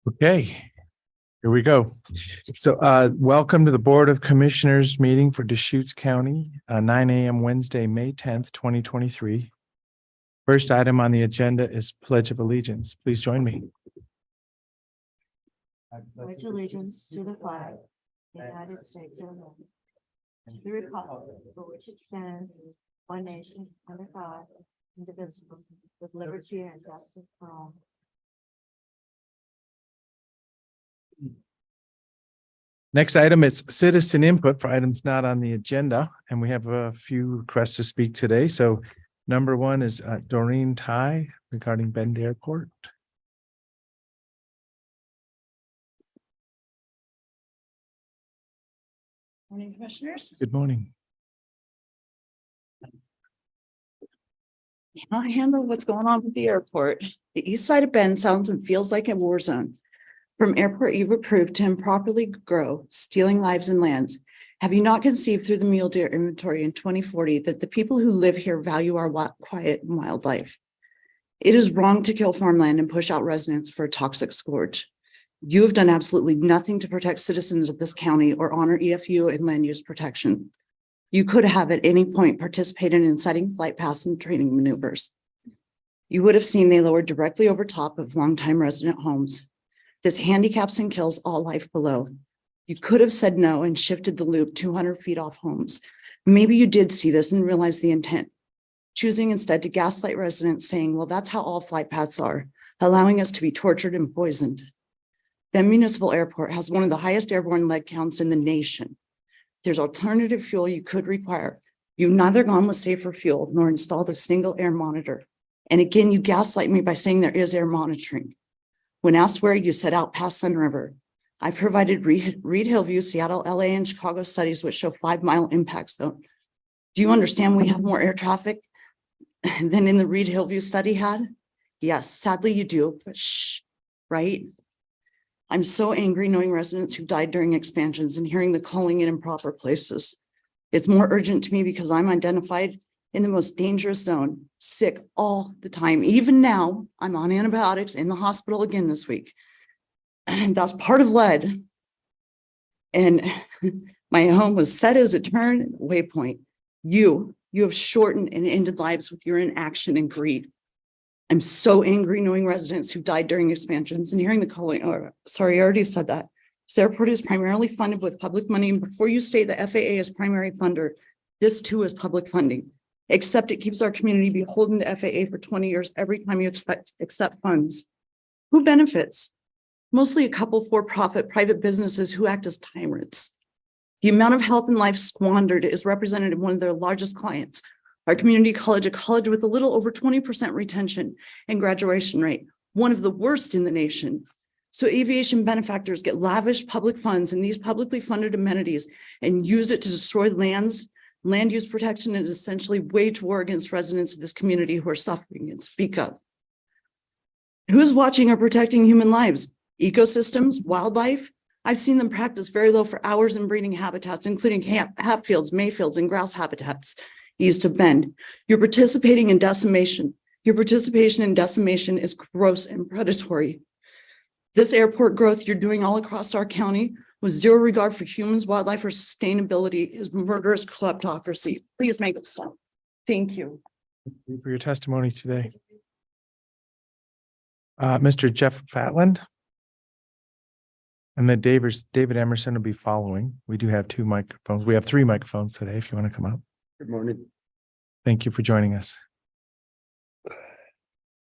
Okay, here we go. So welcome to the Board of Commissioners meeting for Deschutes County, 9 a.m. Wednesday, May 10th, 2023. First item on the agenda is Pledge of Allegiance. Please join me. Pledge allegiance to the flag, of the United States of America, to the republic for which it stands, one nation, under God, indivisible, with liberty and justice for all. Next item is citizen input for items not on the agenda, and we have a few requests to speak today. So number one is Doreen Tai regarding Bend Airport. Morning, commissioners. Good morning. Cannot handle what's going on with the airport. The east side of Bend sounds and feels like a war zone. From airport you've approved to improperly grow, stealing lives and lands. Have you not conceived through the mule deer inventory in 2040 that the people who live here value our quiet and wildlife? It is wrong to kill farmland and push out residents for a toxic scourge. You have done absolutely nothing to protect citizens of this county or honor EFU and land use protection. You could have at any point participated in setting flight paths and training maneuvers. You would have seen they lowered directly over top of longtime resident homes. This handicaps and kills all life below. You could have said no and shifted the loop 200 feet off homes. Maybe you did see this and realize the intent, choosing instead to gaslight residents saying, well, that's how all flight paths are, allowing us to be tortured and poisoned. Bend Municipal Airport has one of the highest airborne lead counts in the nation. There's alternative fuel you could require. You've neither gone with safer fuel nor installed a single air monitor. And again, you gaslight me by saying there is air monitoring. When asked where, you said out past Sun River. I provided Reed Hillview, Seattle, LA, and Chicago studies which show 5-mile impact zone. Do you understand we have more air traffic than in the Reed Hillview study had? Yes, sadly you do, but shh, right? I'm so angry knowing residents who died during expansions and hearing the calling in improper places. It's more urgent to me because I'm identified in the most dangerous zone, sick all the time. Even now, I'm on antibiotics in the hospital again this week. And that's part of lead. And my home was set as a turn waypoint. You have shortened and ended lives with your inaction and greed. I'm so angry knowing residents who died during expansions and hearing the calling. Sorry, I already said that. This airport is primarily funded with public money. And before you say the FAA is primary funder, this too is public funding. Except it keeps our community beholden to FAA for 20 years every time you accept funds. Who benefits? Mostly a couple for-profit private businesses who act as tyrants. The amount of health and life squandered is represented in one of their largest clients, our community college, a college with a little over 20% retention and graduation rate, one of the worst in the nation. So aviation benefactors get lavish public funds in these publicly funded amenities and use it to destroy land use protection, and essentially wage war against residents of this community who are suffering and speak up. Who's watching or protecting human lives? Ecosystems, wildlife? I've seen them practice very low for hours in breeding habitats, including Hatfields, Mayfields, and grouse habitats east of Bend. You're participating in decimation. Your participation in decimation is gross and predatory. This airport growth you're doing all across our county with zero regard for humans, wildlife, or sustainability is murderous kleptocracy. Please make it stop. Thank you. Thank you for your testimony today. Mr. Jeff Fatland. And then David Emerson will be following. We do have 2 microphones. We have 3 microphones today if you want to come up. Good morning. Thank you for joining us. I'd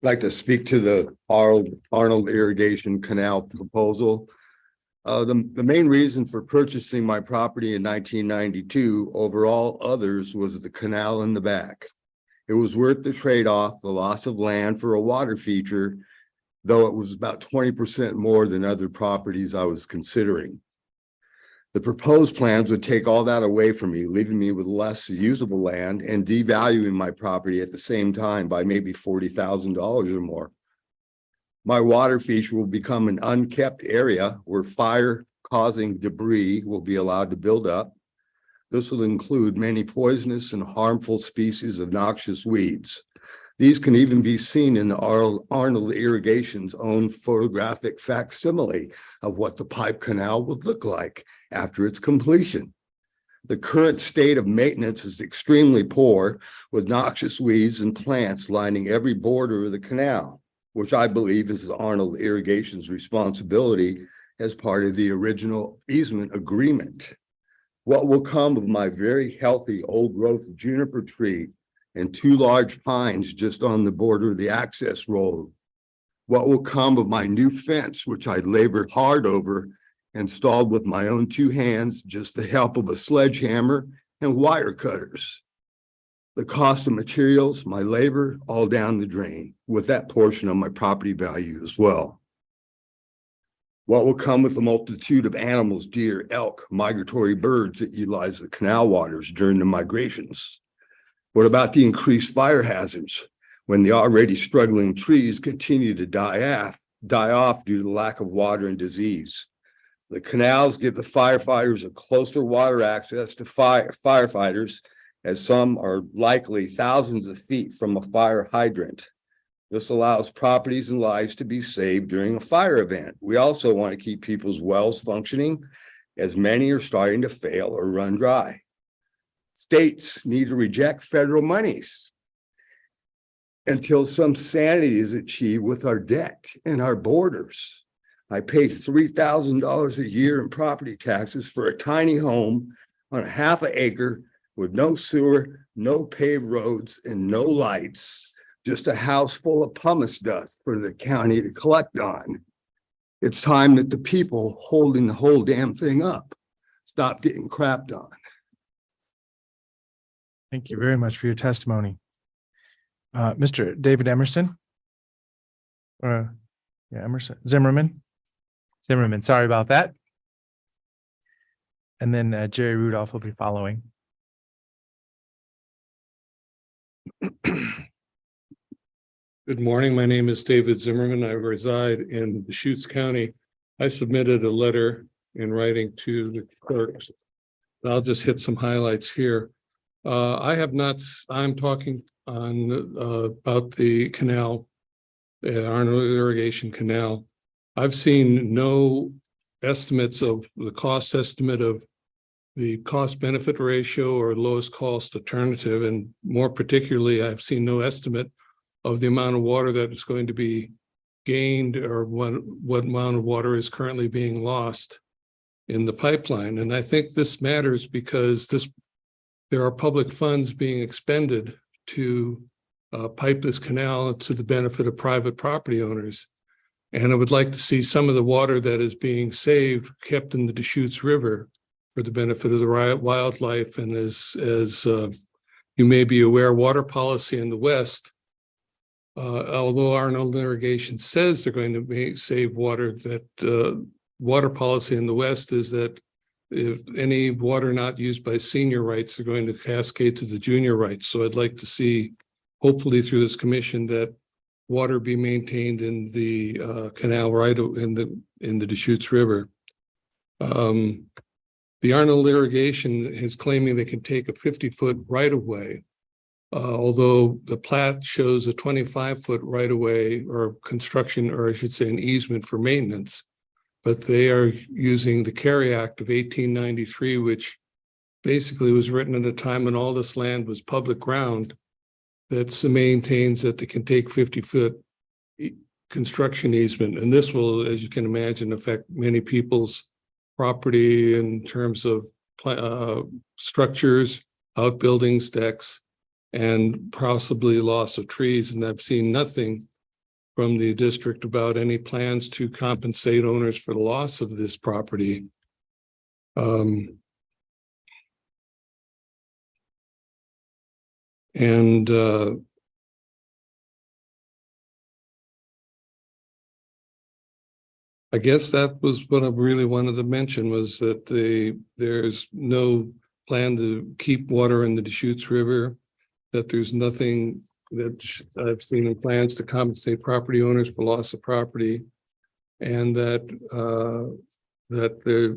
like to speak to the Arnold Irrigation Canal proposal. The main reason for purchasing my property in 1992 over all others was the canal in the back. It was worth the trade-off, the loss of land for a water feature, though it was about 20% more than other properties I was considering. The proposed plans would take all that away from me, leaving me with less usable land and devaluing my property at the same time by maybe $40,000 or more. My water feature will become an unkept area where fire-causing debris will be allowed to build up. This will include many poisonous and harmful species of noxious weeds. These can even be seen in the Arnold Irrigation's own photographic facsimile of what the pipe canal would look like after its completion. The current state of maintenance is extremely poor, with noxious weeds and plants lining every border of the canal, which I believe is Arnold Irrigation's responsibility as part of the original easement agreement. What will come of my very healthy old growth juniper tree and 2 large pines just on the border of the access road? What will come of my new fence, which I labored hard over, installed with my own 2 hands, just the help of a sledgehammer and wire cutters? The cost of materials, my labor, all down the drain, with that portion of my property value as well. What will come with the multitude of animals, deer, elk, migratory birds that utilize the canal waters during the migrations? What about the increased fire hazards when the already struggling trees continue to die off due to lack of water and disease? The canals give the firefighters a closer water access to firefighters, as some are likely thousands of feet from a fire hydrant. This allows properties and lives to be saved during a fire event. We also want to keep people's wells functioning, as many are starting to fail or run dry. States need to reject federal monies until some sanity is achieved with our debt and our borders. I pay $3,000 a year in property taxes for a tiny home on a half an acre with no sewer, no paved roads, and no lights, just a house full of pumice dust for the county to collect on. It's time that the people holding the whole damn thing up stop getting crapped on. Thank you very much for your testimony. Mr. David Emerson? Emerson, Zimmerman, sorry about that. And then Jerry Rudolph will be following. Good morning. My name is David Zimmerman. I reside in Deschutes County. I submitted a letter in writing to the clerks. I'll just hit some highlights here. I'm talking on about the canal, Arnold Irrigation Canal. I've seen no estimates of the cost estimate of the cost benefit ratio or lowest cost alternative. And more particularly, I've seen no estimate of the amount of water that is going to be gained or what amount of water is currently being lost in the pipeline. And I think this matters because there are public funds being expended to pipe this canal to the benefit of private property owners. And I would like to see some of the water that is being saved kept in the Deschutes River for the benefit of the wildlife. And as you may be aware, water policy in the West, although Arnold Irrigation says they're going to save water, that water policy in the West is that if any water not used by senior rights are going to cascade to the junior rights. So I'd like to see, hopefully through this commission, that water be maintained in the canal right in the Deschutes River. The Arnold Irrigation is claiming they can take a 50-foot right-of-way, although the plat shows a 25-foot right-of-way or construction, or I should say an easement for maintenance. But they are using the Carry Act of 1893, which basically was written at a time when all this land was public ground, that maintains that they can take 50-foot construction easement. And this will, as you can imagine, affect many people's property in terms of structures, outbuildings, decks, and possibly loss of trees. And I've seen nothing from the district about any plans to compensate owners for the loss of this property. I guess that was what I really wanted to mention, was that there's no plan to keep water in the Deschutes River, that there's nothing that I've seen in plans to compensate property owners for loss of property, and that they're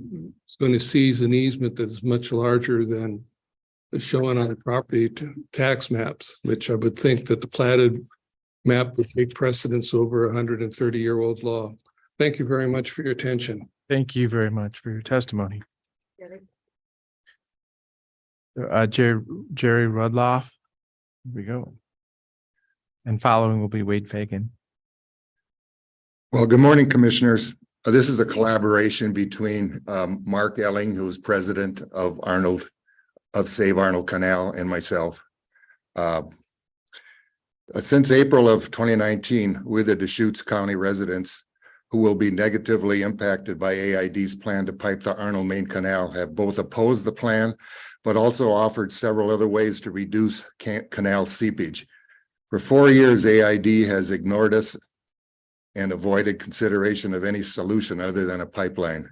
going to seize an easement that's much larger than showing on property tax maps, which I would think that the platted map would take precedence over 130-year-old law. Thank you very much for your attention. Thank you very much for your testimony. Jerry Rudloff. Here we go. And following will be Wade Fagan. Well, good morning, commissioners. This is a collaboration between Mark Elling, who's president of Save Arnold Canal, and myself. Since April of 2019, we, the Deschutes County residents who will be negatively impacted by AID's plan to pipe the Arnold Main Canal, have both opposed the plan, but also offered several other ways to reduce canal seepage. For 4 years, AID has ignored us and avoided consideration of any solution other than a pipeline.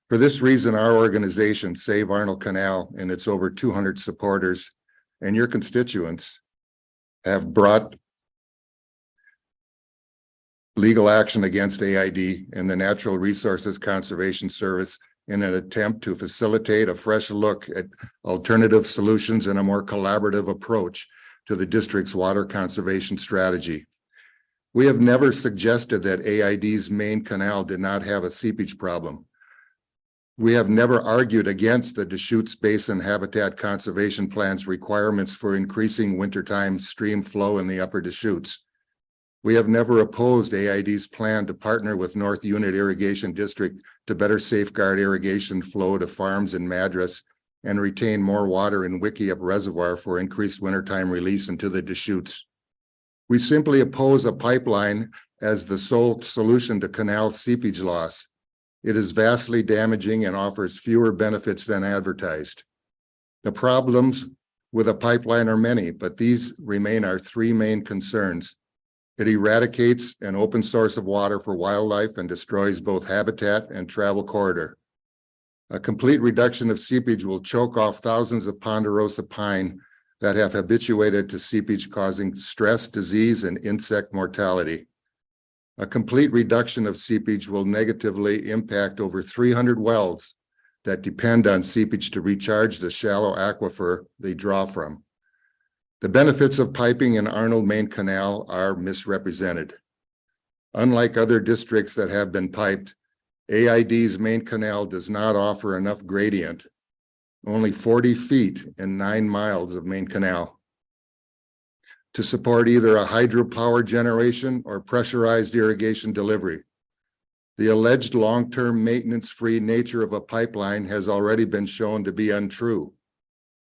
For this reason, our organization, Save Arnold Canal, and its over 200 supporters and your constituents have brought legal action against AID and the Natural Resources Conservation Service in an attempt to facilitate a fresh look at alternative solutions and a more collaborative approach to the district's water conservation strategy. We have never suggested that AID's main canal did not have a seepage problem. We have never argued against the Deschutes Basin Habitat Conservation Plan's requirements for increasing wintertime stream flow in the upper Deschutes. We have never opposed AID's plan to partner with North Unit Irrigation District to better safeguard irrigation flow to farms in Madras and retain more water in Wickiup Reservoir for increased wintertime release into the Deschutes. We simply oppose a pipeline as the sole solution to canal seepage loss. It is vastly damaging and offers fewer benefits than advertised. The problems with a pipeline are many, but these remain our three main concerns. It eradicates an open source of water for wildlife and destroys both habitat and travel corridor. A complete reduction of seepage will choke off thousands of ponderosa pine that have habituated to seepage, causing stress, disease, and insect mortality. A complete reduction of seepage will negatively impact over 300 wells that depend on seepage to recharge the shallow aquifer they draw from. The benefits of piping in Arnold Main Canal are misrepresented. Unlike other districts that have been piped, AID's main canal does not offer enough gradient, only 40 feet and 9 miles of main canal, to support either a hydropower generation or pressurized irrigation delivery. The alleged long-term maintenance-free nature of a pipeline has already been shown to be untrue.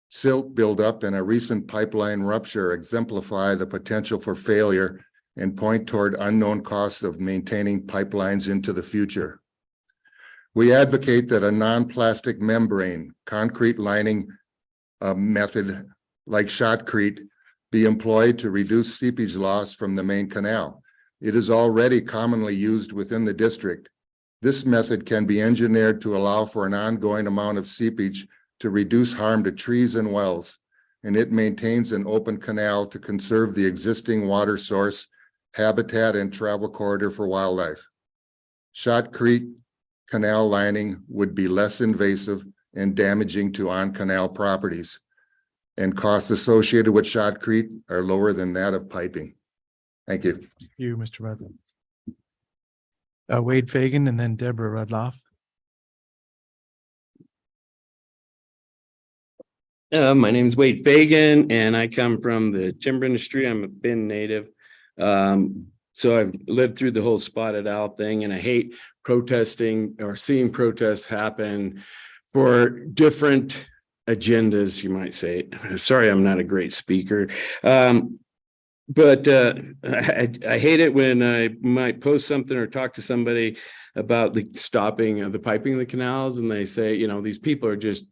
Silt buildup and a recent pipeline rupture exemplify the potential for failure and point toward unknown costs of maintaining pipelines into the future. We advocate that a non-plastic membrane, concrete lining method like shotcrete be employed to reduce seepage loss from the main canal. It is already commonly used within the district. This method can be engineered to allow for an ongoing amount of seepage to reduce harm to trees and wells, and it maintains an open canal to conserve the existing water source, habitat, and travel corridor for wildlife. Shotcrete canal lining would be less invasive and damaging to on-canal properties, and costs associated with shotcrete are lower than that of piping. Thank you. Thank you, Mr. Rudloff. Wade Fagan and then Deborah Rudloff. My name is Wade Fagan and I come from the timber industry. I'm a Bend native. So I've lived through the whole spotted owl thing, and I hate protesting or seeing protests happen for different agendas, you might say. Sorry, I'm not a great speaker. But I hate it when I might post something or talk to somebody about the stopping of the piping of the canals, and they say, you know, these people are just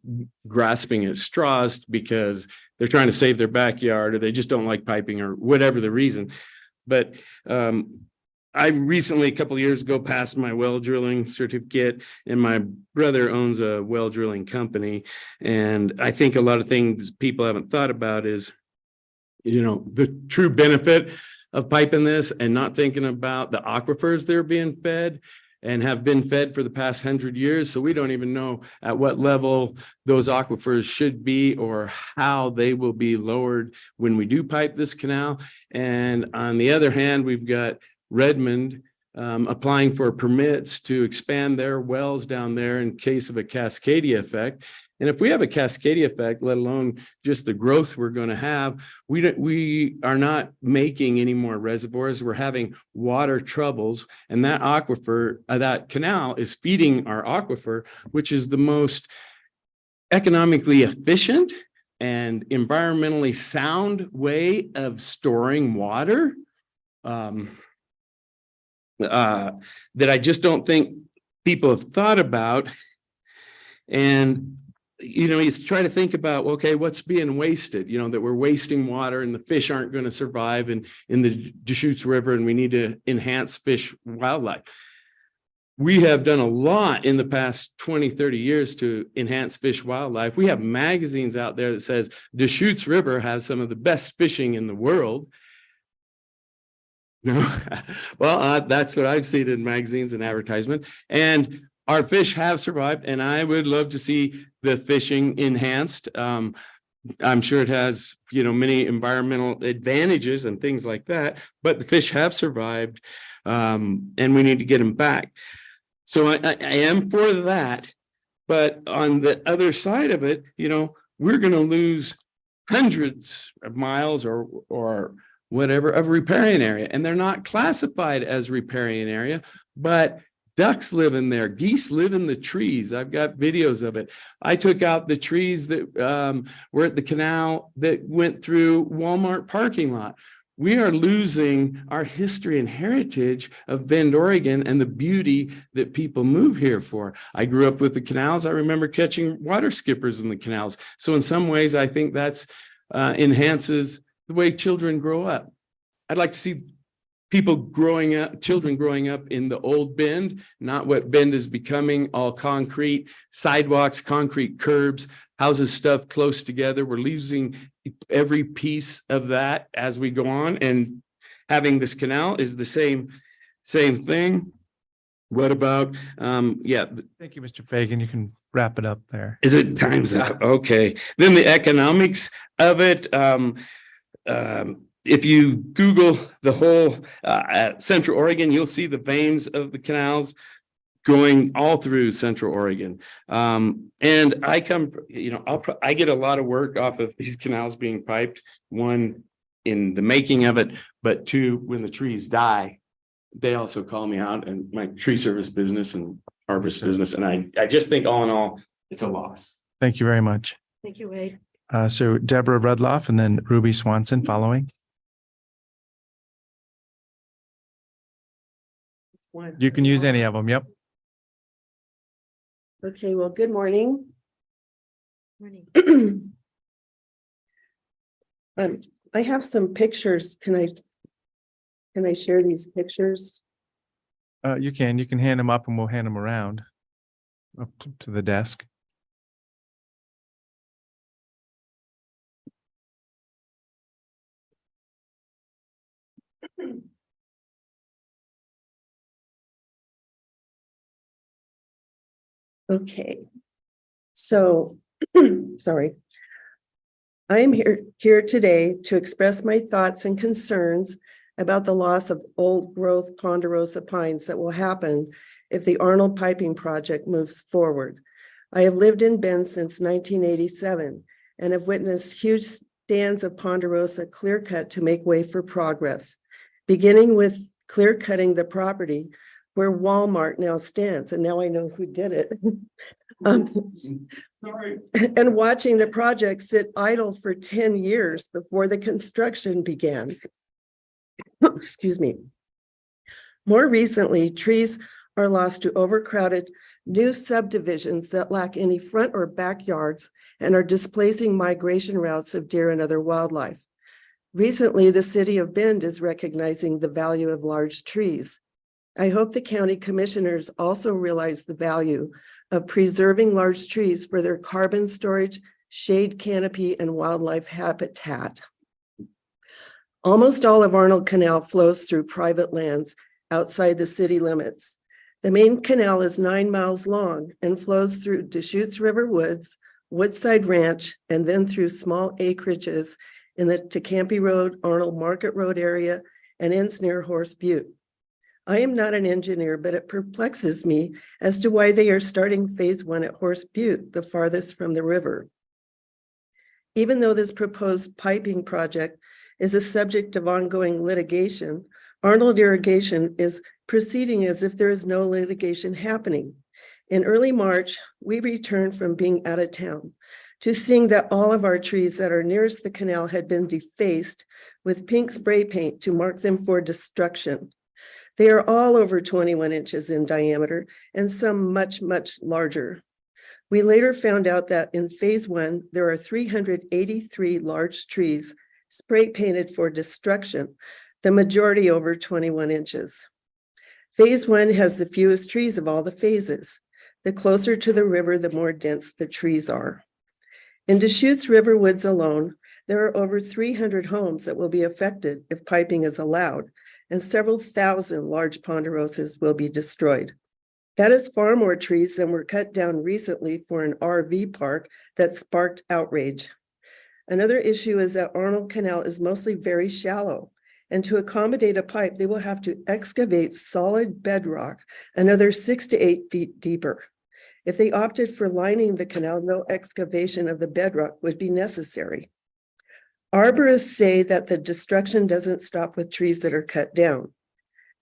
grasping at straws because they're trying to save their backyard, or they just don't like piping, or whatever the reason. But I recently, a couple of years ago, passed my well drilling certificate, and my brother owns a well drilling company. And I think a lot of things people haven't thought about is, you know, the true benefit of piping this and not thinking about the aquifers they're being fed. and have been fed for the past 100 years. So we don't even know at what level those aquifers should be or how they will be lowered when we do pipe this canal. And on the other hand, we've got Redmond applying for permits to expand their wells down there in case of a Cascadia effect. And if we have a Cascadia effect, let alone just the growth we're going to have, we are not making any more reservoirs. We're having water troubles, and that aquifer, that canal is feeding our aquifer, which is the most economically efficient and environmentally sound way of storing water. That I just don't think people have thought about. And, you know, you try to think about, okay, what's being wasted, you know, that we're wasting water and the fish aren't going to survive in the Deschutes River, and we need to enhance fish wildlife. We have done a lot in the past 20, 30 years to enhance fish wildlife. We have magazines out there that says Deschutes River has some of the best fishing in the world. No, well, that's what I've seen in magazines and advertisements. And our fish have survived, and I would love to see the fishing enhanced. I'm sure it has, you know, many environmental advantages and things like that, but the fish have survived, and we need to get them back. So I am for that, but on the other side of it, you know, we're going to lose hundreds of miles or whatever of riparian area, and they're not classified as riparian area, but ducks live in there, geese live in the trees. I've got videos of it. I took out the trees that were at the canal that went through Walmart parking lot. We are losing our history and heritage of Bend, Oregon, and the beauty that people move here for. I grew up with the canals. I remember catching water skippers in the canals. So in some ways, I think that's enhances the way children grow up. I'd like to see children growing up in the old Bend, not what Bend is becoming, all concrete, sidewalks, concrete curbs, houses stuffed close together. We're losing every piece of that as we go on, and having this canal is the same thing. What about, yeah. Thank you, Mr. Fagan. You can wrap it up there. Is it time's up? Okay. Then the economics of it. If you Google the whole Central Oregon, you'll see the veins of the canals going all through Central Oregon. And I come, you know, I get a lot of work off of these canals being piped. One, in the making of it, but two, when the trees die, they also call me out in my tree service business and harvest business. And I just think all in all, it's a loss. Thank you very much. Thank you, Wade. So Deborah Rudloff and then Ruby Swanson following. You can use any of them. Yep. Okay, well, good morning. Morning. I have some pictures. Can I share these pictures? You can hand them up and we'll hand them around up to the desk. Okay. So, sorry. I am here today to express my thoughts and concerns about the loss of old growth ponderosa pines that will happen if the Arnold Piping Project moves forward. I have lived in Bend since 1987 and have witnessed huge stands of ponderosa clear cut to make way for progress, beginning with clear cutting the property where Walmart now stands. And now I know who did it. Sorry. And watching the project sit idle for 10 years before the construction began. Excuse me. More recently, trees are lost to overcrowded new subdivisions that lack any front or backyards and are displacing migration routes of deer and other wildlife. Recently, the city of Bend is recognizing the value of large trees. I hope the county commissioners also realize the value of preserving large trees for their carbon storage, shade canopy, and wildlife habitat. Almost all of Arnold Canal flows through private lands outside the city limits. The main canal is 9 miles long and flows through Deschutes River Woods, Woodside Ranch, and then through small acreages in the Tecampe Road, Arnold Market Road area, and ends near Horse Butte. I am not an engineer, but it perplexes me as to why they are starting phase 1 at Horse Butte, the farthest from the river. Even though this proposed piping project is a subject of ongoing litigation, Arnold Irrigation is proceeding as if there is no litigation happening. In early March, we returned from being out of town to seeing that all of our trees that are nearest the canal had been defaced with pink spray paint to mark them for destruction. They are all over 21 inches in diameter and some much, much larger. We later found out that in phase 1, there are 383 large trees spray painted for destruction, the majority over 21 inches. Phase 1 has the fewest trees of all the phases. The closer to the river, the more dense the trees are. In Deschutes River Woods alone, there are over 300 homes that will be affected if piping is allowed, and several thousand large ponderosas will be destroyed. That is far more trees than were cut down recently for an RV park that sparked outrage. Another issue is that Arnold Canal is mostly very shallow, and to accommodate a pipe, they will have to excavate solid bedrock another 6 to 8 feet deeper. If they opted for lining the canal, no excavation of the bedrock would be necessary. Arborists say that the destruction doesn't stop with trees that are cut down.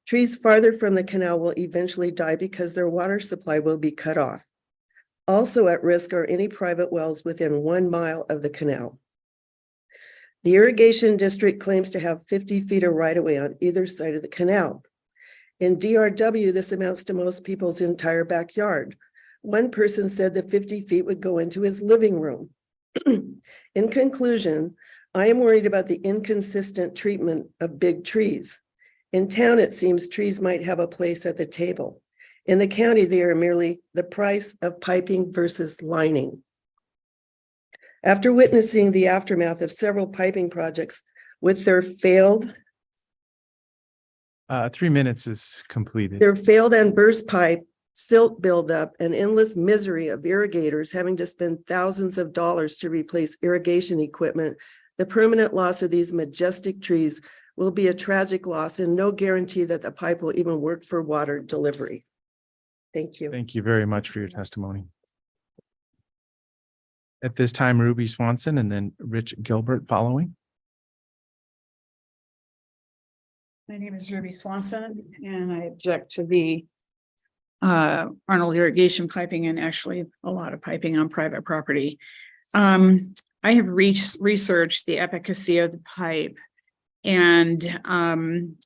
Trees farther from the canal will eventually die because their water supply will be cut off. Also at risk are any private wells within 1 mile of the canal. The irrigation district claims to have 50 feet of right-of-way on either side of the canal. In DRW, this amounts to most people's entire backyard. One person said that 50 feet would go into his living room. In conclusion, I am worried about the inconsistent treatment of big trees. In town, it seems trees might have a place at the table. In the county, they are merely the price of piping versus lining. After witnessing the aftermath of several piping projects with their failed 3 minutes is completed. and burst pipe, silt buildup, and endless misery of irrigators having to spend thousands of dollars to replace irrigation equipment, the permanent loss of these majestic trees will be a tragic loss and no guarantee that the pipe will even work for water delivery. Thank you. Thank you very much for your testimony. At this time, Ruby Swanson and then Rich Gilbert following. My name is Ruby Swanson, and I object to the Arnold irrigation piping and actually a lot of piping on private property. I have researched the efficacy of the pipe, and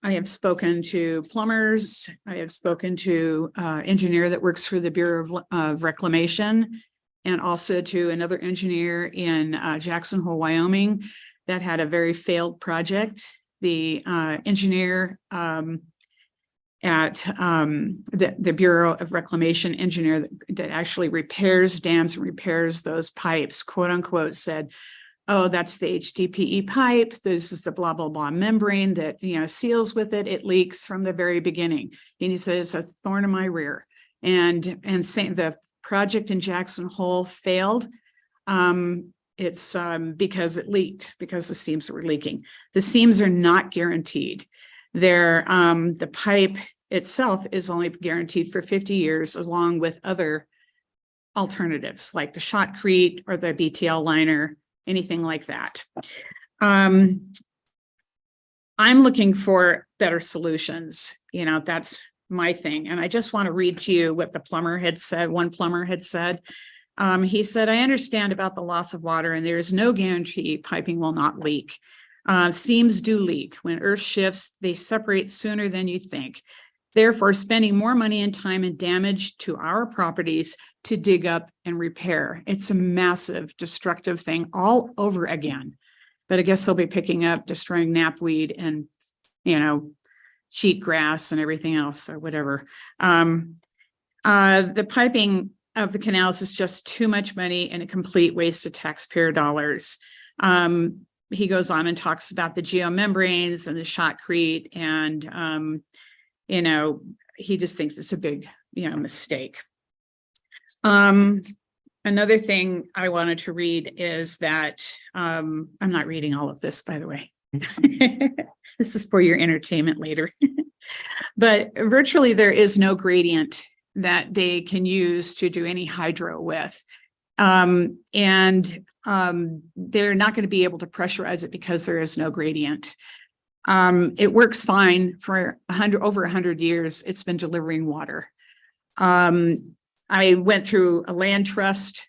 I have spoken to plumbers. I have spoken to engineer that works for the Bureau of Reclamation, and also to another engineer in Jackson Hole, Wyoming, that had a very failed project. The engineer at the Bureau of Reclamation engineer that actually repairs dams and repairs those pipes, quote unquote, said, oh, that's the HDPE pipe. This is the blah, blah, blah membrane that, seals with it. It leaks from the very beginning. And he said, it's a thorn in my rear. And saying the project in Jackson Hole failed. It's because it leaked, because the seams were leaking. The seams are not guaranteed. The pipe itself is only guaranteed for 50 years, along with other alternatives like the shotcrete or the BTL liner, anything like that. I'm looking for better solutions. That's my thing. And I just want to read to you what the plumber had said. One plumber had said, he said, I understand about the loss of water and there is no guarantee piping will not leak. Seams do leak. When earth shifts, they separate sooner than you think. Therefore, spending more money and time and damage to our properties to dig up and repair. It's a massive destructive thing all over again. But I guess they'll be picking up, destroying knapweed and, cheatgrass and everything else or whatever. The piping of the canals is just too much money and a complete waste of taxpayer dollars. He goes on and talks about the geomembranes and the shotcrete, and he just thinks it's a big mistake. Another thing I wanted to read is that, I'm not reading all of this, by the way. This is for your entertainment later. But virtually there is no gradient that they can use to do any hydro with. They're not going to be able to pressurize it because there is no gradient. It works fine for over 100 years. It's been delivering water. I went through a land trust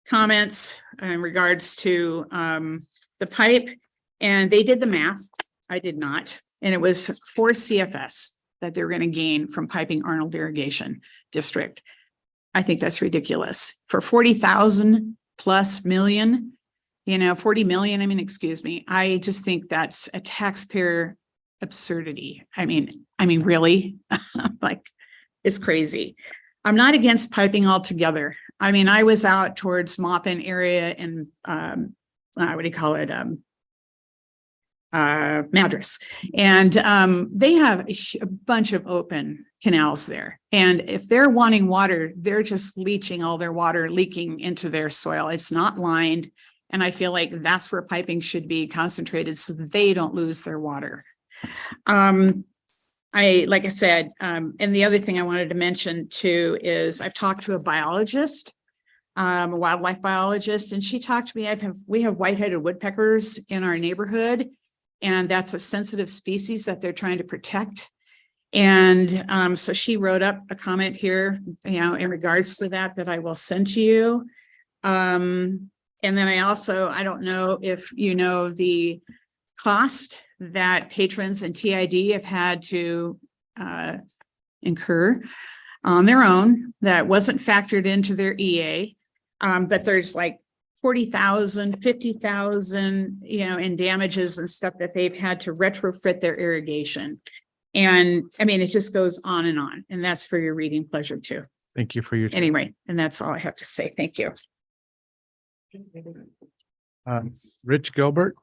comments in regards to the pipe, and they did the math. I did not. And it was 4 CFS that they're going to gain from piping Arnold Irrigation District. I think that's ridiculous. For 40,000 plus million, 40 million, excuse me. I just think that's a taxpayer absurdity. I mean, really, like, it's crazy. I'm not against piping altogether. I was out towards Maupin area and what do you call it? Madras. And they have a bunch of open canals there. And if they're wanting water, they're just leaching all their water, leaking into their soil. It's not lined. And I feel like that's where piping should be concentrated so that they don't lose their water. Like I said, and the other thing I wanted to mention too is I've talked to a biologist, a wildlife biologist, and she talked to me. We have white-headed woodpeckers in our neighborhood, and that's a sensitive species that they're trying to protect. And so she wrote up a comment here, in regards to that I will send to you. And then I don't know if you know the cost that patrons and TID have had to incur on their own that wasn't factored into their EA. But there's like 40,000, 50,000, in damages and stuff that they've had to retrofit their irrigation. And it just goes on. And that's for your reading pleasure too. Thank you for your time. Anyway, and that's all I have to say. Thank you. Rich Gilbert,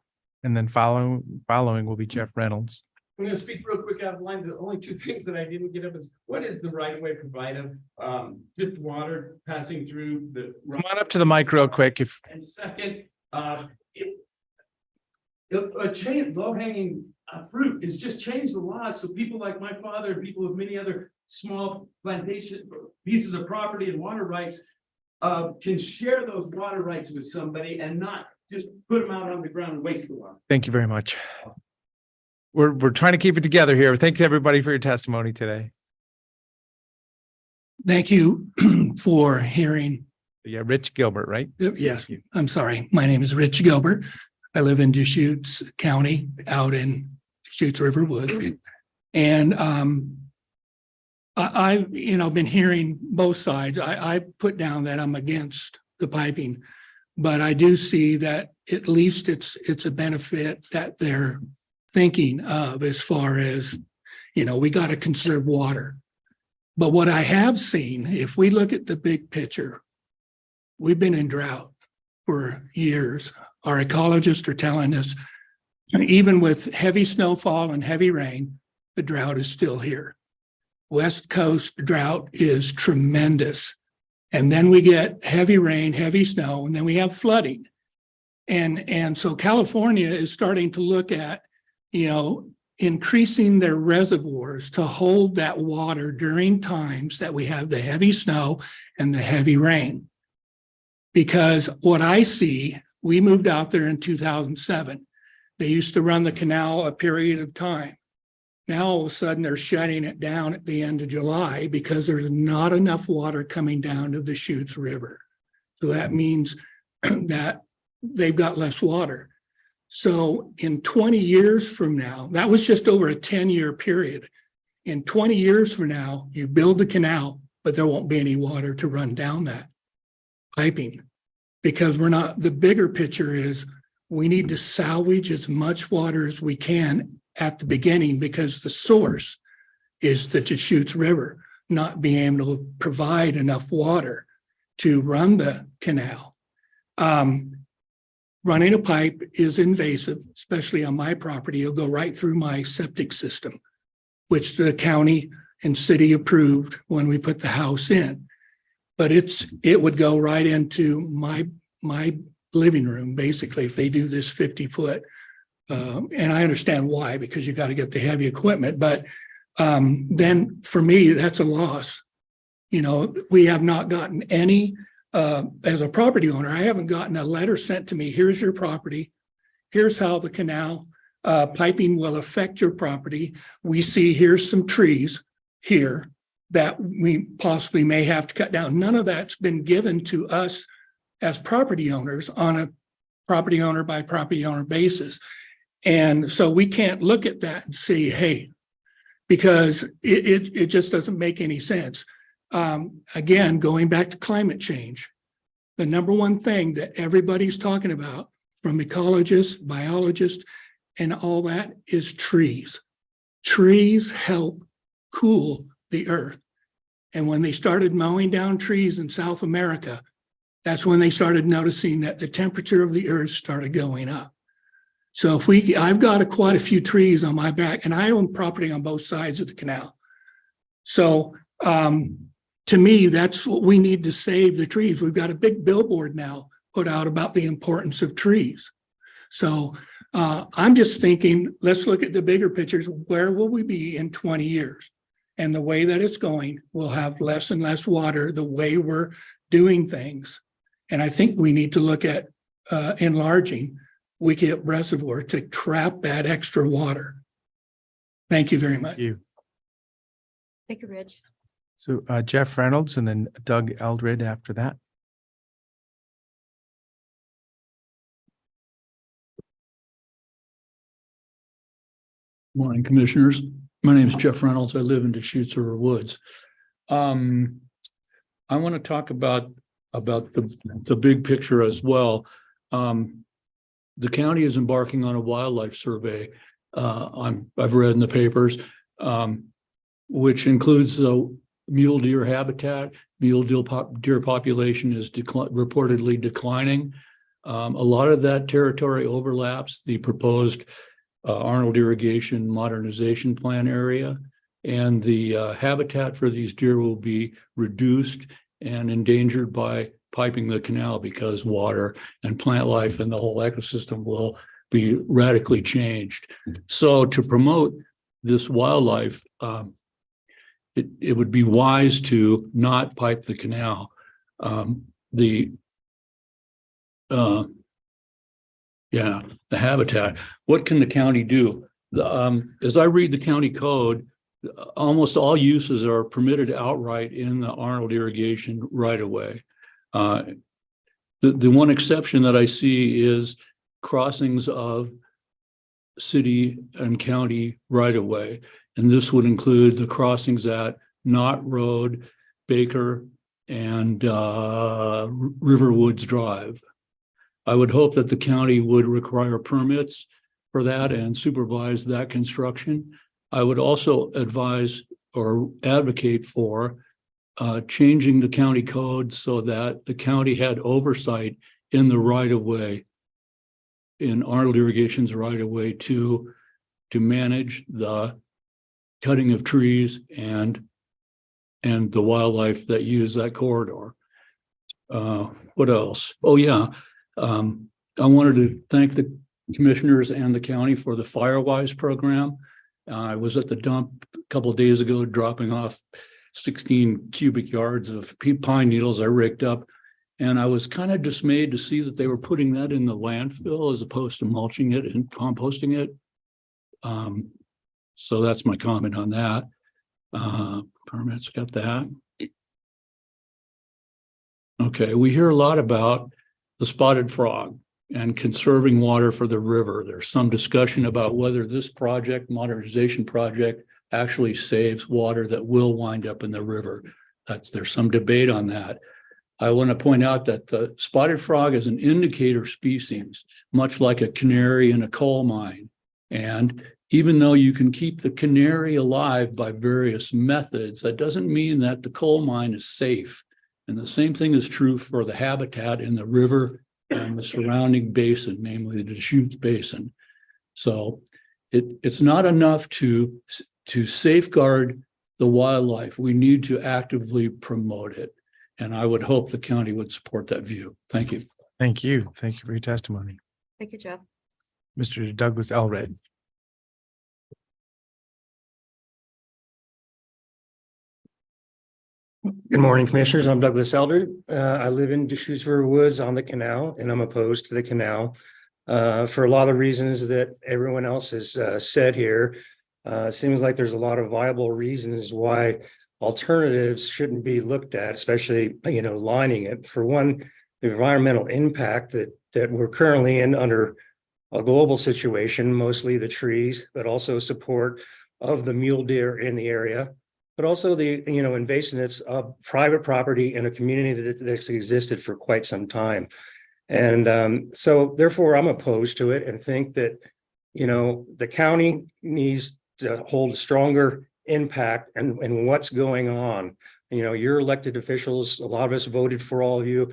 and then following will be Jeff Reynolds. I'm going to speak real quick out of line. The only 2 things that I didn't get up is what is the right of way provided? Just water passing through the. Come on up to the mic real quick. And second, a low hanging fruit is just change the laws so people like my father and people with many other small plantation pieces of property and water rights can share those water rights with somebody and not just put them out on the ground and waste the water. Thank you very much. We're trying to keep it together here. Thank you, everybody, for your testimony today. Thank you for hearing. Yeah, Rich Gilbert, right? Yes, I'm sorry. My name is Rich Gilbert. I live in Deschutes County out in Deschutes River Woods. And I've been hearing both sides. I put down that I'm against the piping, but I do see that at least it's a benefit that they're thinking of as far as, we got to conserve water. But what I have seen, if we look at the big picture, we've been in drought for years. Our ecologists are telling us, even with heavy snowfall and heavy rain, the drought is still here. West Coast drought is tremendous. And then we get heavy rain, heavy snow, and then we have flooding. And so California is starting to look at, increasing their reservoirs to hold that water during times that we have the heavy snow and the heavy rain. Because what I see, we moved out there in 2007. They used to run the canal a period of time. Now, all of a sudden, they're shutting it down at the end of July because there's not enough water coming down to the Deschutes River. So that means that they've got less water. So in 20 years from now, that was just over a 10-year period. In 20 years from now, you build the canal, but there won't be any water to run down that piping because the bigger picture is we need to salvage as much water as we can at the beginning because the source is the Deschutes River, not being able to provide enough water to run the canal. Running a pipe is invasive, especially on my property. It'll go right through my septic system, which the county and city approved when we put the house in. But it would go right into my living room, basically, if they do this 50-foot. And I understand why, because you got to get the heavy equipment, but then for me, that's a loss. You know, we have not gotten any, as a property owner, I haven't gotten a letter sent to me, here's your property. Here's how the canal piping will affect your property. We see here's some trees here that we possibly may have to cut down. None of that's been given to us as property owners on a property owner by property owner basis. And so we can't look at that and say, hey, because it just doesn't make any sense. Again, going back to climate change, the number one thing that everybody's talking about from ecologists, biologists, and all that is trees. Trees help cool the earth. And when they started mowing down trees in South America, that's when they started noticing that the temperature of the earth started going up. So I've got quite a few trees on my back, and I own property on both sides of the canal. So to me, that's what we need to save the trees. We've got a big billboard now put out about the importance of trees. So I'm just thinking, let's look at the bigger pictures. Where will we be in 20 years? And the way that it's going, we'll have less and less water the way we're doing things. And I think we need to look at enlarging Wickett Reservoir to trap that extra water. Thank you very much. Thank you. Thank you, Rich. So Jeff Reynolds and then Doug Eldred after that. Morning, Commissioners. My name is Jeff Reynolds. I live in Deschutes River Woods. I want to talk about the big picture as well. The county is embarking on a wildlife survey. I've read in the papers, which includes the mule deer habitat. Mule deer population is reportedly declining. A lot of that territory overlaps the proposed Arnold Irrigation Modernization Plan area, and the habitat for these deer will be reduced and endangered by piping the canal because water and plant life and the whole ecosystem will be radically changed. So to promote this wildlife, it would be wise to not pipe the canal. The habitat. What can the county do? As I read the county code, almost all uses are permitted outright in the Arnold irrigation right of way. The one exception that I see is crossings of city and county right of way. And this would include the crossings at Knott Road, Baker, and Riverwoods Drive. I would hope that the county would require permits for that and supervise that construction. I would also advise or advocate for changing the county code so that the county had oversight in the right of way, in Arnold Irrigation's right of way to manage the cutting of trees and the wildlife that use that corridor. What else? Oh yeah. I wanted to thank the commissioners and the county for the Firewise program. I was at the dump a couple of days ago, dropping off 16 cubic yards of pine needles I raked up. And I was kind of dismayed to see that they were putting that in the landfill as opposed to mulching it and composting it. So that's my comment on that. Permits, got that. Okay, we hear a lot about the spotted frog and conserving water for the river. There's some discussion about whether this modernization project, actually saves water that will wind up in the river. There's some debate on that. I want to point out that the spotted frog is an indicator species, much like a canary in a coal mine. And even though you can keep the canary alive by various methods, that doesn't mean that the coal mine is safe. And the same thing is true for the habitat in the river and the surrounding basin, namely the Deschutes Basin. So it's not enough to safeguard the wildlife. We need to actively promote it. And I would hope the county would support that view. Thank you. Thank you. Thank you for your testimony. Thank you, Jeff. Mr. Douglas Elred. Good morning, Commissioners. I'm Douglas Elder. I live in Deschutes River Woods on the canal, and I'm opposed to the canal for a lot of reasons that everyone else has said here. It seems like there's a lot of viable reasons why alternatives shouldn't be looked at, especially, lining it. For one, the environmental impact that we're currently in under a global situation, mostly the trees, but also support of the mule deer in the area, but also the, invasiveness of private property in a community that's existed for quite some time. And so therefore, I'm opposed to it and think that, the county needs to hold a stronger impact and what's going on. Your elected officials, a lot of us voted for all of you,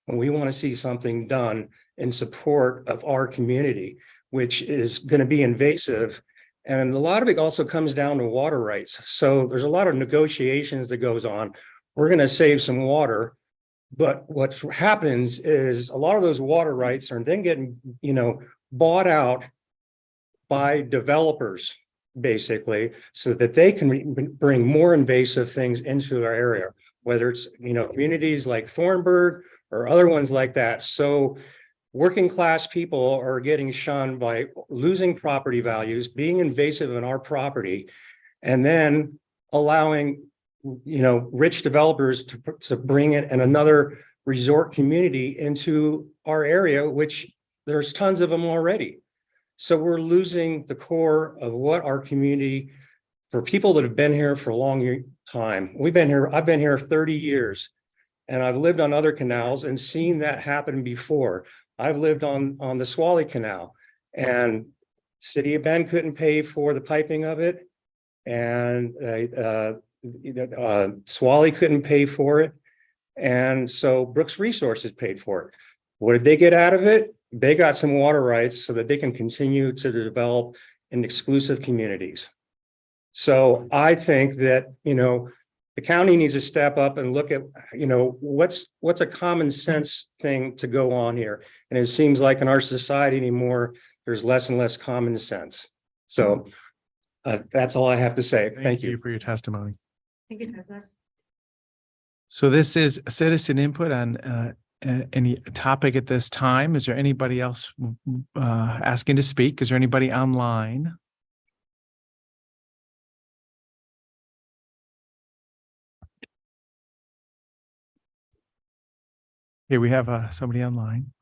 and we want to see something done in support of our community, which is going to be invasive. And a lot of it also comes down to water rights. So there's a lot of negotiations that goes on. We're going to save some water, but what happens is a lot of those water rights are then getting, bought out by developers, basically, so that they can bring more invasive things into our area, whether it's, communities like Thornburg or other ones like that. So working class people are getting shunned by losing property values, being invasive in our property, and then allowing, rich developers to bring in another resort community into our area, which there's tons of them already. So we're losing the core of what our community, for people that have been here for a long time. I've been here 30 years, and I've lived on other canals and seen that happen before. I've lived on the Swally Canal, and City of Bend couldn't pay for the piping of it, and Swally couldn't pay for it, and so Brooks Resources paid for it. What did they get out of it? They got some water rights so that they can continue to develop in exclusive communities. So I think that, the county needs to step up and look at, what's a common sense thing to go on here. And it seems like in our society anymore, there's less and less common sense. So that's all I have to say. Thank you for your testimony. Thank you, Douglas. So this is citizen input on any topic at this time. Is there anybody else asking to speak? Is there anybody online? Here we have somebody online.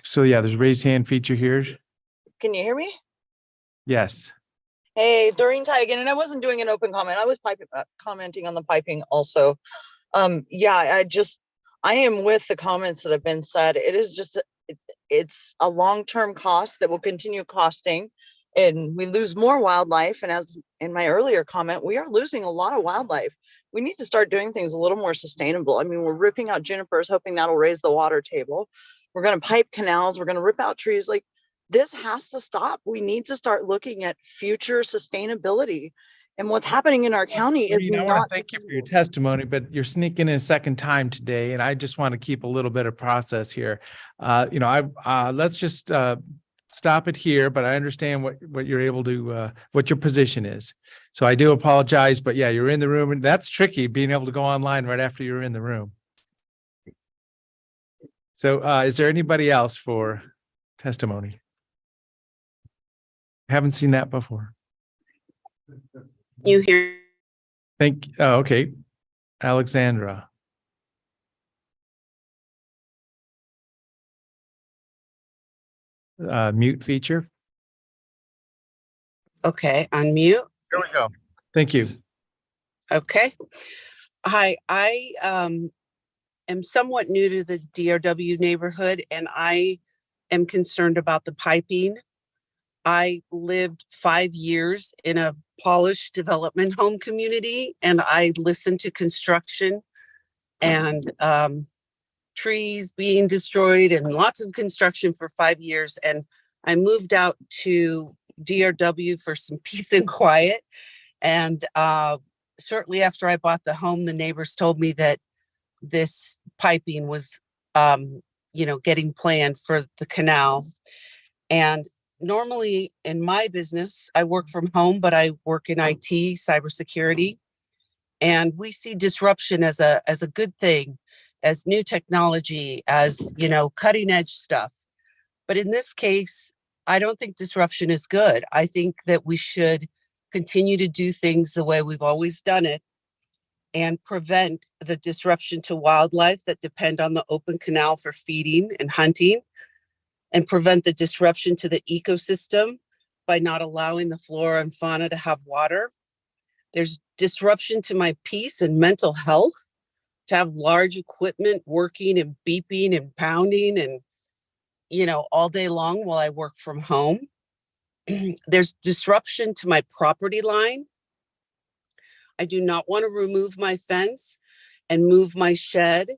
So yeah, there's a raised hand feature here. Can you hear me? Yes. Hey, Doreen Ty again, and I wasn't doing an open comment. I was commenting on the piping also. Yeah, I am with the comments that have been said. It is just, it's a long-term cost that will continue costing, and we lose more wildlife. And as in my earlier comment, we are losing a lot of wildlife. We need to start doing things a little more sustainable. I mean, we're ripping out junipers, hoping that'll raise the water table. We're going to pipe canals. We're going to rip out trees. Like, this has to stop. We need to start looking at future sustainability. And what's happening in our county is I want to thank you for your testimony, but you're sneaking in a second time today, and I just want to keep a little bit of process here. Let's just stop it here, but I understand what you're able to, what your position is. So I do apologize, but yeah, you're in the room, and that's tricky, being able to go online right after you're in the room. So is there anybody else for testimony? Haven't seen that before. You hear? Okay. Alexandra. Mute feature. Okay, unmute. There we go. Thank you. Okay. Hi, I am somewhat new to the DRW neighborhood, and I am concerned about the piping. I lived 5 years in a polished development home community, and I listened to construction and trees being destroyed and lots of construction for 5 years. And I moved out to DRW for some peace and quiet. And shortly after I bought the home, the neighbors told me that this piping was, getting planned for the canal. And normally in my business, I work from home, but I work in IT, cybersecurity. And we see disruption as a good thing, as new technology, as, cutting edge stuff. But in this case, I don't think disruption is good. I think that we should continue to do things the way we've always done it and prevent the disruption to wildlife that depend on the open canal for feeding and hunting, and prevent the disruption to the ecosystem by not allowing the flora and fauna to have water. There's disruption to my peace and mental health to have large equipment working and beeping and pounding and, all day long while I work from home. There's disruption to my property line. I do not want to remove my fence and move my shed.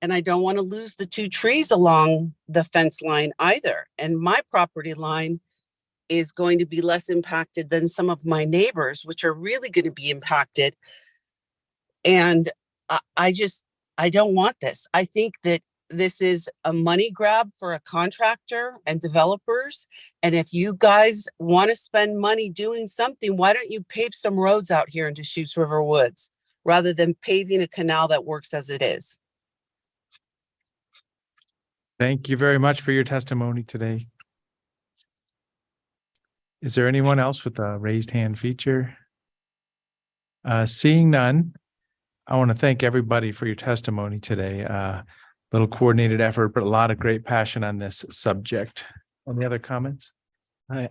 And I don't want to lose the 2 trees along the fence line either. And my property line is going to be less impacted than some of my neighbors, which are really going to be impacted. And I don't want this. I think that this is a money grab for a contractor and developers. And if you guys want to spend money doing something, why don't you pave some roads out here in Deschutes River Woods rather than paving a canal that works as it is? Thank you very much for your testimony today. Is there anyone else with a raised hand feature? Seeing none, I want to thank everybody for your testimony today. Little coordinated effort, but a lot of great passion on this subject. Any other comments?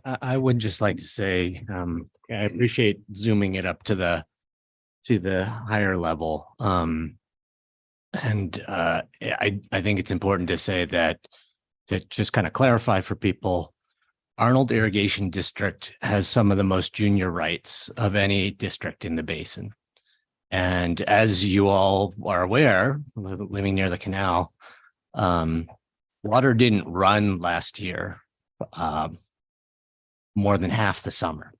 I would just like to say, I appreciate zooming it up to the higher level. And I think it's important to say that, to just kind of clarify for people, Arnold Irrigation District has some of the most junior rights of any district in the basin. And as you all are aware, living near the canal, water didn't run last year more than half the summer.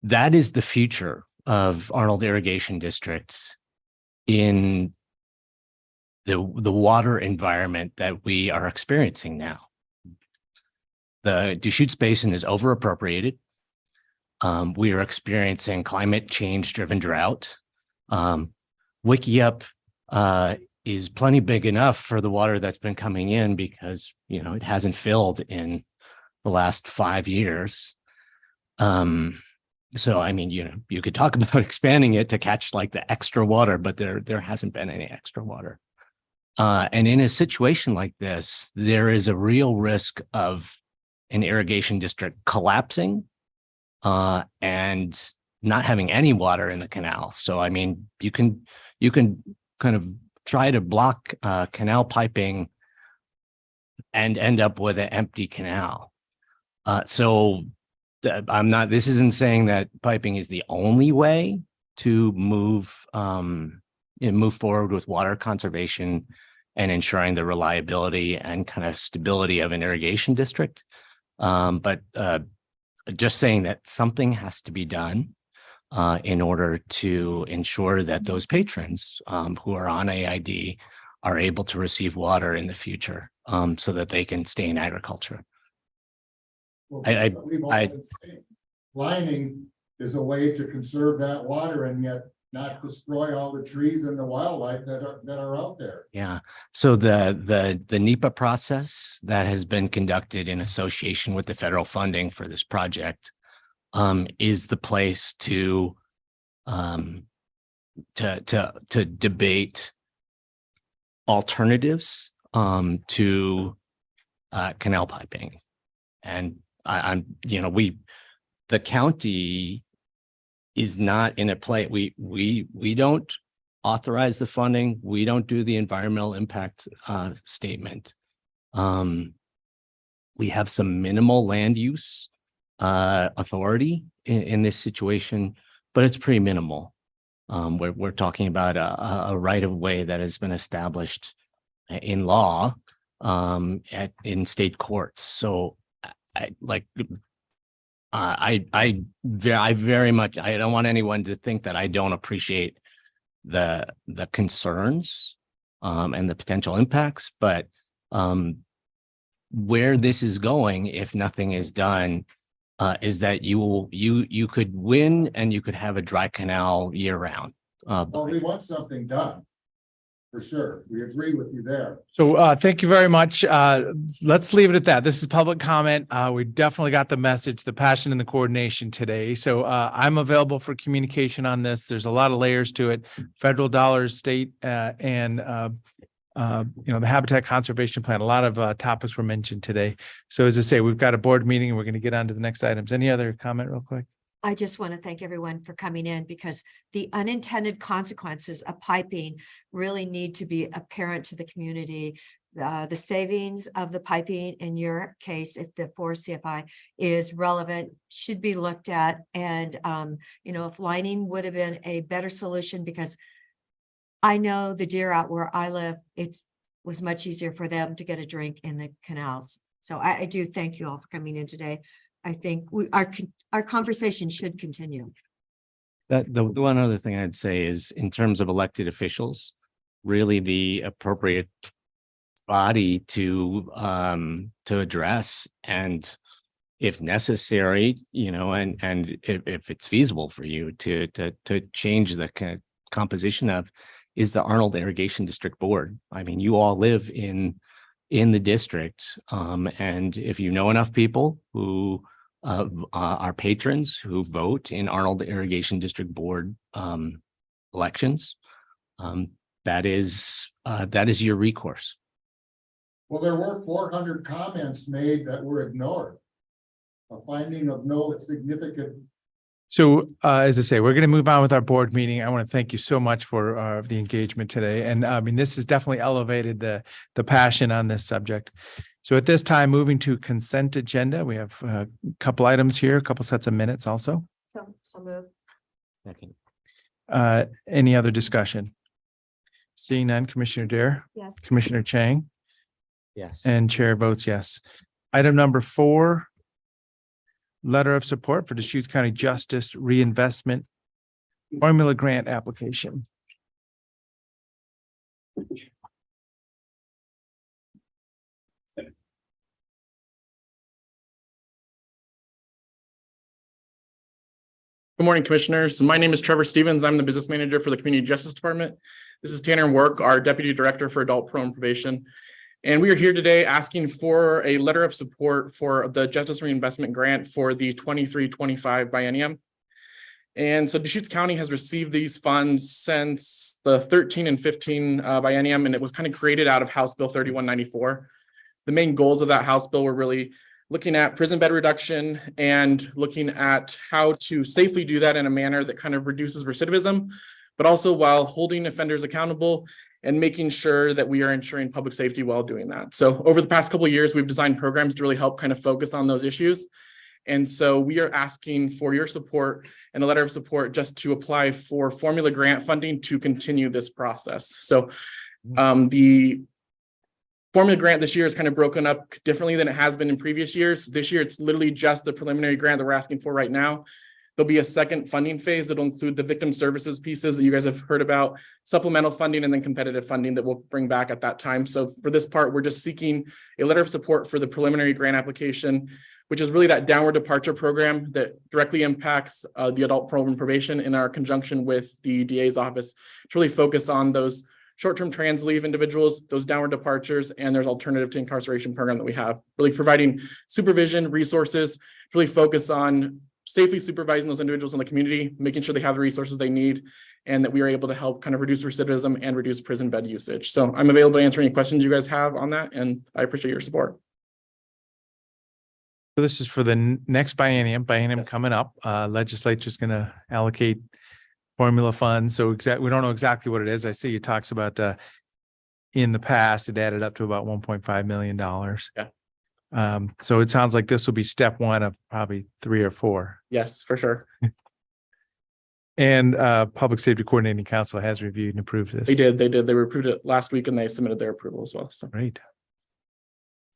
That is the future of Arnold Irrigation Districts in the water environment that we are experiencing now. The Deschutes Basin is over appropriated. We are experiencing climate change driven drought. Wickiup is plenty big enough for the water that's been coming in because, it hasn't filled in the last 5 years. So, I mean, you could talk about expanding it to catch like the extra water, but there hasn't been any extra water. And in a situation like this, there is a real risk of an irrigation district collapsing and not having any water in the canal. So, I mean, you can kind of try to block canal piping and end up with an empty canal. This isn't saying that piping is the only way to move forward with water conservation and ensuring the reliability and kind of stability of an irrigation district. But just saying that something has to be done in order to ensure that those patrons who are on AID are able to receive water in the future so that they can stay in agriculture. Lining is a way to conserve that water and yet not destroy all the trees and the wildlife that are out there. Yeah. So the NEPA process that has been conducted in association with the federal funding for this project is the place to debate alternatives to canal piping. And the county is not in a play. We don't authorize the funding. We don't do the environmental impact statement. We have some minimal land use authority in this situation, but it's pretty minimal. We're talking about a right of way that has been established in law in state courts. So I very much, I don't want anyone to think that I don't appreciate the concerns and the potential impacts, but where this is going, if nothing is done, is that you could win and you could have a dry canal year round. Well, we want something done. For sure. We agree with you there. So thank you very much. Let's leave it at that. This is public comment. We definitely got the message, the passion and the coordination today. So I'm available for communication on this. There's a lot of layers to it. Federal dollars, state and the Habitat Conservation Plan. A lot of topics were mentioned today. So as I say, we've got a board meeting and we're going to get on to the next items. Any other comment real quick? I just want to thank everyone for coming in because the unintended consequences of piping really need to be apparent to the community. The savings of the piping in your case, if the 4 CFI is relevant, should be looked at. And, if lining would have been a better solution, because I know the deer out where I live, it was much easier for them to get a drink in the canals. So I do thank you all for coming in today. I think our conversation should continue. The one other thing I'd say is in terms of elected officials, really the appropriate body to address, and if necessary, and if it's feasible for you to change the composition of, is the Arnold Irrigation District Board. I mean, you all live in the district, and if you know enough people who are patrons who vote in Arnold Irrigation District Board elections, that is your recourse. Well, there were 400 comments made that were ignored. A finding of no significant. So as I say, we're going to move on with our board meeting. I want to thank you so much for the engagement today. And I mean, this has definitely elevated the passion on this subject. So at this time, moving to consent agenda, we have a couple items here, a couple sets of minutes also. So move. Any other discussion? Seeing none, Commissioner Dare, Yes. Commissioner Chang, Yes. and Chair votes yes. Item number 4, letter of support for Deschutes County Justice Reinvestment Formula Grant application. Good morning, Commissioners. My name is Trevor Stevens. I'm the Business Manager for the Community Justice Department. This is Tanner Work, our Deputy Director for Adult Parole and Probation. And we are here today asking for a letter of support for the Justice Reinvestment Grant for the 23-25 biennium. And so Deschutes County has received these funds since the 13 and 15 biennium, and it was kind of created out of House Bill 3194. The main goals of that House bill were really looking at prison bed reduction and looking at how to safely do that in a manner that kind of reduces recidivism, but also while holding offenders accountable and making sure that we are ensuring public safety while doing that. So over the past couple of years, we've designed programs to really help kind of focus on those issues. And so we are asking for your support and a letter of support just to apply for formula grant funding to continue this process. So the formula grant this year is kind of broken up differently than it has been in previous years. This year, it's literally just the preliminary grant that we're asking for right now. There'll be a second funding phase that'll include the victim services pieces that you guys have heard about, supplemental funding, and then competitive funding that we'll bring back at that time. So for this part, we're just seeking a letter of support for the preliminary grant application, which is really that downward departure program that directly impacts the adult parole and probation in our conjunction with the DA's office to really focus on those short-term trans leave individuals, those downward departures, and there's alternative to incarceration program that we have, really providing supervision, resources, to really focus on safely supervising those individuals in the community, making sure they have the resources they need, and that we are able to help kind of reduce recidivism and reduce prison bed usage. So I'm available to answer any questions you guys have on that, and I appreciate your support. So this is for the next biennium Yes. coming up. Legislature's going to allocate formula funds. So we don't know exactly what it is. I see it talks about in the past, it added up to about $1.5 million. Yeah. So it sounds like this will be step one of probably 3 or 4. Yes, for sure. And Public Safety Coordinating Council has reviewed and approved this. They did. They approved it last week and they submitted their approval as well. So. Great.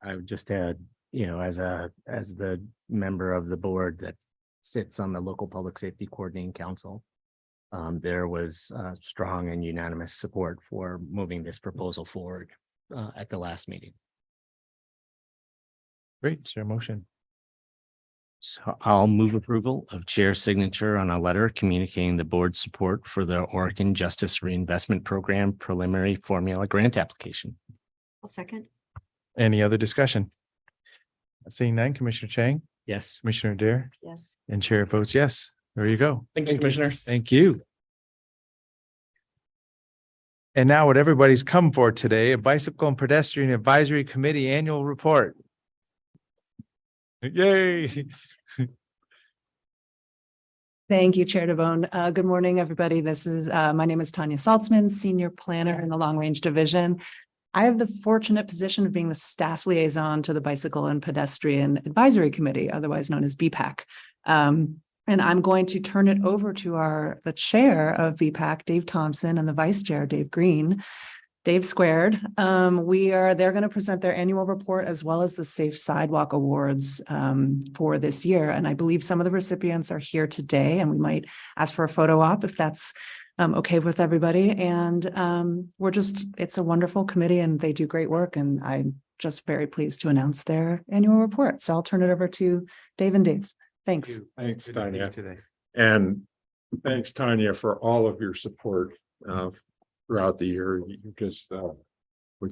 I would just add, as the member of the board that sits on the local public safety coordinating council, there was strong and unanimous support for moving this proposal forward at the last meeting. Great. Is there a motion? So I'll move approval of chair's signature on a letter communicating the board's support for the Oregon Justice Reinvestment Program preliminary formula grant application. I'll second. Any other discussion? Seeing none, Commissioner Chang, Yes. Commissioner Dare, Yes. and Chair votes yes. There you go. Thank you, commissioners. Thank you. And now what everybody's come for today, a Bicycle and Pedestrian Advisory Committee Annual Report. Yay. Thank you, Chair DeBonne. Good morning, everybody. My name is Tanya Saltzman, Senior Planner in the Long Range Division. I have the fortunate position of being the staff liaison to the Bicycle and Pedestrian Advisory Committee, otherwise known as BPAC. And I'm going to turn it over to the chair of BPAC, Dave Thompson, and the vice chair, Dave Green. Dave Squared. They're going to present their annual report as well as the Safe Sidewalk Awards for this year. And I believe some of the recipients are here today, and we might ask for a photo op if that's okay with everybody. And it's a wonderful committee and they do great work. And I'm just very pleased to announce their annual report. So I'll turn it over to Dave and Dave. Thanks. Thanks, Good to see you Tanya. today. And thanks, Tanya, for all of your support throughout the year. You just, we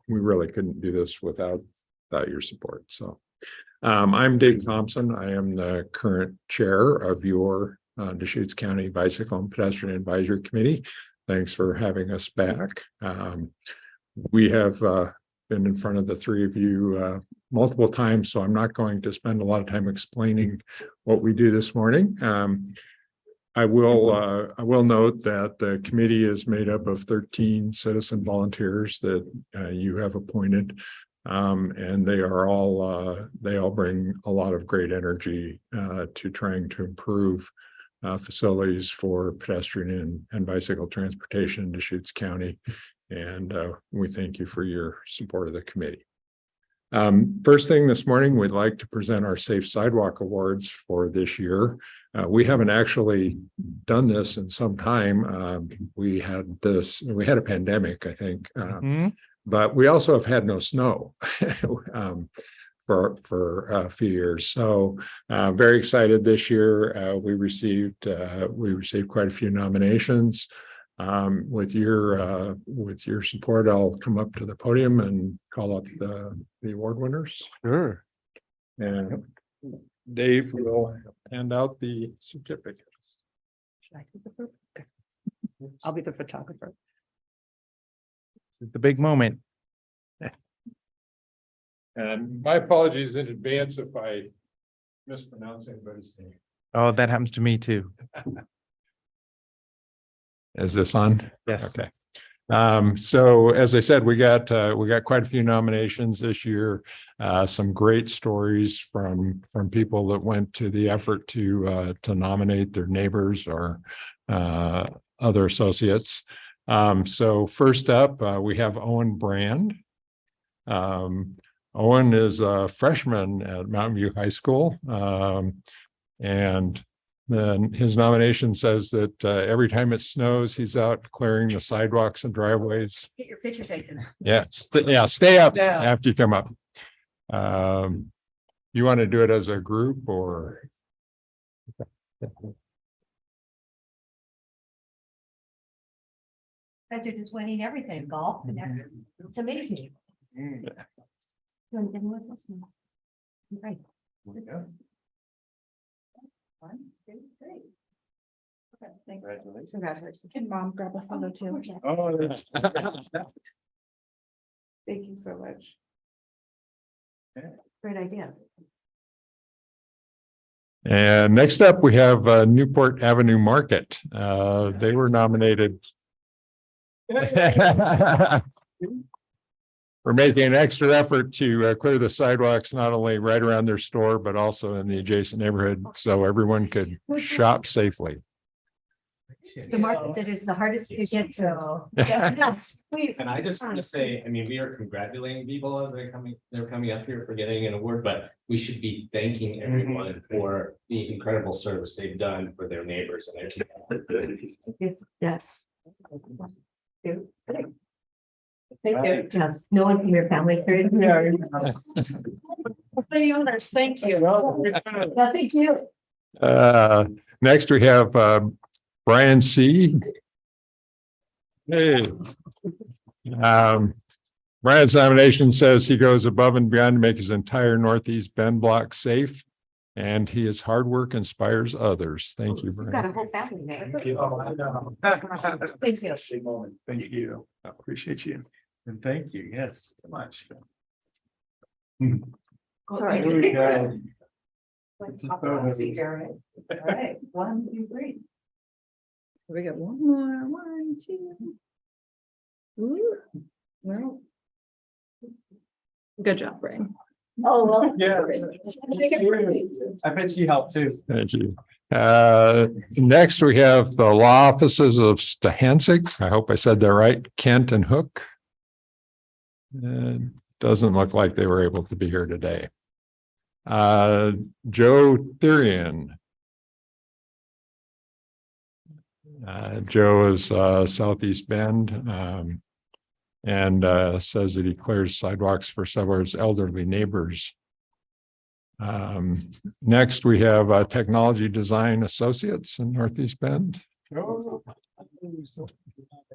really couldn't do this without your support. So I'm Dave Thompson. I am the current chair of your Deschutes County Bicycle and Pedestrian Advisory Committee. Thanks for having us back. We have been in front of the three of you multiple times, so I'm not going to spend a lot of time explaining what we do this morning. I will note that the committee is made up of 13 citizen volunteers that you have appointed. And they all bring a lot of great energy to trying to improve facilities for pedestrian and bicycle transportation in Deschutes County. And we thank you for your support of the committee. First thing this morning, we'd like to present our Safe Sidewalk Awards for this year. We haven't actually done this in some time. We had a pandemic, I think, but we also have had no snow for a few years. So very excited this year. We received quite a few nominations. With your support, I'll come up to the podium and call up the award winners. Sure. And Dave will hand out the certificates. Should I take the photo? Okay. I'll be the photographer. This is the big moment. And my apologies in advance if I mispronounce anybody's name. Oh, that happens to me too. Is this on? Yes. Okay. So as I said, we got quite a few nominations this year. Some great stories from people that went to the effort to nominate their neighbors or other associates. So first up, we have Owen Brand. Owen is a freshman at Mountain View High School. And then his nomination says that every time it snows, he's out clearing the sidewalks and driveways. Get your picture taken. Yeah, stay up Yeah. after you come up. You want to do it as a group or? Guys are just winning everything, golf and everything. It's amazing. You want to give them with us? Great. Great. Okay, thanks. Congratulations. Can mom grab a photo too? Oh. Thank you so much. Great idea. And next up, we have Newport Avenue Market. They were nominated. We're making an extra effort to clear the sidewalks, not only right around their store, but also in the adjacent neighborhood, so everyone could shop safely. The market that is the hardest to get to. Yes, please. And I just want to say, I mean, we are congratulating people as they're coming up here for getting an award, but we should be thanking everyone for the incredible service they've done for their neighbors and their community. Yes. Thank you. Yes, no one from your family. The owners, thank you. Yeah, thank you. Next we have Brian C. Hey. Brian's nomination says he goes above and beyond to make his entire Northeast Bend block safe. And his hard work inspires others. Thank you, You've got a Brian. whole family there. Thank you. Oh, I know. Thank you. Thank you. I appreciate you. And thank you. Yes, so much. Sorry. Here we go. Paparazzi here, right? All right, 1, 2, 3. We got one more, 1, 2. Ooh, well. Good job, Brian. Oh, well. Yeah. I bet she helped too. Thank you. Next we have the law offices of Stahansik. I hope I said that right. Kent and Hook. Doesn't look like they were able to be here today. Joe Therian. Joe is Southeast Bend and says that he clears sidewalks for several of his elderly neighbors. Next, we have Technology Design Associates in Northeast Bend.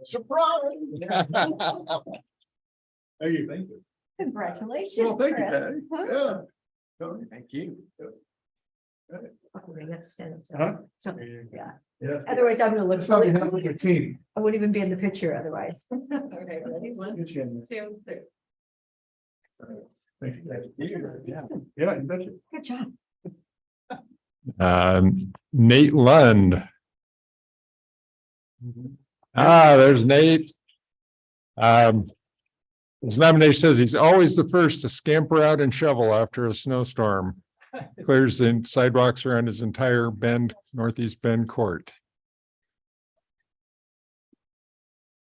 Surprise. Thank you. Thank you. Congratulations. Well, thank you, Chris. Patty. Huh? Yeah. Thank you. Okay, you have to stand up. Huh? So, yeah. Yeah. Otherwise, I'm gonna look. That's how you really- have with your team. I wouldn't even be in the picture otherwise. Okay, ready? 1, Good 2, job. 3. Thank you. Yeah. Yeah, you betcha. Good job. Nate Lund. There's Nate. His nomination says he's always the first to scamper out and shovel after a snowstorm. Clears the sidewalks around his entire Bend, Northeast Bend court.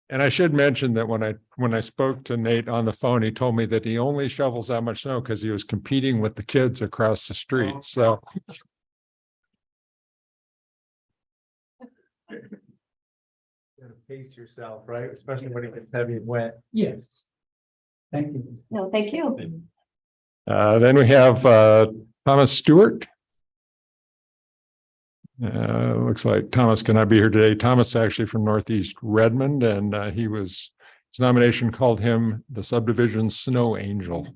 And I should mention that when I spoke to Nate on the phone, he told me that he only shovels that much snow because he was competing with the kids across the street. So. You gotta pace yourself, right? Especially when it gets heavy and wet. Yes. Thank you. No, thank you. Then we have Thomas Stewart. Looks like Thomas cannot be here today. Thomas is actually from Northeast Redmond, and his nomination called him the subdivision snow angel.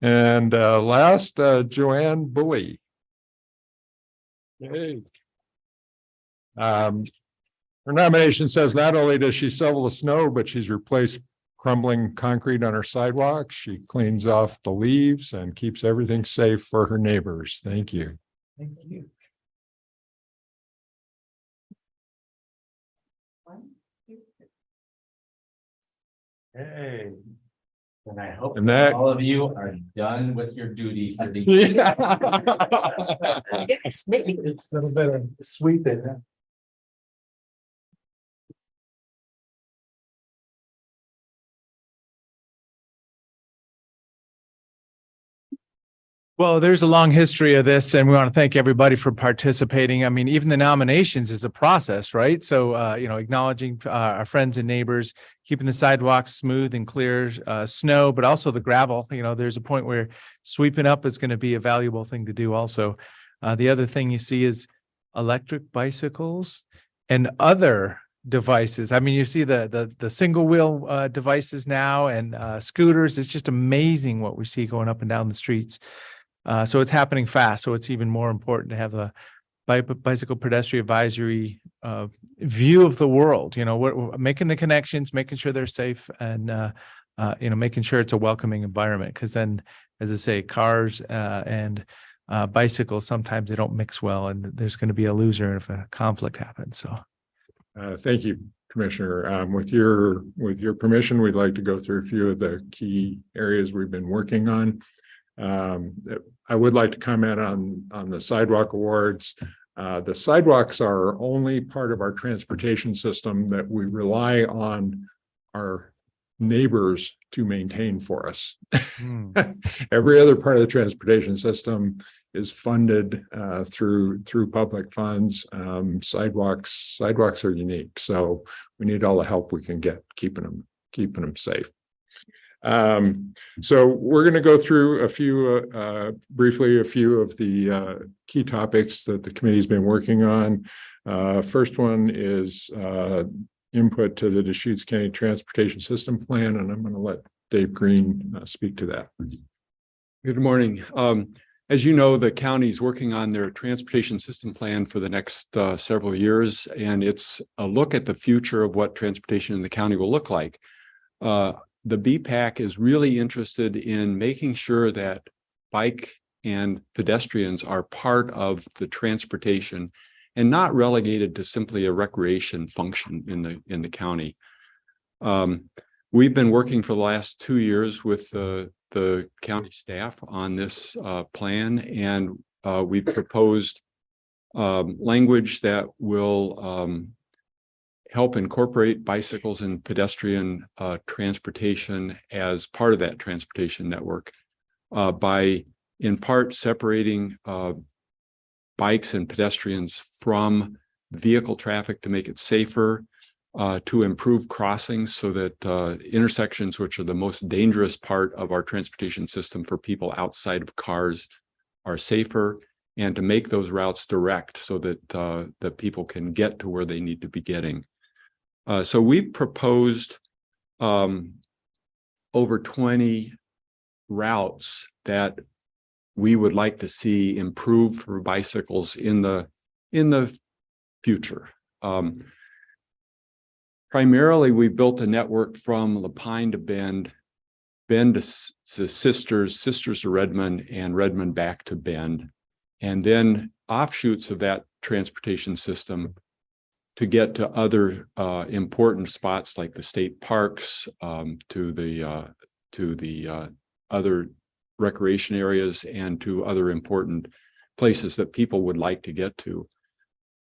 And last, Joanne Bully. Hey. Her nomination says not only does she shovel the snow, but she's replaced crumbling concrete on her sidewalks. She cleans off the leaves and keeps everything safe for her neighbors. Thank you. Thank you. Hey. And I hope And that- all of you are done with your duty for the. Yes, maybe. It's a little bit of sweet in. Well, there's a long history of this, and we want to thank everybody for participating. I mean, even the nominations is a process, right? So, acknowledging our friends and neighbors, keeping the sidewalks smooth and clear, snow, but also the gravel. There's a point where sweeping up is going to be a valuable thing to do also. The other thing you see is electric bicycles and other devices. I mean, you see the single wheel devices now and scooters. It's just amazing what we see going up and down the streets. So it's happening fast. So it's even more important to have a bicycle pedestrian advisory view of the world. We're making the connections, making sure they're safe, and making sure it's a welcoming environment. Because then, as I say, cars and bicycles, sometimes they don't mix well, and there's going to be a loser if a conflict happens. So, Thank you, Commissioner. With your permission, we'd like to go through a few of the key areas we've been working on. I would like to comment on the sidewalk awards. The sidewalks are only part of our transportation system that we rely on our neighbors to maintain for us. Every other part of the transportation system is funded through public funds. Sidewalks are unique, so we need all the help we can get keeping them safe. So we're going to go through briefly a few of the key topics that the committee's been working on. First one is input to the Deschutes County Transportation System Plan, and I'm going to let Dave Green speak to that. Good morning. As you know, the county is working on their transportation system plan for the next several years, and it's a look at the future of what transportation in the county will look like. The BPAC is really interested in making sure that bike and pedestrians are part of the transportation and not relegated to simply a recreation function in the county. We've been working for the last 2 years with the county staff on this plan, and we've proposed language that will help incorporate bicycles and pedestrian transportation as part of that transportation network by in part separating bikes and pedestrians from vehicle traffic to make it safer, to improve crossings so that intersections, which are the most dangerous part of our transportation system for people outside of cars, are safer, and to make those routes direct so that that people can get to where they need to be getting. So we've proposed over 20 routes that we would like to see improved for bicycles in the future. Primarily, we built a network from Lapine to Bend, Bend to Sisters, Sisters to Redmond, and Redmond back to Bend, and then offshoots of that transportation system to get to other important spots like the state parks, to the other recreation areas, and to other important places that people would like to get to.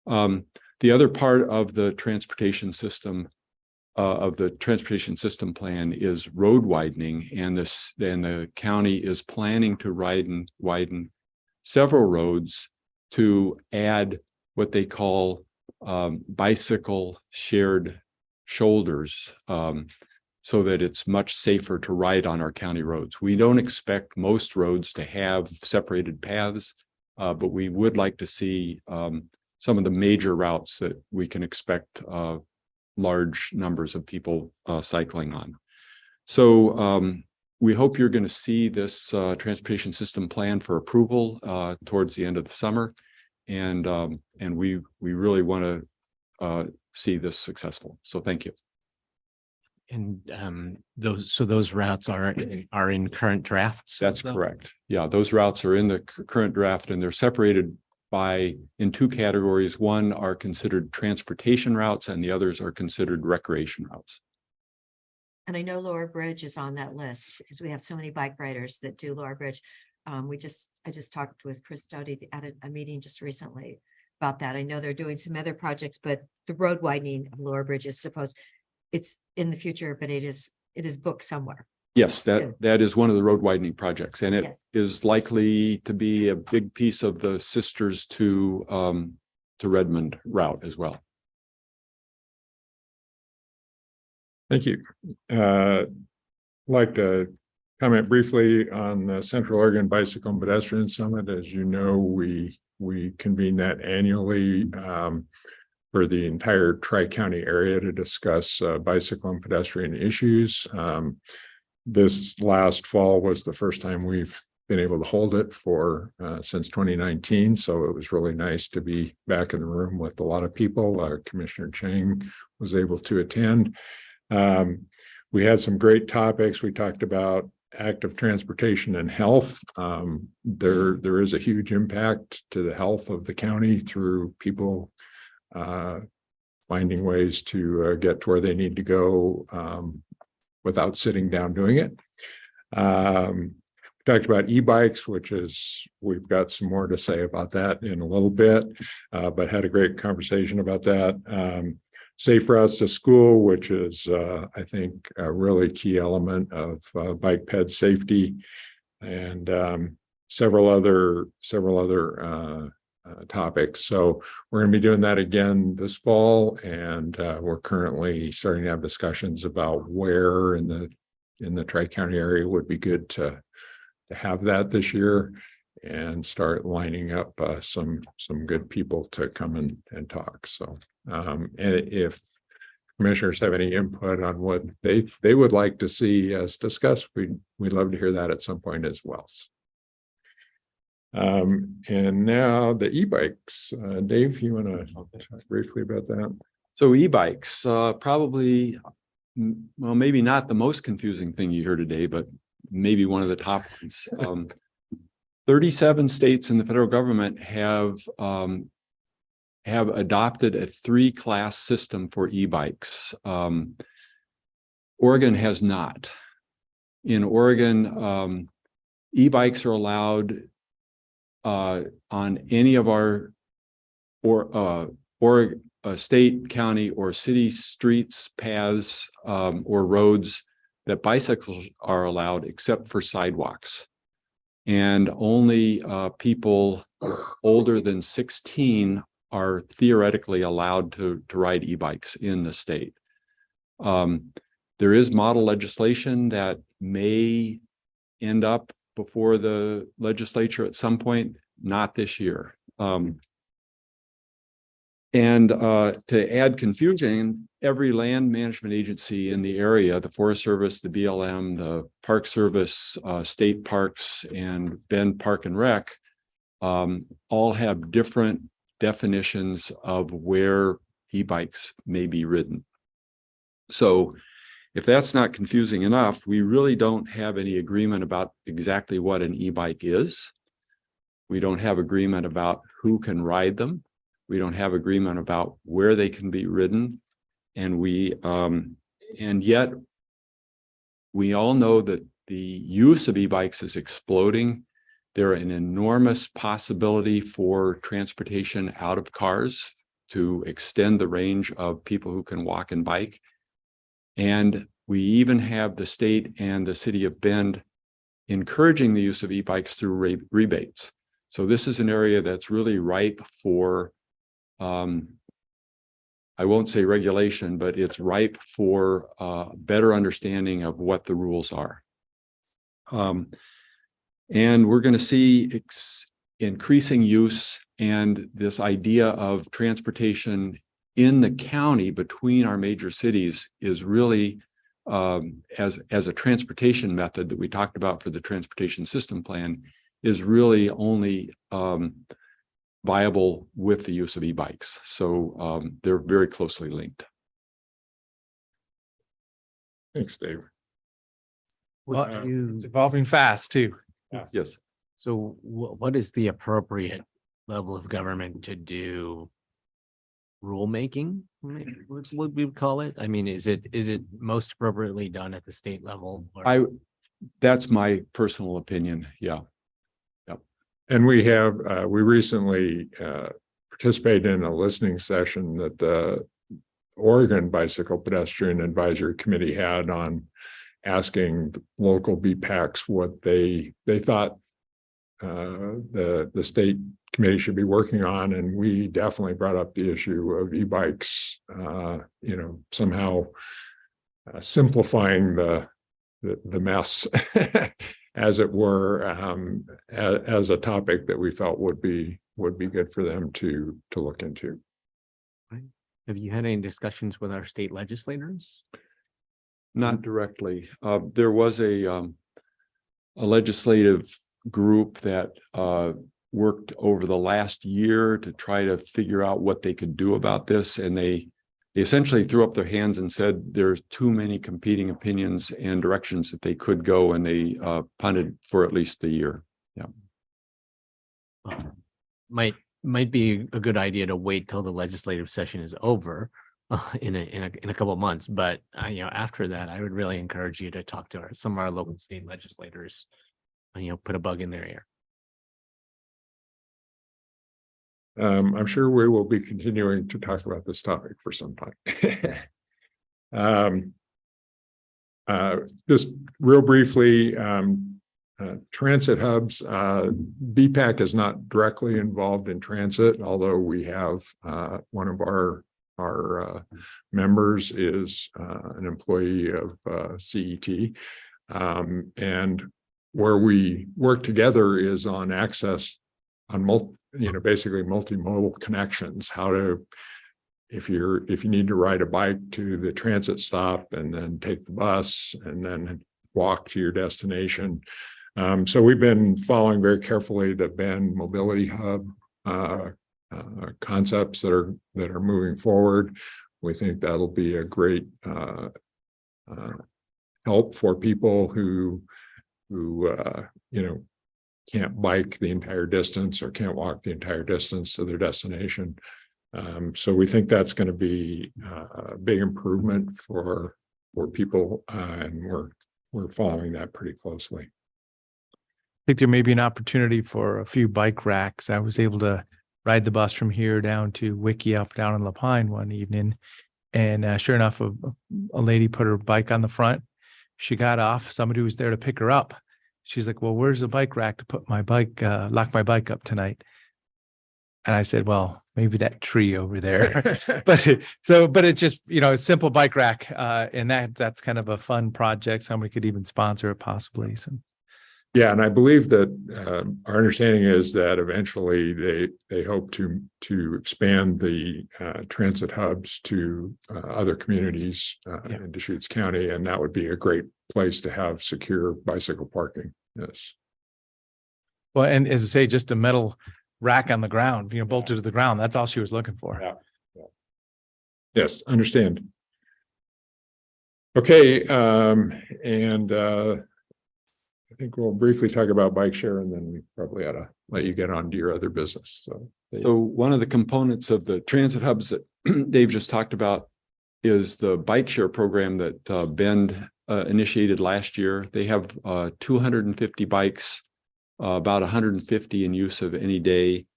The other part of the transportation system plan is road widening, and the county is planning to widen several roads to add what they call bicycle shared shoulders, so that it's much safer to ride on our county roads. We don't expect most roads to have separated paths, but we would like to see some of the major routes that we can expect large numbers of people cycling on. So we hope you're going to see this transportation system plan for approval towards the end of the summer, and we really want to see this successful. So thank you. And those routes are in current drafts? That's correct. Yeah, those routes are in the current draft, and they're separated in two categories. One are considered transportation routes, and the others are considered recreation routes. And I know Lower Bridge is on that list because we have so many bike riders that do Lower Bridge. I just talked with Chris Doty at a meeting just recently about that. I know they're doing some other projects, but the road widening of Lower Bridge is it's in the future, but it is booked somewhere. Yes, that is one of the road widening projects, and it is likely to be a big piece of the Sisters to Redmond route as well. Thank you. I'd like to comment briefly on the Central Oregon Bicycle and Pedestrian Summit. As you know, we convene that annually for the entire Tri-County area to discuss bicycle and pedestrian issues. This last fall was the first time we've been able to hold it since 2019. So it was really nice to be back in the room with a lot of people. Commissioner Chang was able to attend. We had some great topics. We talked about active transportation and health. There is a huge impact to the health of the county through people finding ways to get to where they need to go without sitting down doing it. talked about e-bikes, which is, we've got some more to say about that in a little bit, but had a great conversation about that. Safe routes to school, which is, I think, a really key element of bike ped safety, and several other topics. So we're going to be doing that again this fall, and we're currently starting to have discussions about where in the Tri-County area would be good to have that this year, and start lining up some good people to come and talk. So and if commissioners have any input on what they would like to see us discuss, we'd love to hear that at some point as well. And now the e-bikes. Dave, you want to talk briefly about that? So e-bikes, probably, well, maybe not the most confusing thing you hear today, but maybe one of the top ones. 37 states in the federal government have adopted a 3-class system for e-bikes. Oregon has not. In Oregon, e-bikes are allowed on any of our state, county, or city streets, paths, or roads that bicycles are allowed, except for sidewalks. And only people older than 16 are theoretically allowed to ride e-bikes in the state. There is model legislation that may end up before the legislature at some point, not this year. And to add confusion, every land management agency in the area, the Forest Service, the BLM, the Park Service, state parks, and Bend Park and Rec, all have different definitions of where e-bikes may be ridden. So if that's not confusing enough, we really don't have any agreement about exactly what an e-bike is. We don't have agreement about who can ride them. We don't have agreement about where they can be ridden. And yet we all know that the use of e-bikes is exploding. They're an enormous possibility for transportation out of cars to extend the range of people who can walk and bike. And we even have the state and the city of Bend encouraging the use of e-bikes through rebates. So this is an area that's really ripe for, I won't say regulation, but it's ripe for better understanding of what the rules are. And we're going to see increasing use, and this idea of transportation in the county between our major cities is really as a transportation method that we talked about for the transportation system plan is really only viable with the use of e-bikes. So they're very closely linked. Thanks, Dave. It's evolving fast too. Yes. So what is the appropriate level of government to do rulemaking? What we would call it? I mean, is it most appropriately done at the state level? Or? That's my personal opinion. Yeah. Yep. And we recently participated in a listening session that the Oregon Bicycle Pedestrian Advisory Committee had on asking local BPACs what they thought the state committee should be working on, and we definitely brought up the issue of e-bikes, somehow simplifying the mess as it were, as a topic that we felt would be good for them to look into. Right. Have you had any discussions with our state legislators? Not directly. There was a legislative group that worked over the last year to try to figure out what they could do about this. And they essentially threw up their hands and said there's too many competing opinions and directions that they could go, and they punted for at least the year. Yeah. Might be a good idea to wait till the legislative session is over in a couple of months. But after that, I would really encourage you to talk to some of our local state legislators put a bug in their ear. I'm sure we will be continuing to talk about this topic for some time. Just real briefly, transit hubs, BPAC is not directly involved in transit, although we have one of our members is an employee of CET. And where we work together is on access on basically multimodal connections, how to, if you need to ride a bike to the transit stop and then take the bus and then walk to your destination. So we've been following very carefully the Bend Mobility Hub concepts that are moving forward. We think that'll be a great help for people who can't bike the entire distance or can't walk the entire distance to their destination. So we think that's going to be a big improvement for people, and we're following that pretty closely. I think there may be an opportunity for a few bike racks. I was able to ride the bus from here down to Wickiup down in La Pine one evening. And sure enough, a lady put her bike on the front. She got off. Somebody was there to pick her up. She's like, well, where's the bike rack to put my bike, lock my bike up tonight? And I said, well, maybe that tree over there. but it's just, a simple bike rack. And that's kind of a fun project. Somebody could even sponsor it possibly. So. Yeah, and I believe that our understanding is that eventually they hope to expand the transit hubs to other communities in Deschutes County, and that would be a great place to have secure bicycle parking. Yes. Well, and as I say, just a metal rack on the ground, bolted to the ground. That's all she was looking for. Yeah. Yes, understand. Okay, and I think we'll briefly talk about bike share, and then we probably ought to let you get on to your other business. So one of the components of the transit hubs that Dave just talked about is the bike share program that Bend initiated last year. They have 250 bikes, about 150 in use of any day.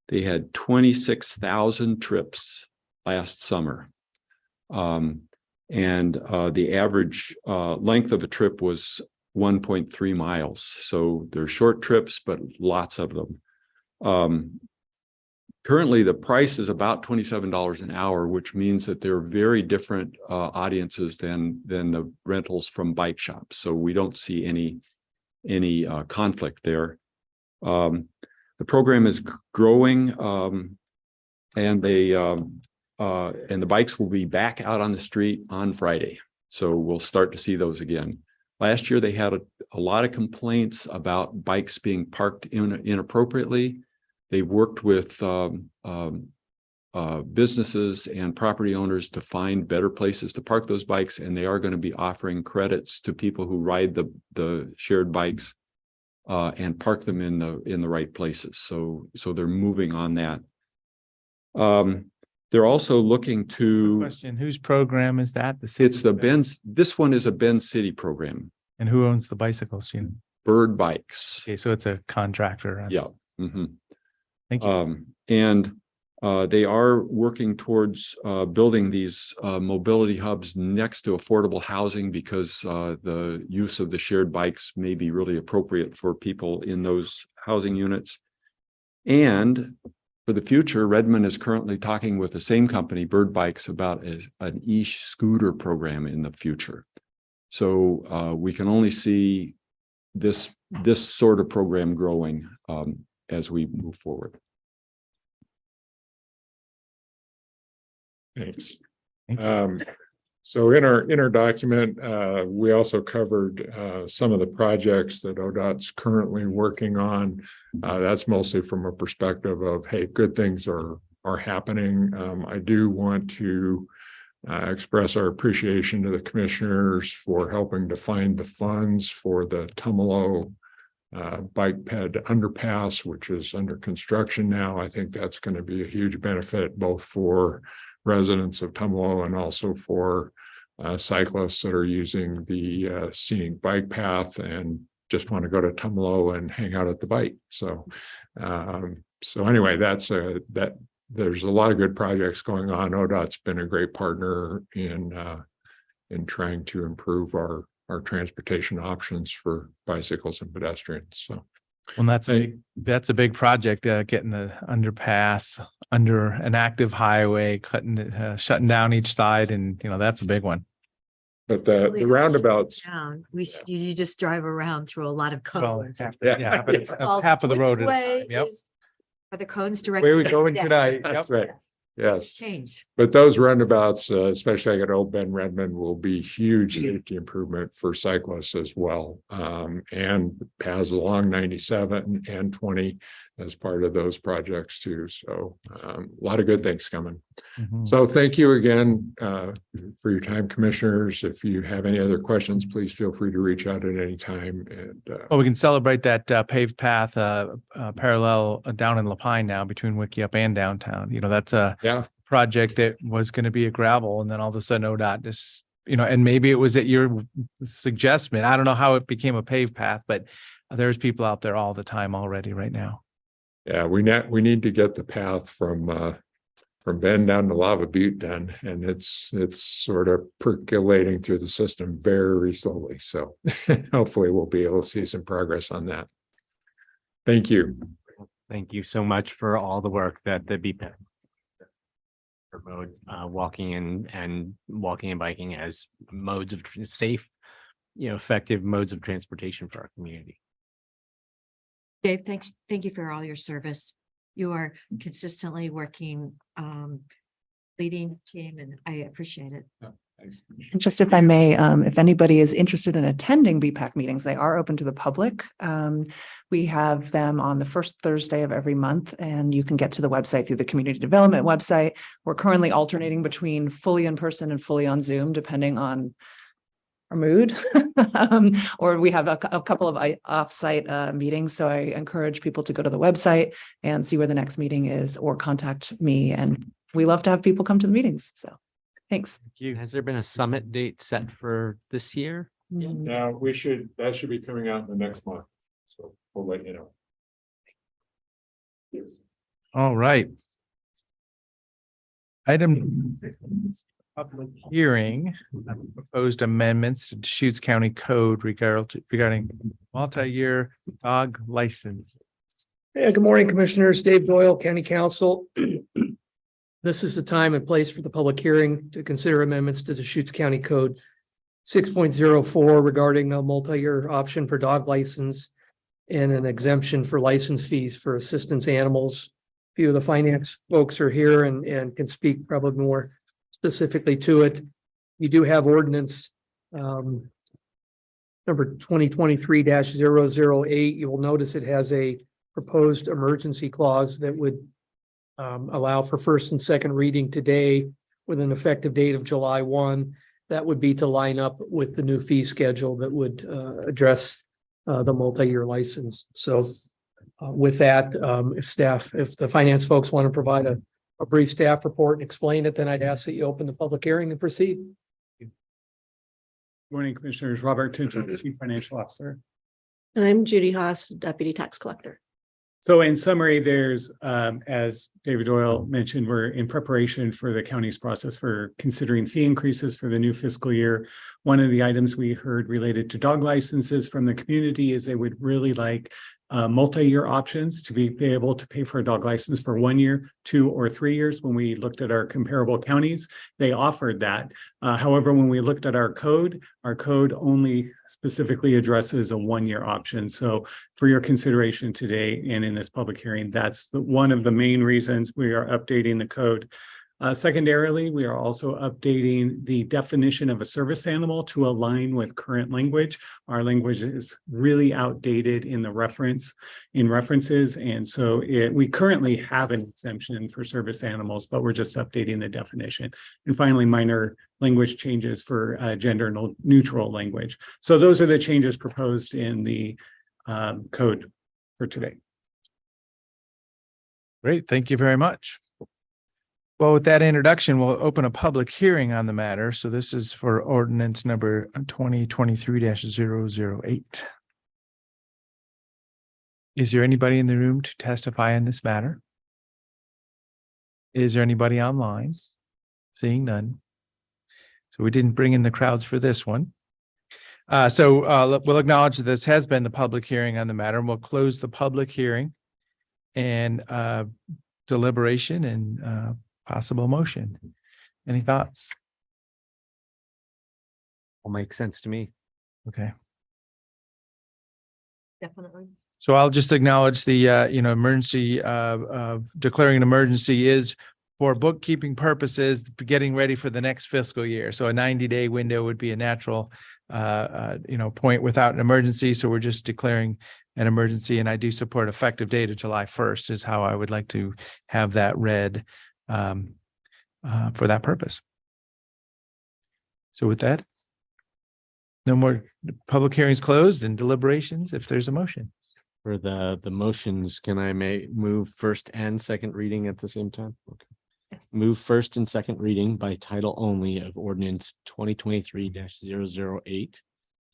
They had 26,000 trips last summer. And the average length of a trip was 1.3 miles. So they're short trips, but lots of them. Currently, the price is about $27 an hour, which means that they're very different audiences than the rentals from bike shops. So we don't see any conflict there. The program is growing, and the bikes will be back out on the street on Friday. So we'll start to see those again. Last year, they had a lot of complaints about bikes being parked inappropriately. They worked with businesses and property owners to find better places to park those bikes, and they are going to be offering credits to people who ride the shared bikes and park them in the right places. So they're moving on that. They're also looking to. Question: whose program is that? The city? It's the Bend. This one is a Bend City program. And who owns the bicycles? Bird Bikes. Okay, so it's a contractor. Yeah. Mm-hmm. Thank you. And they are working towards building these mobility hubs next to affordable housing, because the use of the shared bikes may be really appropriate for people in those housing units. And for the future, Redmond is currently talking with the same company, Bird Bikes, about an e-scooter program in the future. So we can only see this sort of program growing as we move forward. Thanks. So in our document, we also covered some of the projects that ODOT's currently working on. That's mostly from a perspective of, hey, good things are happening. I do want to express our appreciation to the commissioners for helping to find the funds for the Tumalo bike ped underpass, which is under construction now. I think that's going to be a huge benefit both for residents of Tumalo and also for cyclists that are using the scenic bike path, and just want to go to Tumalo and hang out at the bite. So anyway, there's a lot of good projects going on. ODOT's been a great partner in trying to improve our transportation options for bicycles and pedestrians. So. Well, that's a big project, getting the underpass under an active highway, shutting down each side, and that's a big one. But the roundabouts. You just drive around through a lot of cones. Yeah, but it's half of the road at a time. Yep. Are the cones directed? Where are we going tonight? That's right. Yes. Change. But those roundabouts, especially at Old Ben Redmond, will be huge safety improvement for cyclists as well. And paths along 97 and 20 as part of those projects too. So a lot of good things coming. So thank you again for your time, commissioners. If you have any other questions, please feel free to reach out at any time. And well, we can celebrate that paved path parallel down in Lapine now between Wickiup and downtown. That's a project that was going to be a gravel, and then all of a sudden ODOT just, and maybe it was at your suggestion. I don't know how it became a paved path, but there's people out there all the time already right now. Yeah, we need to get the path from Bend down to Lava Butte done, and it's sort of percolating through the system very slowly. So hopefully we'll be able to see some progress on that. Thank you. Thank you so much for all the work that the BPAC promote walking and biking as modes of safe, effective modes of transportation for our community. Dave, thank you for all your service. You are consistently working, leading team, and I appreciate it. Thanks. And just if I may, if anybody is interested in attending BPAC meetings, they are open to the public. We have them on the first Thursday of every month, and you can get to the website through the community development website. We're currently alternating between fully in person and fully on Zoom, depending on our mood. Or we have a couple of offsite meetings. So I encourage people to go to the website and see where the next meeting is, or contact me. And we love to have people come to the meetings. So thanks. Thank you. Has there been a summit date set for this year? Yeah, that should be coming out in the next month. So we'll let you know. Yes. All right. Item public hearing, proposed amendments to Deschutes County Code regarding multi-year dog license. Yeah, good morning, Commissioners. Dave Doyle, County Council. This is the time and place for the public hearing to consider amendments to Deschutes County Code 6.04 regarding a multi-year option for dog license and an exemption for license fees for assistance animals. A few of the finance folks are here and can speak probably more specifically to it. You do have ordinance number 2023-008. You will notice it has a proposed emergency clause that would allow for first and second reading today with an effective date of July 1. That would be to line up with the new fee schedule that would address the multi-year license. So with that, if the finance folks want to provide a brief staff report and explain it, then I'd ask that you open the public hearing and proceed. Morning, Commissioners. Robert Tinton, Chief Financial Officer. I'm Judy Haas, Deputy Tax Collector. So in summary, there's, as David Doyle mentioned, we're in preparation for the county's process for considering fee increases for the new fiscal year. One of the items we heard related to dog licenses from the community is they would really like multi-year options to be able to pay for a dog license for 1 year, 2 or 3 years. When we looked at our comparable counties, they offered that. However, when we looked at our code only specifically addresses a 1-year option. So for your consideration today and in this public hearing, that's one of the main reasons we are updating the code. Secondarily, we are also updating the definition of a service animal to align with current language. Our language is really outdated in the references. And so we currently have an exemption for service animals, but we're just updating the definition. And finally, minor language changes for gender neutral language. So those are the changes proposed in the code for today. Great, thank you very much. Well, with that introduction, we'll open a public hearing on the matter. So this is for ordinance number 2023-008. Is there anybody in the room to testify on this matter? Is there anybody online? Seeing none. So we didn't bring in the crowds for this one. We'll acknowledge that this has been the public hearing on the matter, and we'll close the public hearing and deliberation and possible motion. Any thoughts? Will make sense to me. Okay. Definitely. So I'll just acknowledge the, emergency, declaring an emergency is for bookkeeping purposes, getting ready for the next fiscal year. So a 90-day window would be a natural, point without an emergency. So we're just declaring an emergency, and I do support effective date of July 1st is how I would like to have that read for that purpose. So with that, no more public hearings closed and deliberations if there's a motion. For the motions, can I move first and second reading at the same time? Okay. Yes. Move first and second reading by title only of ordinance 2023-008,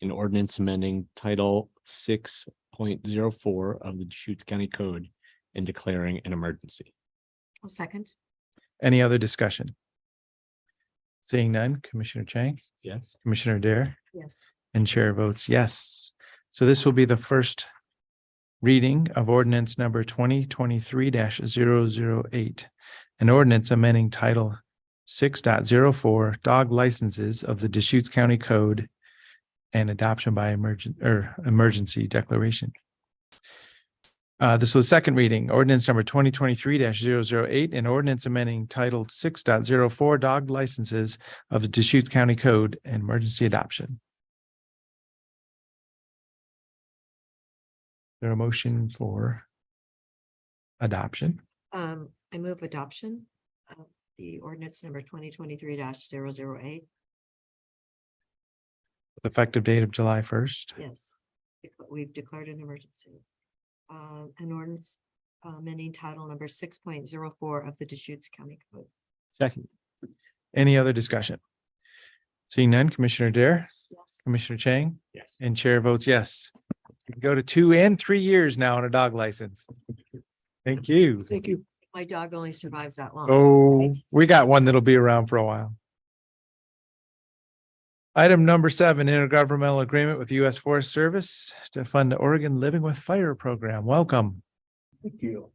an ordinance amending title 6.04 of the Deschutes County Code and declaring an emergency. I'll second. Any other discussion? Seeing none, Commissioner Chang, Yes. Commissioner Dare, Yes. and Chair votes yes. So this will be the first reading of ordinance number 2023-008, an ordinance amending title 6.04 dog licenses of the Deschutes County Code and adoption by emergency declaration. This was second reading, ordinance number 2023-008, an ordinance amending title 6.04 dog licenses of the Deschutes County Code and emergency adoption. Is there a motion for adoption? I move adoption of the ordinance number 2023-008. Effective date of July 1st. Yes. We've declared an emergency. An ordinance amending title number 6.04 of the Deschutes County Code. Second. Any other discussion? Seeing none, Commissioner Dare, Yes. Commissioner Chang, Yes. and Chair votes yes. We can go to 2 and 3 years now on a dog license. Thank you. Thank you. My dog only survives that long. Oh, we got one that'll be around for a while. Item number 7, intergovernmental agreement with the U.S. Forest Service to fund the Oregon Living with Fire program. Welcome. Thank you.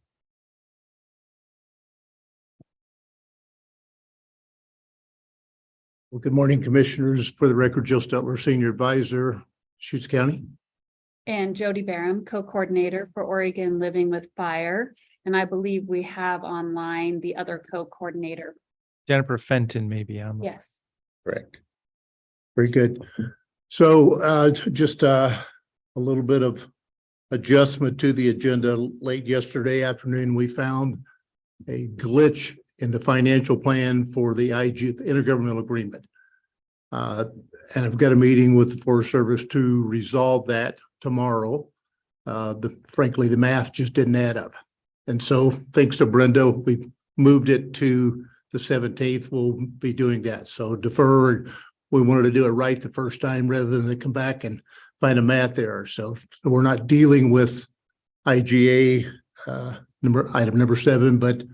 Well, good morning, Commissioners. For the record, Jill Stetler, Senior Advisor, Deschutes County. And Jody Barham, co-coordinator for Oregon Living with Fire. And I believe we have online the other co-coordinator. Jennifer Fenton may be on. Yes. Correct. Very good. So just a little bit of adjustment to the agenda. Late yesterday afternoon, we found a glitch in the financial plan for the IG intergovernmental agreement. And I've got a meeting with the Forest Service to resolve that tomorrow. Frankly, the math just didn't add up. And so thanks to Brenda, we moved it to the 17th. We'll be doing that. So defer. We wanted to do it right the first time rather than to come back and find a math error. So we're not dealing with IGA item number 7, but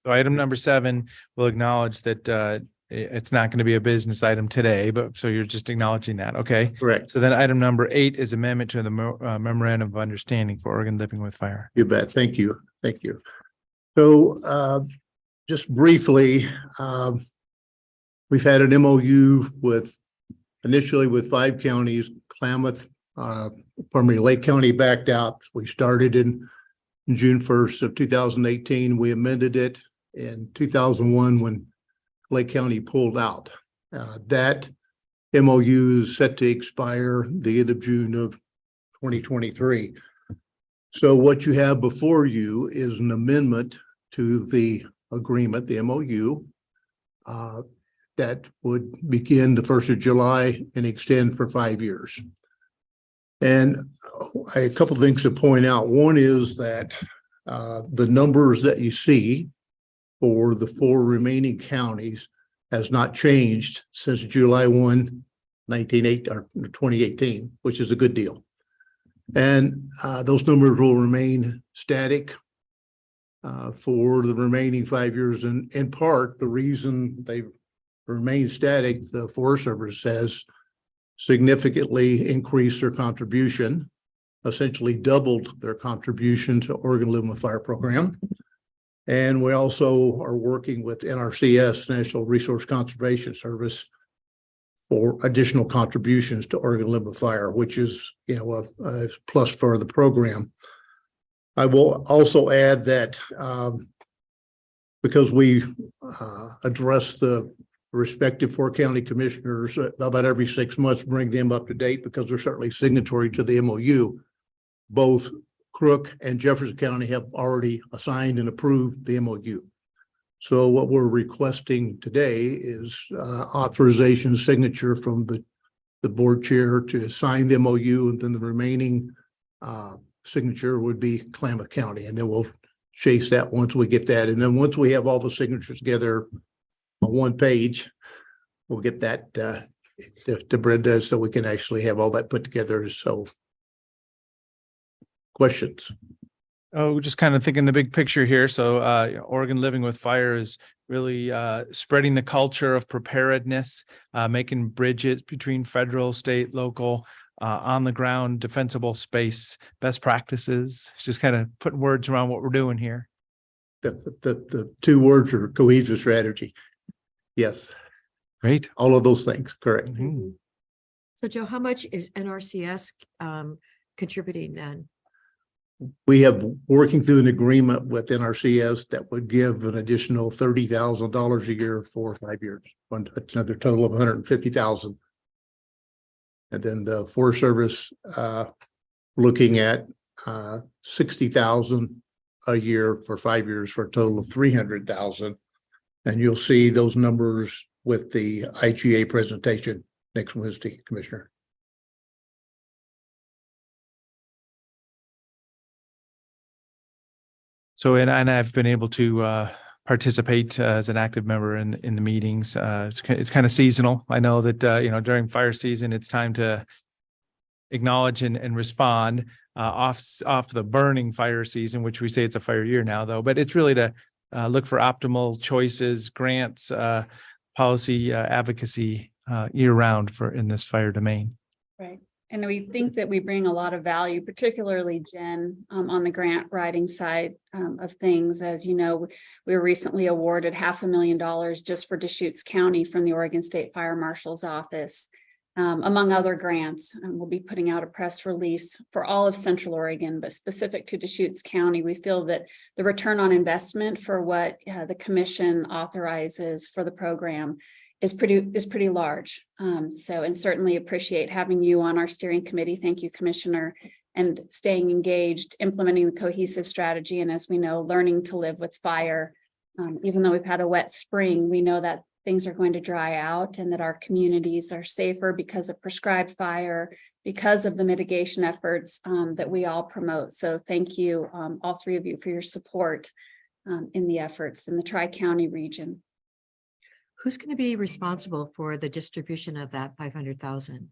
So item number 7 will acknowledge that it's not going to be a business item today, but so you're just acknowledging that. Okay. Correct. So then item number 8 is amendment to the memorandum of understanding for Oregon Living with Fire. You bet. Thank you. Thank you. So just briefly, we've had an MOU initially with 5 counties. Klamath, Lake County backed out. We started in June 1st of 2018. We amended it in 2001 when Lake County pulled out. That MOU is set to expire the end of June of 2023. So what you have before you is an amendment to the agreement, the MOU, that would begin the 1st of July and extend for 5 years. And a couple of things to point out. One is that the numbers that you see for the 4 remaining counties has not changed since July 1, 2018, which is a good deal. And those numbers will remain static for the remaining 5 years. And in part, the reason they remain static, the Forest Service has significantly increased their contribution, essentially doubled their contribution to Oregon Living with Fire program. And we also are working with NRCS, National Resource Conservation Service, for additional contributions to Oregon Living with Fire, which is, a plus for the program. I will also add that because we address the respective 4 county commissioners about every 6 months, bring them up to date because they're certainly signatory to the MOU. Both Crook and Jefferson County have already assigned and approved the MOU. So what we're requesting today is authorization signature from the board chair to sign the MOU, and then the remaining signature would be Klamath County. And then we'll chase that once we get that. And then once we have all the signatures together on one page, we'll get that to Brenda so we can actually have all that put together. So questions? Oh, just kind of thinking the big picture here. So Oregon Living with Fire is really spreading the culture of preparedness, making bridges between federal, state, local, on the ground, defensible space, best practices, just kind of putting words around what we're doing here. The 2 words are cohesive strategy. Yes. Great. All of those things, correct. Mm-hmm. So Joe, how much is NRCS contributing then? We have working through an agreement with NRCS that would give an additional $30,000 a year for 5 years, another total of $150,000. And then the Forest Service looking at $60,000 a year for 5 years for a total of $300,000. And you'll see those numbers with the IGA presentation next Wednesday, Commissioner. So, and I've been able to participate as an active member in the meetings. It's kind of seasonal. I know that, during fire season, it's time to acknowledge and respond off the burning fire season, which we say it's a fire year now, though. But it's really to look for optimal choices, grants, policy advocacy year round in this fire domain. Right. And we think that we bring a lot of value, particularly Jen, on the grant writing side of things. As you know, we were recently awarded $500,000 just for Deschutes County from the Oregon State Fire Marshal's Office, among other grants. We'll be putting out a press release for all of Central Oregon, but specific to Deschutes County. We feel that the return on investment for what the commission authorizes for the program is pretty large. And certainly appreciate having you on our steering committee. Thank you, Commissioner, and staying engaged, implementing the cohesive strategy. And as we know, learning to live with fire. Even though we've had a wet spring, we know that things are going to dry out and that our communities are safer because of prescribed fire, because of the mitigation efforts that we all promote. So thank you, all 3 of you, for your support in the efforts in the Tri-County region. Who's going to be responsible for the distribution of that 500,000?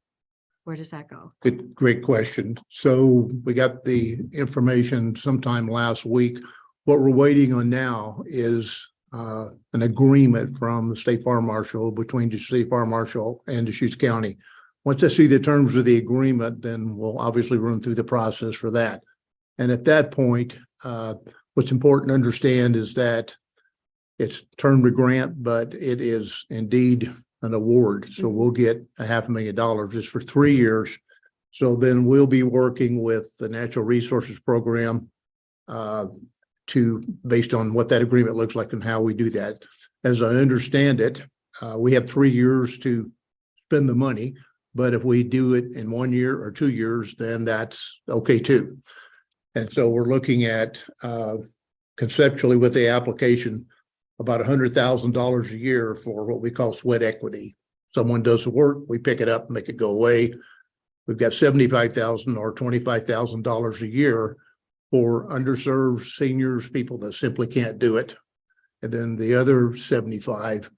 Where does that go? Good, great question. So we got the information sometime last week. What we're waiting on now is an agreement from the State Fire Marshal between the State Fire Marshal and Deschutes County. Once I see the terms of the agreement, then we'll obviously run through the process for that. And at that point, what's important to understand is that it's termed a grant, but it is indeed an award. So we'll get $500,000 just for 3 years. So then we'll be working with the Natural Resources Program based on what that agreement looks like and how we do that. As I understand it, we have 3 years to spend the money, but if we do it in 1 year or 2 years, then that's okay too. And so we're looking at conceptually with the application about $100,000 a year for what we call sweat equity. Someone does the work, we pick it up, make it go away. We've got $75,000 or $25,000 a year for underserved seniors, people that simply can't do it. And then the other 75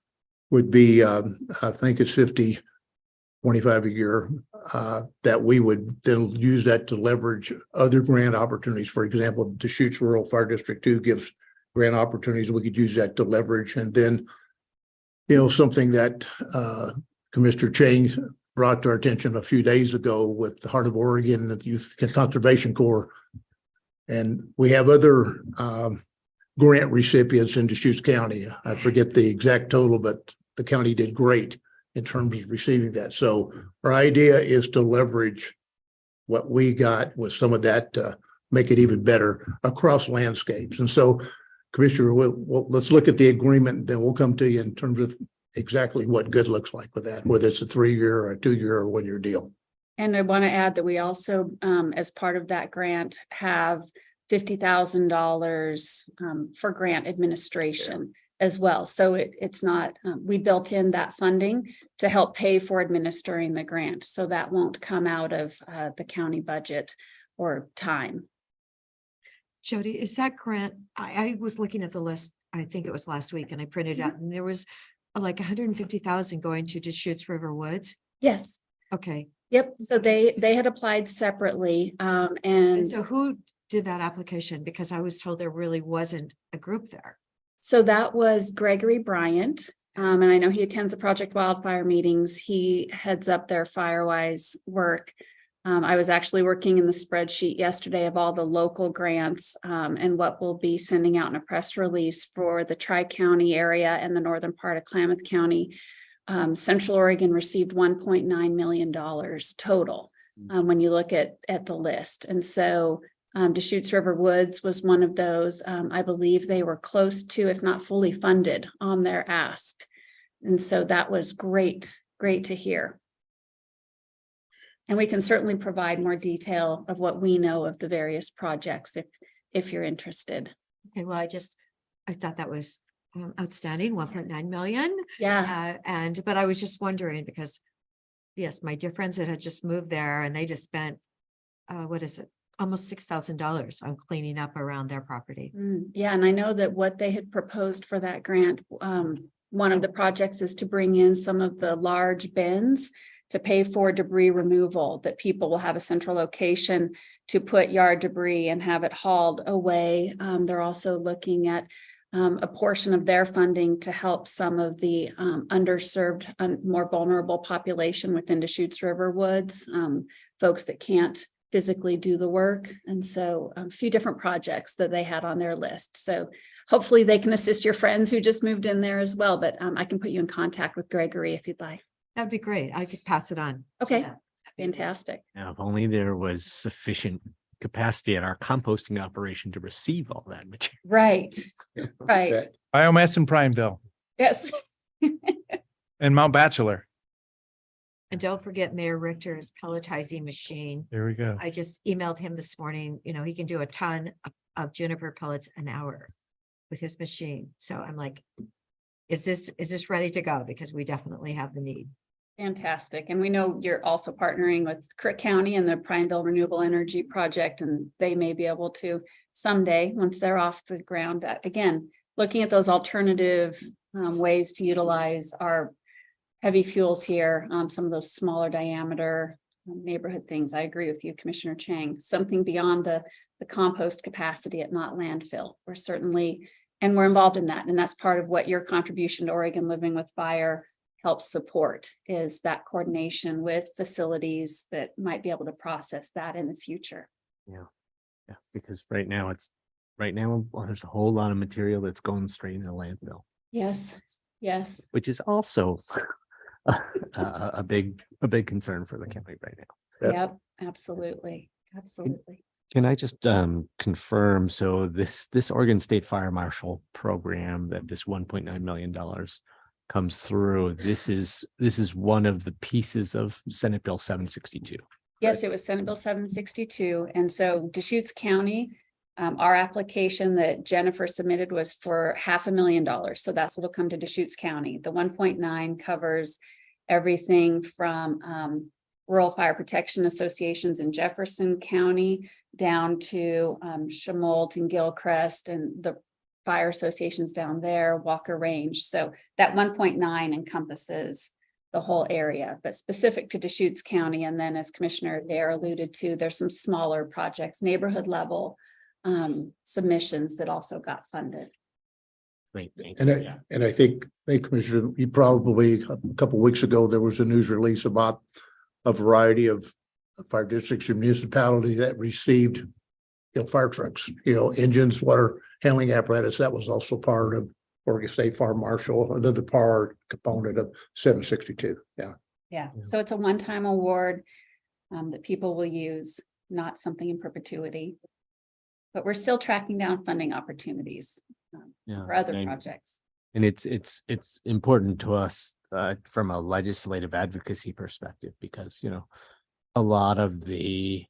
would be, I think it's 50, 25 a year that we would then use that to leverage other grant opportunities. For example, Deschutes Rural Fire District 2 gives grant opportunities. We could use that to leverage. And then, something that Commissioner Chang brought to our attention a few days ago with the Heart of Oregon, the Youth Conservation Corps. And we have other grant recipients in Deschutes County. I forget the exact total, but the county did great in terms of receiving that. So our idea is to leverage what we got with some of that to make it even better across landscapes. And so, Commissioner, let's look at the agreement, then we'll come to you in terms of exactly what good looks like with that, whether it's a 3-year or a 2-year or 1-year deal. And I want to add that we also, as part of that grant, have $50,000 for grant administration as well. So it's not, we built in that funding to help pay for administering the grant. So that won't come out of the county budget or time. Jody, is that grant, I was looking at the list, I think it was last week, and I printed it out, and there was like 150,000 going to Deschutes River Woods. Yes. Okay. Yep. So they had applied separately. And And so who did that application? Because I was told there really wasn't a group there. so that was Gregory Bryant. And I know he attends the Project Wildfire meetings. He heads up their Firewise work. I was actually working in the spreadsheet yesterday of all the local grants and what we'll be sending out in a press release for the Tri-County area and the northern part of Klamath County. Central Oregon received $1.9 million total when you look at the list. And so Deschutes River Woods was one of those. I believe they were close to, if not fully funded on their ask. And so that was great to hear. And we can certainly provide more detail of what we know of the various projects if you're interested. Okay, well, I thought that was outstanding, 1.9 million. Yeah. But I was just wondering because, yes, my dear friends that had just moved there and they just spent, what is it? Almost $6,000 on cleaning up around their property. Yeah, and I know that what they had proposed for that grant, one of the projects is to bring in some of the large bins to pay for debris removal, that people will have a central location to put yard debris and have it hauled away. They're also looking at a portion of their funding to help some of the underserved, more vulnerable population within Deschutes River Woods, folks that can't physically do the work. And so a few different projects that they had on their list. So hopefully they can assist your friends who just moved in there as well. But I can put you in contact with Gregory if you'd like. That'd be great. I could pass it on. Okay, Yeah. fantastic. Now, if only there was sufficient capacity at our composting operation to receive all that material. Right, right. Biomass in Prineville Yes. and Mount Bachelor. And don't forget Mayor Richter's pelletizing machine. There we go. I just emailed him this morning, he can do a ton of juniper pellets an hour with his machine. So I'm like, is this ready to go? Because we definitely have the need. Fantastic. And we know you're also partnering with Crick County and the Prineville Renewable Energy Project, and they may be able to someday, once they're off the ground, again, looking at those alternative ways to utilize our heavy fuels here, some of those smaller diameter neighborhood things. I agree with you, Commissioner Chang, something beyond the compost capacity at not landfill. We're certainly, and we're involved in that. And that's part of what your contribution to Oregon Living with Fire helps support, is that coordination with facilities that might be able to process that in the future. Yeah, because right now there's a whole lot of material that's going straight into landfill. Yes, yes. Which is also a big concern for the county right now. Yep, absolutely. Can I just confirm? So this Oregon State Fire Marshal program that this $1.9 million comes through, this is one of the pieces of Senate Bill 762. Yes, it was Senate Bill 762. And so Deschutes County, our application that Jennifer submitted was for $500,000. So that's what'll come to Deschutes County. The 1.9 covers everything from rural fire protection associations in Jefferson County down to Chemolt and Gilcrest and the fire associations down there, Walker Range. So that 1.9 encompasses the whole area, but specific to Deschutes County. And then as Commissioner Dare alluded to, there's some smaller projects, neighborhood level submissions that also got funded. Great, thank And you. I think Commissioner, you probably, a couple of weeks ago, there was a news release about a variety of fire districts and municipalities that received, fire trucks, engines, water handling apparatus. That was also part of Oregon State Fire Marshal, another part component of 762. Yeah. Yeah, so it's a one-time award that people will use, not something in perpetuity. But we're still tracking down funding opportunities for other projects. And it's important to us from a legislative advocacy perspective, because, a lot of the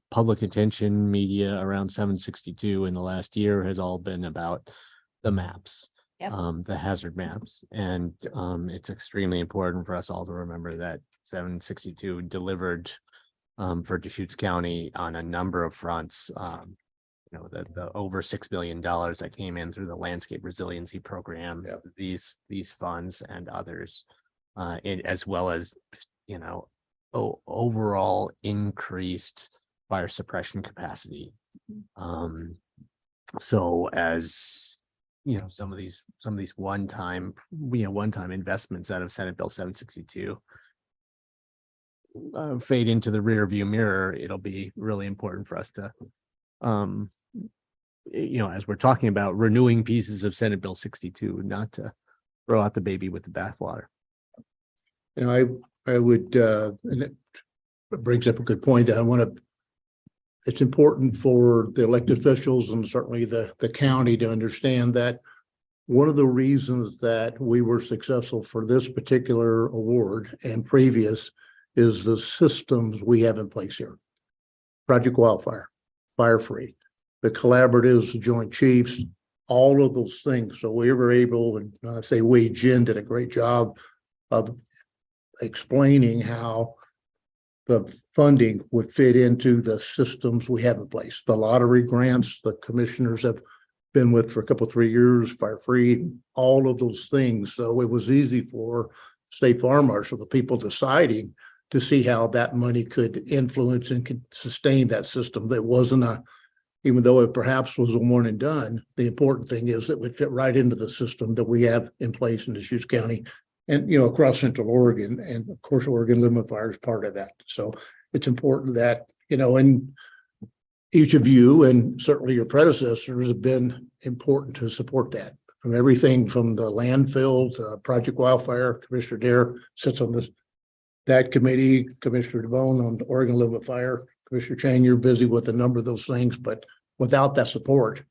public attention media around 762 in the last year has all been about the maps, the hazard maps. And it's extremely important for us all to remember that 762 delivered for Deschutes County on a number of fronts. The over $6 billion that came in through the landscape resiliency program, these funds and others, as well as, overall increased fire suppression capacity. So as some of these one-time investments out of Senate Bill 762 fade into the rear view mirror, it'll be really important for us to as we're talking about renewing pieces of Senate Bill 62, not to throw out the baby with the bathwater. I would, and it brings up a good point that it's important for the elected officials and certainly the county to understand that one of the reasons that we were successful for this particular award and previous is the systems we have in place here. Project Wildfire, Fire Free, the collaboratives, the Joint Chiefs, all of those things. So we were able, and I say we, Jen did a great job of explaining how the funding would fit into the systems we have in place. The lottery grants, the commissioners have been with for a couple, 3 years, Fire Free, all of those things. So it was easy for State Fire Marshal, the people deciding to see how that money could influence and could sustain that system. That wasn't even though it perhaps was a one and done, the important thing is that it would fit right into the system that we have in place in Deschutes County and, across Central Oregon. And of course, Oregon Limit Fire is part of that. So it's important that, and each of you and certainly your predecessors have been important to support that. From everything from the landfill to Project Wildfire, Commissioner Dare sits on that committee, Commissioner DeBone on Oregon Limit Fire, Commissioner Chang, you're busy with a number of those things, but without that support,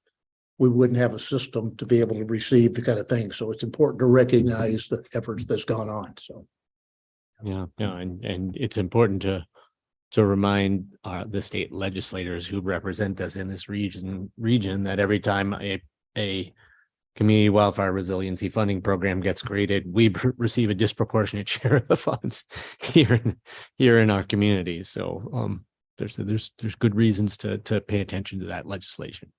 we wouldn't have a system to be able to receive the kind of thing. So it's important to recognize the efforts that's gone on. So. And it's important to remind the state legislators who represent us in this region that every time a community wildfire resiliency funding program gets created, we receive a disproportionate share of the funds here in our community. So there's good reasons to pay attention to that legislation.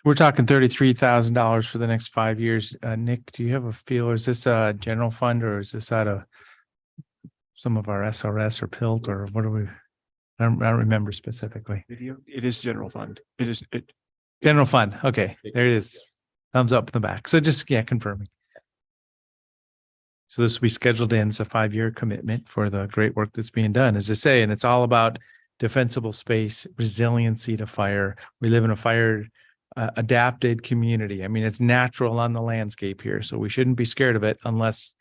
We're talking $33,000 for the next 5 years. Nick, do you have a feel? Is this a general fund or is this out of some of our SRS or PILT or what are we? I don't remember specifically. It is general fund. General fund. Okay, there it is. Thumbs up in the back. So just, confirming. So this will be scheduled in as a 5-year commitment for the great work that's being done, as I say, and it's all about defensible space, resiliency to fire. We live in a fire adapted community. I mean, it's natural on the landscape here, so we shouldn't be scared of it unless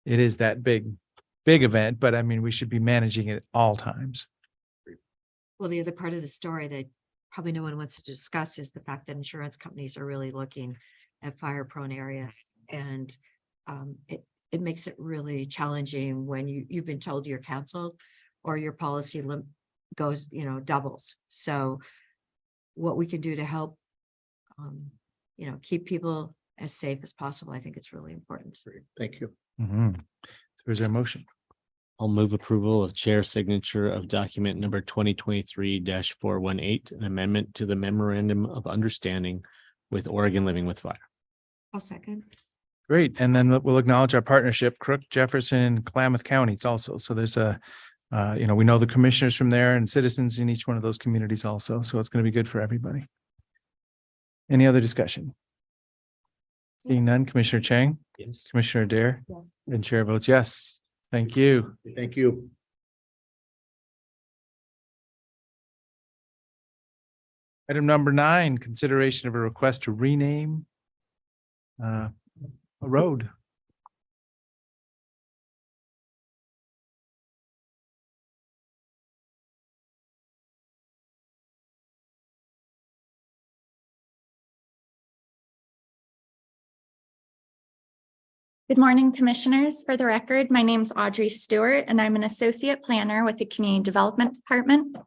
it is that big event. But I mean, we should be managing it at all times. Well, the other part of the story that probably no one wants to discuss is the fact that insurance companies are really looking at fire prone areas. And it makes it really challenging when you've been told you're canceled or your policy goes, doubles. So what we can do to help, keep people as safe as possible, I think it's really important. Thank you. So is there a motion? I'll move approval of chair signature of document number 2023-418, an amendment to the memorandum of understanding with Oregon Living with Fire. I'll second. Great. And then we'll acknowledge our partnership, Crook, Jefferson, and Klamath counties also. So there's we know the commissioners from there and citizens in each one of those communities also. So it's going to be good for everybody. Any other discussion? Seeing none, Commissioner Chang? Yes. Commissioner Dare? Yes. And chair votes yes. Thank you. Thank you. Item number 9, consideration of a request to rename a road. Good morning, Commissioners. For the record, my name is Audrey Stewart, and I'm an Associate Planner with the Community Development Department.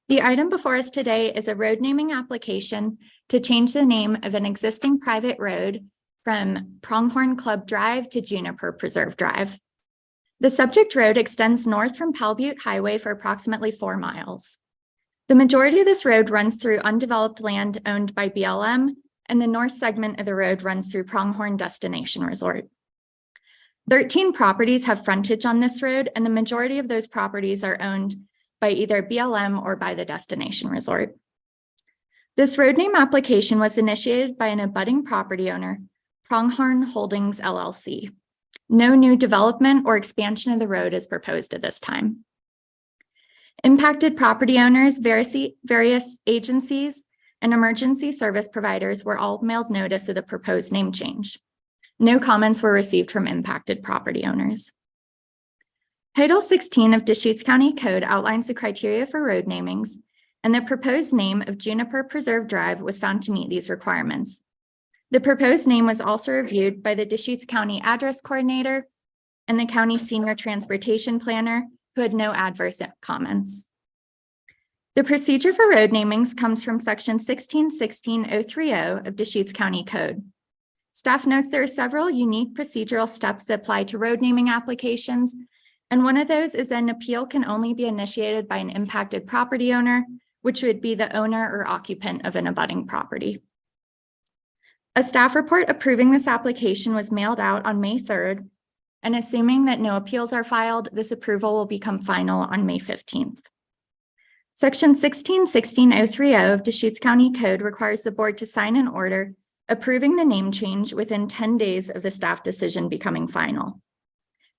The item before us today is a road naming application to change the name of an existing private road from Pronghorn Club Drive to Juniper Preserve Drive. The subject road extends north from Powell Butte Highway for approximately 4 miles. The majority of this road runs through undeveloped land owned by BLM, and the north segment of the road runs through Pronghorn Destination Resort. 13 properties have frontage on this road, and the majority of those properties are owned by either BLM or by the Destination Resort. This road name application was initiated by an abutting property owner, Pronghorn Holdings LLC. No new development or expansion of the road is proposed at this time. Impacted property owners, various agencies, and emergency service providers were all mailed notice of the proposed name change. No comments were received from impacted property owners. Title 16 of Deschutes County Code outlines the criteria for road namings, and the proposed name of Juniper Preserve Drive was found to meet these requirements. The proposed name was also reviewed by the Deschutes County Address Coordinator and the County Senior Transportation Planner, who had no adverse comments. The procedure for road namings comes from section 1616.030 of Deschutes County Code. Staff notes there are several unique procedural steps that apply to road naming applications, and one of those is an appeal can only be initiated by an impacted property owner, which would be the owner or occupant of an abutting property. A staff report approving this application was mailed out on May 3rd, and assuming that no appeals are filed, this approval will become final on May 15th. Section 1616.030 of Deschutes County Code requires the board to sign an order approving the name change within 10 days of the staff decision becoming final.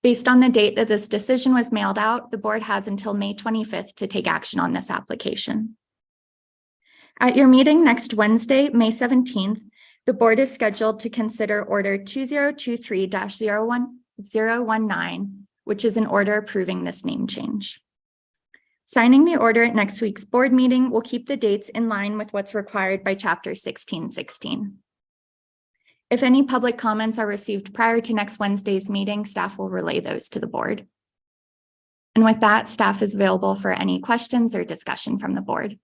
Based on the date that this decision was mailed out, the board has until May 25th to take action on this application. At your meeting next Wednesday, May 17th, the board is scheduled to consider Order 2023-019, which is an order approving this name change. Signing the order at next week's board meeting will keep the dates in line with what's required by Chapter 1616. If any public comments are received prior to next Wednesday's meeting, staff will relay those to the board. And with that, staff is available for any questions or discussion from the board.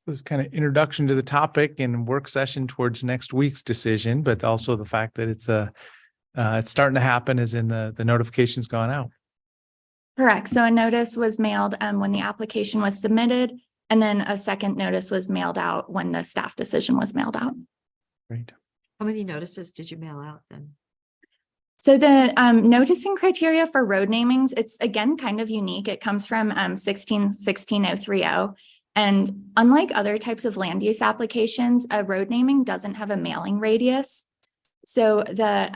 This kind of introduction to the topic and work session towards next week's decision, but also the fact that it's starting to happen as in the notification's gone out. Correct. So a notice was mailed when the application was submitted, and then a second notice was mailed out when the staff decision was mailed out. Great. How many notices did you mail out then? So the noticing criteria for road namings, it's again kind of unique. It comes from 1616.030. And unlike other types of land use applications, a road naming doesn't have a mailing radius. So the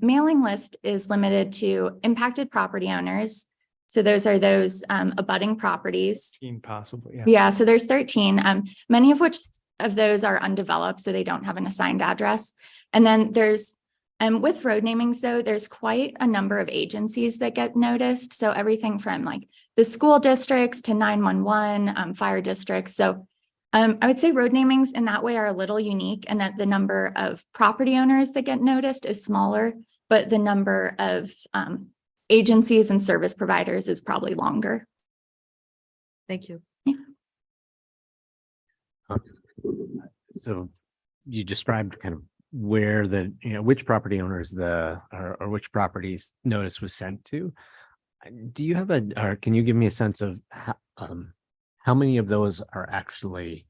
mailing list is limited to impacted property owners. So those are those abutting properties. Possibly, yeah. Yeah, so there's 13, many of which of those are undeveloped, so they don't have an assigned address. And then there's, with road namings though, there's quite a number of agencies that get noticed. So everything from like the school districts to 911, fire districts. So I would say road namings in that way are a little unique, and that the number of property owners that get noticed is smaller, but the number of agencies and service providers is probably longer. Thank you. Yeah. So you described kind of where which property owners or which properties notice was sent to. Do you have or can you give me a sense of how many of those are actually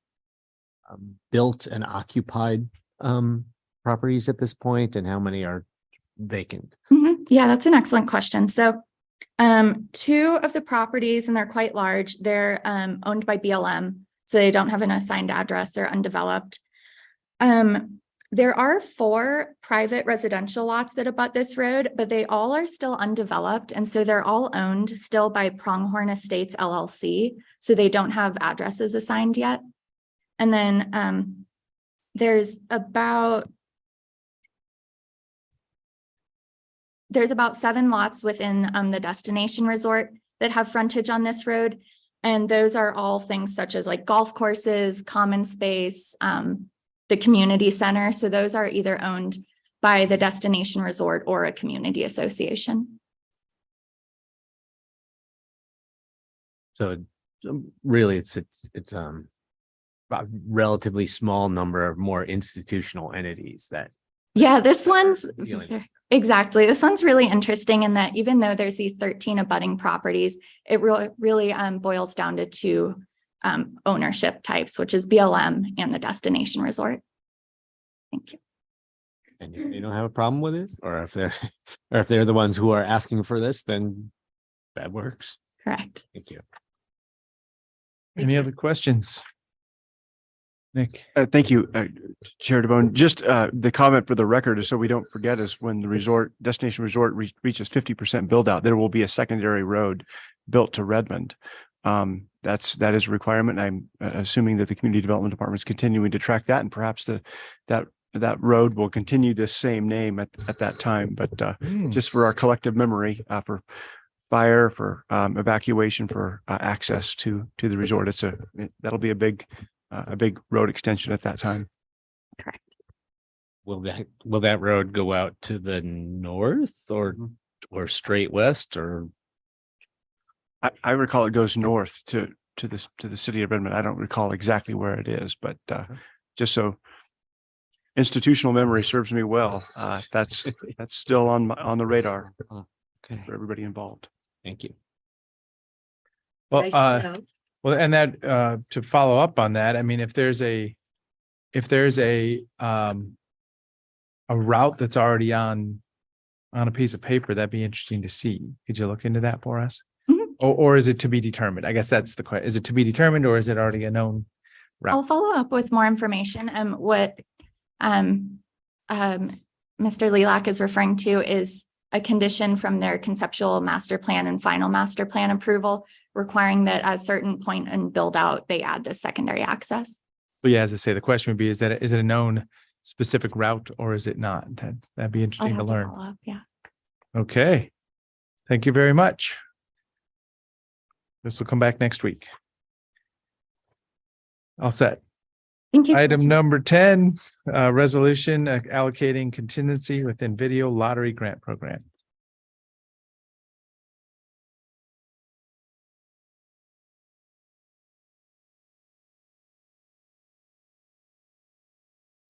built and occupied properties at this point and how many are vacant? Yeah, that's an excellent question. So two of the properties, and they're quite large, they're owned by BLM. So they don't have an assigned address, they're undeveloped. There are 4 private residential lots that abut this road, but they all are still undeveloped. And so they're all owned still by Pronghorn Estates LLC. So they don't have addresses assigned yet. And then there's about 7 lots within the destination resort that have frontage on this road. And those are all things such as like golf courses, common space, the community center. So those are either owned by the destination resort or a community association. So really, it's a relatively small number of more institutional entities that. Yeah, this one's Dealing. exactly. This one's really interesting in that even though there's these 13 abutting properties, it really boils down to 2 ownership types, which is BLM and the destination resort. Thank you. And if they don't have a problem with it, or if they're the ones who are asking for this, then that works. Correct. Thank you. Any other questions? Nick? Thank you, Chair DeBonne. Just the comment for the record is so we don't forget is when the destination resort reaches 50% build out, there will be a secondary road built to Redmond. That is a requirement. I'm assuming that the community development department is continuing to track that, and perhaps that road will continue this same name at that time. But just for our collective memory, for fire, for evacuation, for access to the resort, that'll be a big road extension at that time. Correct. Will that road go out to the north or straight west, or? I recall it goes north to the city of Redmond. I don't recall exactly where it is, but just so institutional memory serves me well, that's still on the radar Okay. for everybody involved. Thank you. Well, Nice to know. well, and that to follow up on that, I mean, if there's a route that's already on a piece of paper, that'd be interesting to see. Could you look into that for us? Or is it to be determined? I guess that's the question. Is it to be determined, or is it already a known route? I'll follow up with more information. What Mr. Lilac is referring to is a condition from their conceptual master plan and final master plan approval, requiring that at a certain point in build out, they add this secondary access. But yeah, as I say, the question would be, is it a known specific route or is it not? That'd be I'll interesting to have learn. follow up, yeah. Okay. Thank you very much. This will come back next week. All set. Thank you. Item number 10, resolution allocating contingency within video lottery grant program.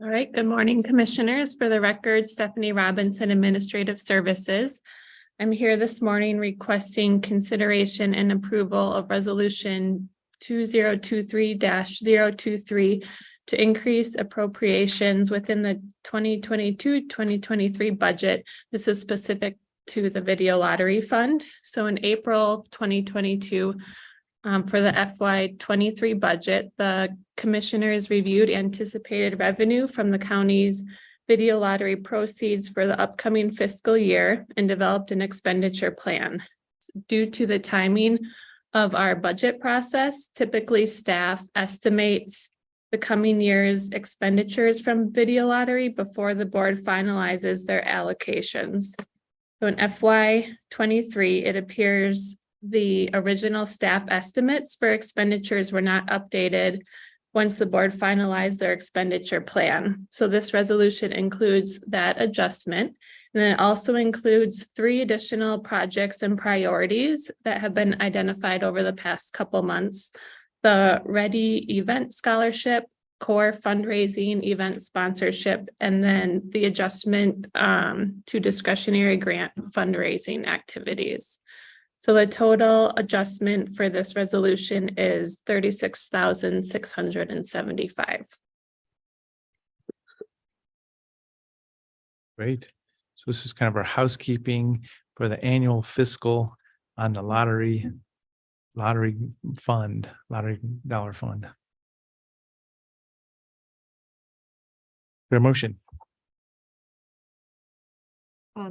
All right, good morning, Commissioners. For the record, Stephanie Robinson, Administrative Services. I'm here this morning requesting consideration and approval of Resolution 2023-023 to increase appropriations within the 2022-2023 budget. This is specific to the Video Lottery Fund. So in April 2022, for the FY23 budget, the Commissioners reviewed anticipated revenue from the county's video lottery proceeds for the upcoming fiscal year and developed an expenditure plan. Due to the timing of our budget process, typically staff estimates the coming year's expenditures from video lottery before the board finalizes their allocations. So in FY23, it appears the original staff estimates for expenditures were not updated once the board finalized their expenditure plan. So this resolution includes that adjustment. And then it also includes 3 additional projects and priorities that have been identified over the past couple months. The Ready Event Scholarship, core fundraising, event sponsorship, and then the adjustment to discretionary grant fundraising activities. So the total adjustment for this resolution is $36,675. Great. So this is kind of our housekeeping for the annual fiscal on the lottery dollar fund. Their motion.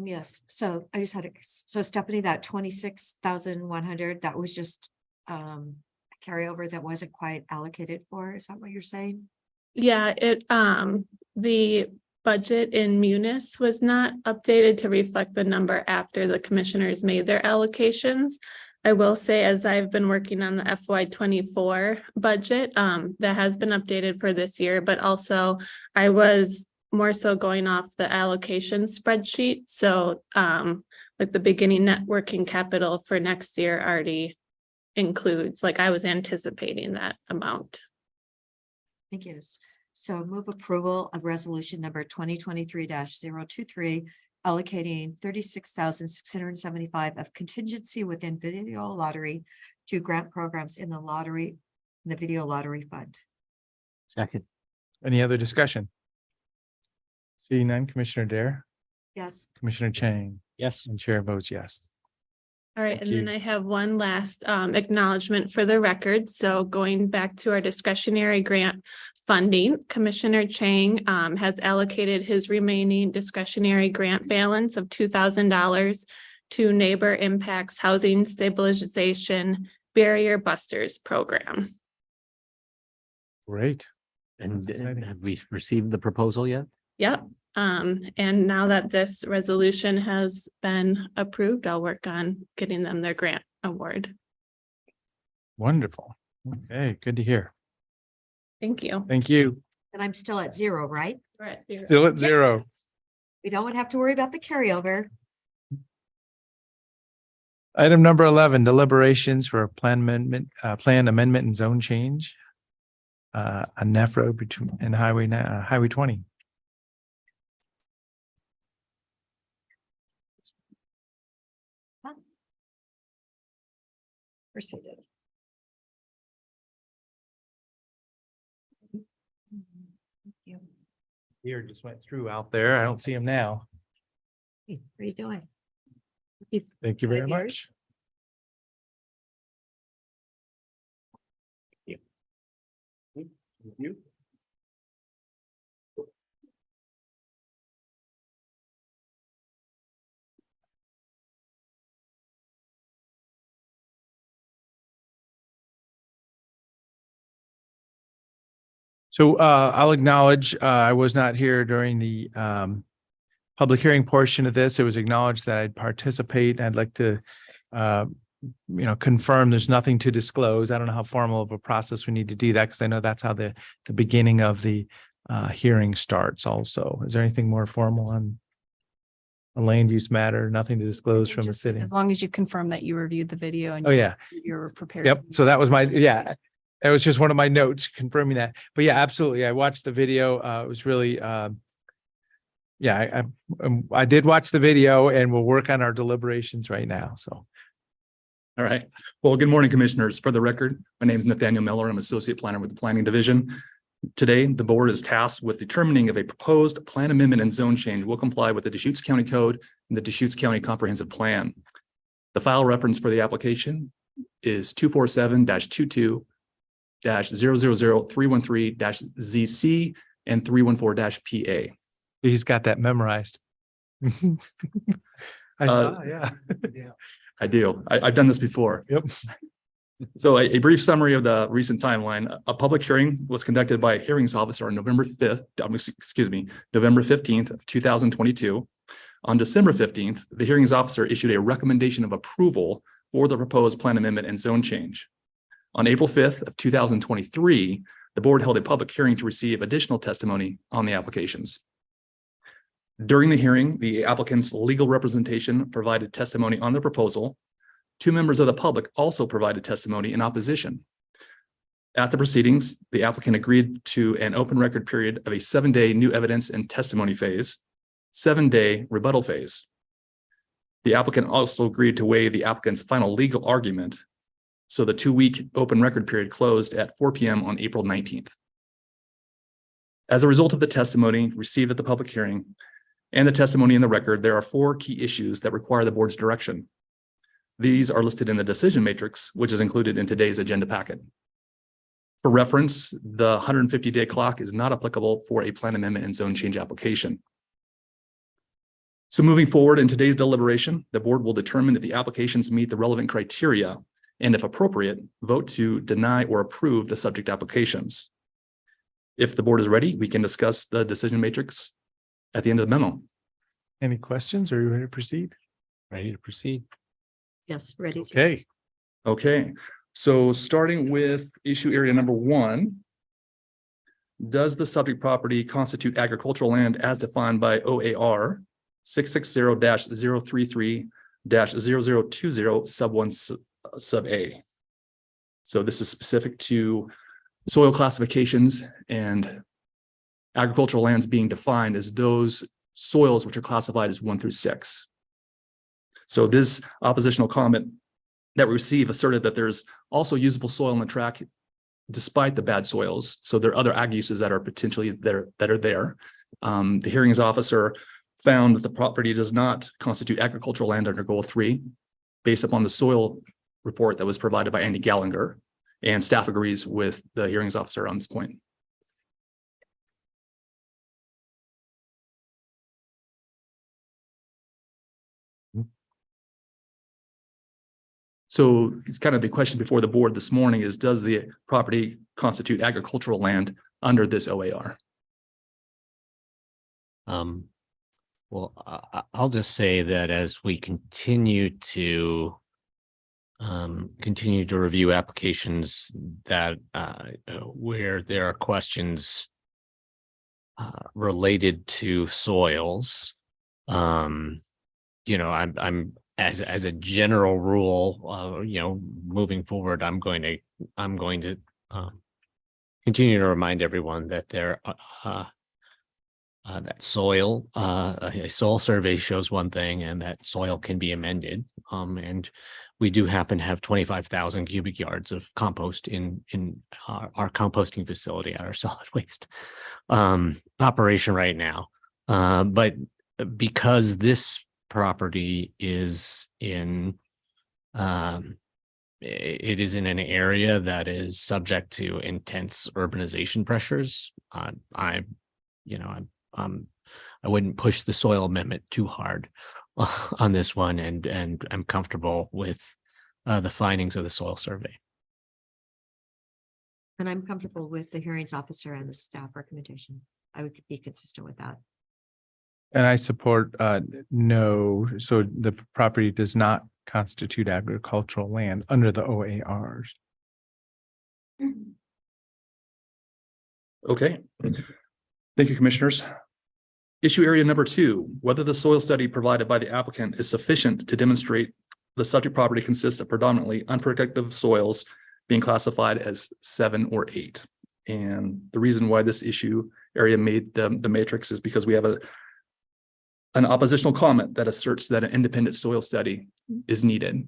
Yes, so I just had, so Stephanie, that 26,100, that was just a carryover that wasn't quite allocated for, is that what you're saying? Yeah, the budget in Munis was not updated to reflect the number after the commissioners made their allocations. I will say, as I've been working on the FY24 budget, that has been updated for this year, but also I was more so going off the allocation spreadsheet. So like the beginning net working capital for next year already includes, like I was anticipating that amount. Thank you. So move approval of resolution number 2023-023, allocating 36,675 of contingency within video lottery to grant programs in the video lottery fund. Second. Any other discussion? Seeing none, Commissioner Dare, Yes. Commissioner Chang, Yes. and Chair votes yes. All right, Thank and then you. I have one last acknowledgement for the record. So going back to our discretionary grant funding, Commissioner Chang has allocated his remaining discretionary grant balance of $2,000 to Neighbor Impacts Housing Stabilization Barrier Busters Program. Great. And exciting. have we received the proposal yet? Yep. And now that this resolution has been approved, I'll work on getting them their grant award. Wonderful. Okay, good to hear. Thank you. Thank you. And I'm still at zero, right? We're at zero. Still at zero. We don't have to worry about the carryover. Item number 11, deliberations for a plan amendment and zone change. On Neff Road between and Highway 20. Proceeded. Here just went through out there. I don't see him now. What are you doing? Thank you very 5 much. years. Thank you. So I'll acknowledge I was not here during the public hearing portion of this. It was acknowledged that I'd participate. I'd like to confirm there's nothing to disclose. I don't know how formal of a process we need to do that because I know that's how the beginning of the hearing starts also. Is there anything more formal on a land use matter? Nothing to disclose from the Just city? As long as you confirm that you reviewed the video and Oh, yeah. you're prepared. Yep. So that was that was just one of my notes confirming that. But yeah, absolutely. I watched the video. It was really, I did watch the video and we'll work on our deliberations right now. So. All right. Well, good morning, commissioners. For the record, my name is Nathaniel Miller. I'm associate planner with the Planning Division. Today, the board is tasked with determining if a proposed plan amendment and zone change will comply with the Deschutes County Code and the Deschutes County Comprehensive Plan. The file reference for the application is 247-22-000-313-ZC and 314-PA. He's got that memorized. I saw, yeah. I do. I've done this before. Yep. So a brief summary of the recent timeline. A public hearing was conducted by a hearings officer on November 15th of 2022. On December 15th, the hearings officer issued a recommendation of approval for the proposed plan amendment and zone change. On April 5th of 2023, the board held a public hearing to receive additional testimony on the applications. During the hearing, the applicant's legal representation provided testimony on the proposal. 2 members of the public also provided testimony in opposition. At the proceedings, the applicant agreed to an open record period of a 7-day new evidence and testimony phase, 7-day rebuttal phase. The applicant also agreed to waive the applicant's final legal argument. So the 2-week open record period closed at 4 p.m. on April 19th. As a result of the testimony received at the public hearing, and the testimony in the record, there are 4 key issues that require the board's direction. These are listed in the decision matrix, which is included in today's agenda packet. For reference, the 150-day clock is not applicable for a plan amendment and zone change application. So moving forward in today's deliberation, the board will determine if the applications meet the relevant criteria and, if appropriate, vote to deny or approve the subject applications. If the board is ready, we can discuss the decision matrix at the end of the memo. Any questions? Are you ready to proceed? Ready to proceed? Yes, ready. Okay. Okay, so starting with issue area number 1, does the subject property constitute agricultural land as defined by OAR 660-033-0020 sub A? So this is specific to soil classifications and agricultural lands being defined as those soils which are classified as 1 through 6. So this oppositional comment that we received asserted that there's also usable soil in the tract despite the bad soils. So there are other ag uses that are potentially there that are there. The hearings officer found that the property does not constitute agricultural land under Goal 3 based upon the soil report that was provided by Andy Gallinger, and staff agrees with the hearings officer on this point. So it's kind of the question before the board this morning is, does the property constitute agricultural land under this OAR? Well, I'll just say that as we continue to review applications that where there are questions related to soils, I'm as a general rule, moving forward, I'm going to continue to remind everyone that that soil, a soil survey shows one thing, and that soil can be amended. And we do happen to have 25,000 cubic yards of compost in our composting facility at our solid waste operation right now. But because this property is in it is in an area that is subject to intense urbanization pressures, I wouldn't push the soil amendment too hard on this one, and I'm comfortable with the findings of the soil survey. And I'm comfortable with the hearings officer and the staff recommendation. I would be consistent with that. And I support no, so the property does not constitute agricultural land under the OARs. Okay. Thank you, commissioners. Issue area number 2, whether the soil study provided by the applicant is sufficient to demonstrate the subject property consists of predominantly unproductive soils being classified as 7 or 8. And the reason why this issue area made the matrix is because we have an oppositional comment that asserts that an independent soil study is needed.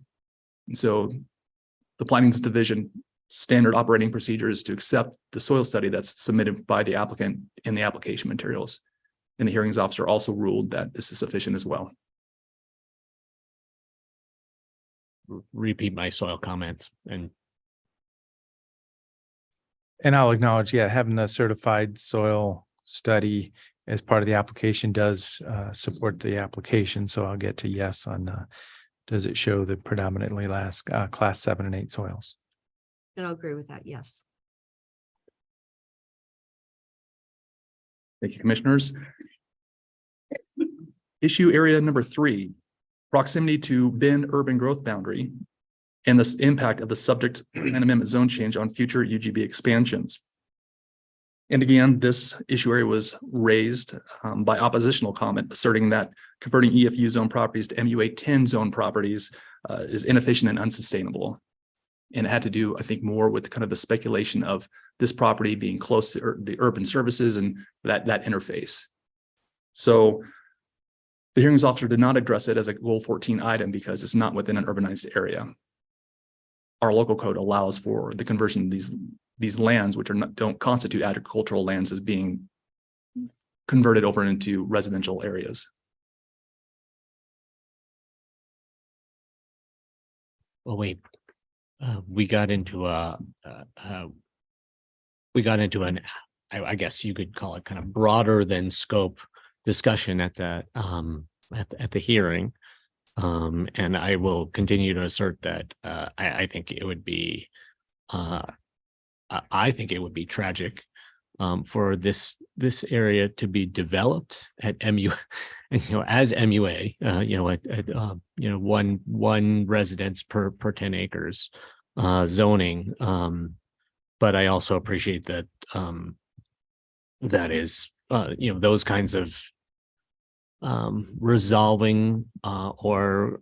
And so the Planning Division standard operating procedure is to accept the soil study that's submitted by the applicant in the application materials. And the hearings officer also ruled that this is sufficient as well. Repeat my soil comments and I'll acknowledge, having the certified soil study as part of the application does support the application. So I'll get to yes on does it show the predominantly class 7 and 8 soils? And I'll agree with that. Yes. Thank you, commissioners. Issue area number 3, proximity to Bend urban growth boundary and the impact of the subject and amendment zone change on future UGB expansions. And again, this issue area was raised by oppositional comment asserting that converting EFU zone properties to MUA 10 zone properties is inefficient and unsustainable. And it had to do, I think, more with kind of the speculation of this property being close to the urban services and that interface. So the hearings officer did not address it as a Goal 14 item because it's not within an urbanized area. Our local code allows for the conversion of these lands, which don't constitute agricultural lands, as being converted over into residential areas. well, wait, we got into an, I guess you could call it kind of broader than scope discussion at the hearing. And I will continue to assert that, I think it would be, I think it would be tragic for this area to be developed at MU, as MUA, one residence per 10 acres zoning. But I also appreciate that that is, those kinds of resolving or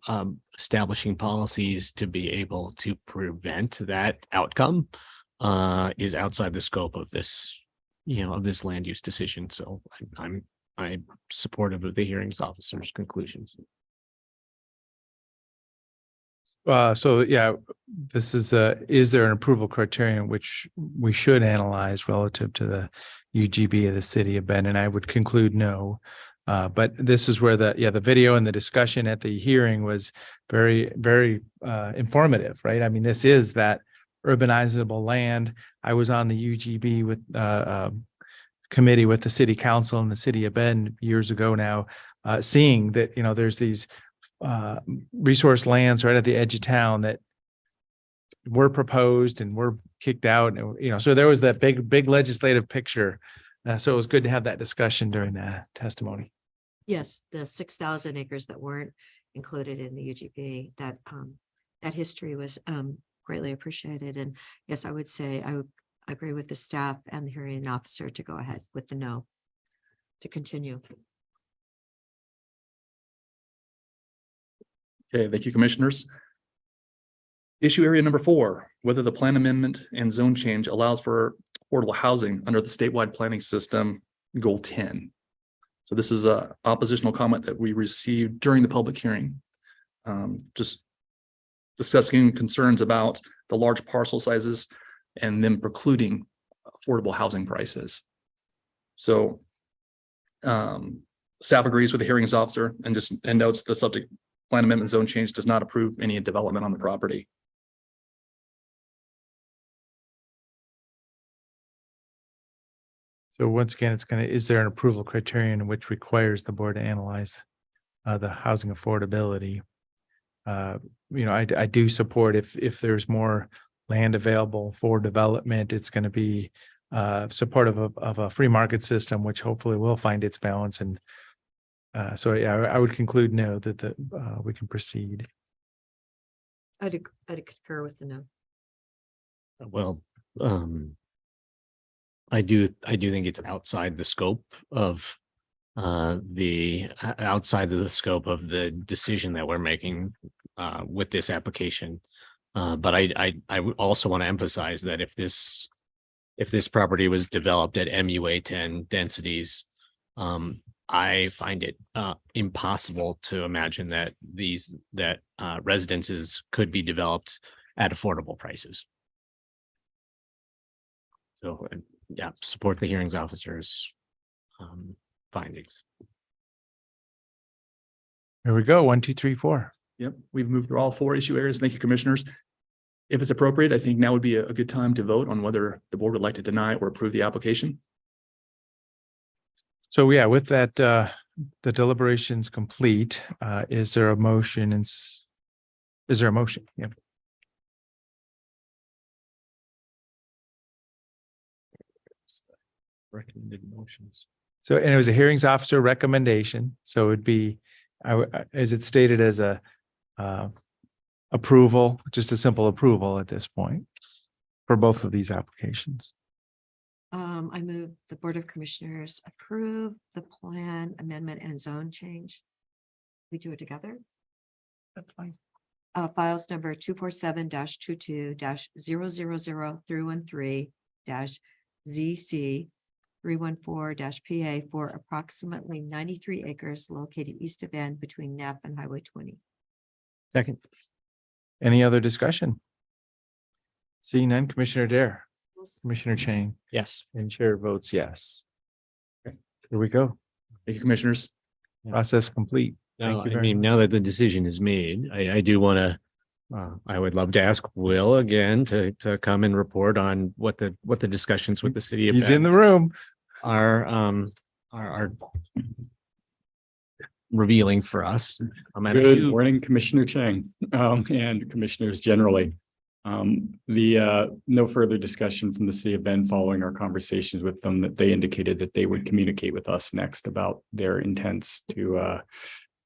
establishing policies to be able to prevent that outcome is outside the scope of this, of this land use decision. So I'm supportive of the hearings officer's conclusions. So yeah, this is there an approval criterion which we should analyze relative to the UGB of the city of Bend? And I would conclude no. But this is where the video and the discussion at the hearing was very, very informative, right? I mean, this is that urbanizable land. I was on the UGB with committee with the city council in the city of Bend years ago now, seeing that, there's these resource lands right at the edge of town that were proposed and were kicked out. And, so there was that big legislative picture. So it was good to have that discussion during the testimony. Yes, the 6,000 acres that weren't included in the UGB, that history was greatly appreciated. And yes, I would say I would agree with the staff and the hearing officer to go ahead with the no, to continue. Okay, thank you, commissioners. Issue area number 4, whether the plan amendment and zone change allows for affordable housing under the statewide planning system goal 10. So this is a oppositional comment that we received during the public hearing. Just discussing concerns about the large parcel sizes and them precluding affordable housing prices. So staff agrees with the hearings officer and notes the subject plan amendment zone change does not approve any development on the property. So once again, is there an approval criterion which requires the board to analyze the housing affordability? I do support if there's more land available for development, it's going to be supportive of a free market system, which hopefully will find its balance. And so yeah, I would conclude no, that we can proceed. I'd concur with the no. Well, I do think it's outside the scope of the decision that we're making with this application. But I would also want to emphasize that if this property was developed at MUA 10 densities, I find it impossible to imagine that residences could be developed at affordable prices. So yeah, support the hearings officer's findings. Here we go. 1, 2, 3, 4. Yep, we've moved through all 4 issue areas. Thank you, commissioners. If it's appropriate, I think now would be a good time to vote on whether the board would like to deny or approve the application. So yeah, with that, the deliberations complete. Is there a motion? Is there a motion? Yeah. Recommended motions. So, and it was a hearings officer recommendation. So it'd be, as it's stated as a approval, just a simple approval at this point for both of these applications. I move the Board of Commissioners approve the plan amendment and zone change. We do it together? That's fine. Files number 247-22-000-313-ZC 314-PA for approximately 93 acres located east of Bend between Knapp and Highway 20. Second. Any other discussion? Seeing none, Commissioner Dare. Commissioner Chang. Yes. And chair votes yes. Okay, here we go. Thank you, commissioners. Process complete. Now, Thank you I very mean, much. now that the decision is made, I do want to I would love to ask Will again to come and report on what the discussions with the city of He's in Bend the room. are revealing for us. Good morning, Commissioner Chang, and commissioners generally. No further discussion from the city of Bend following our conversations with them, that they indicated that they would communicate with us next about their intents to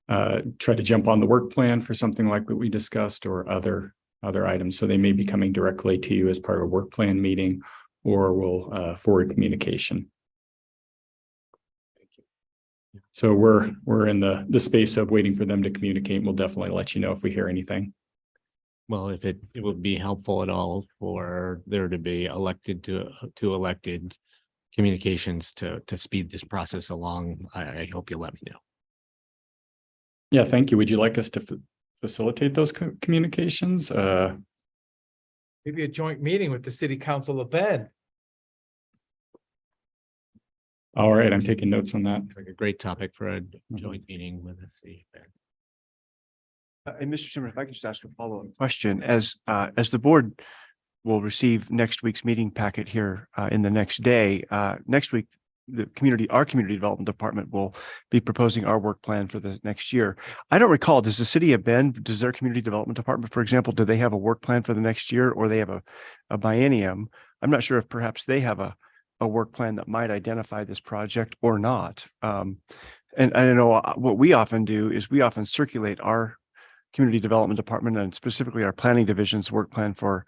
try to jump on the work plan for something like what we discussed, or other items. So they may be coming directly to you as part of a work plan meeting, or will forward communication. So we're in the space of waiting for them to communicate. We'll definitely let you know if we hear anything. Well, if it would be helpful at all for there to be elected communications to speed this process along, I hope you'll let me know. Yeah, thank you. Would you like us to facilitate those communications? Maybe a joint meeting with the City Council of Bend. All right, I'm taking notes on that. It's like a great topic for a joint meeting with the city of Bend. And Mr. Chairman, if I could just ask a follow-up question, as the board will receive next week's meeting packet here in the next day, next week, our community development department will be proposing our work plan for the next year. I don't recall, does the city of Bend, does their community development department, for example, do they have a work plan for the next year, or they have a biennium? I'm not sure if perhaps they have a work plan that might identify this project or not. And I know what we often do is we often circulate our community development department, and specifically our planning division's work plan for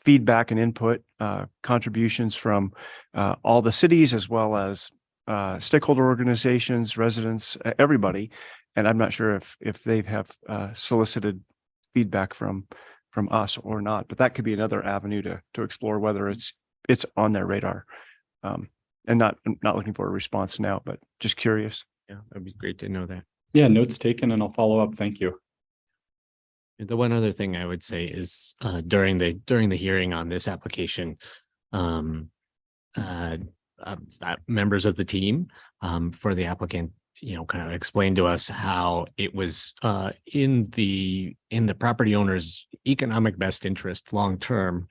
feedback and input, contributions from all the cities, as well as stakeholder organizations, residents, everybody. And I'm not sure if they have solicited feedback from us or not, but that could be another avenue to explore whether it's on their radar. And not looking for a response now, but just curious. Yeah, that'd be great to know that. Yeah, notes taken, and I'll follow up. Thank you. The one other thing I would say is during the hearing on this application, members of the team for the applicant, kind of explained to us how it was in the property owner's economic best interest long term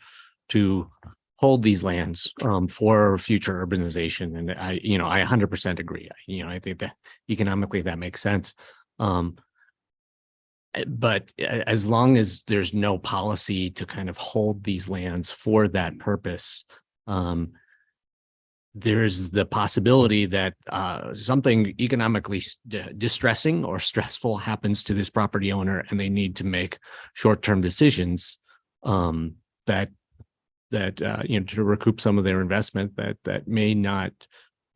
to hold these lands for future urbanization. And I 100% agree. I think that economically that makes sense. But as long as there's no policy to kind of hold these lands for that purpose, there's the possibility that something economically distressing or stressful happens to this property owner, and they need to make short-term decisions that to recoup some of their investment that may not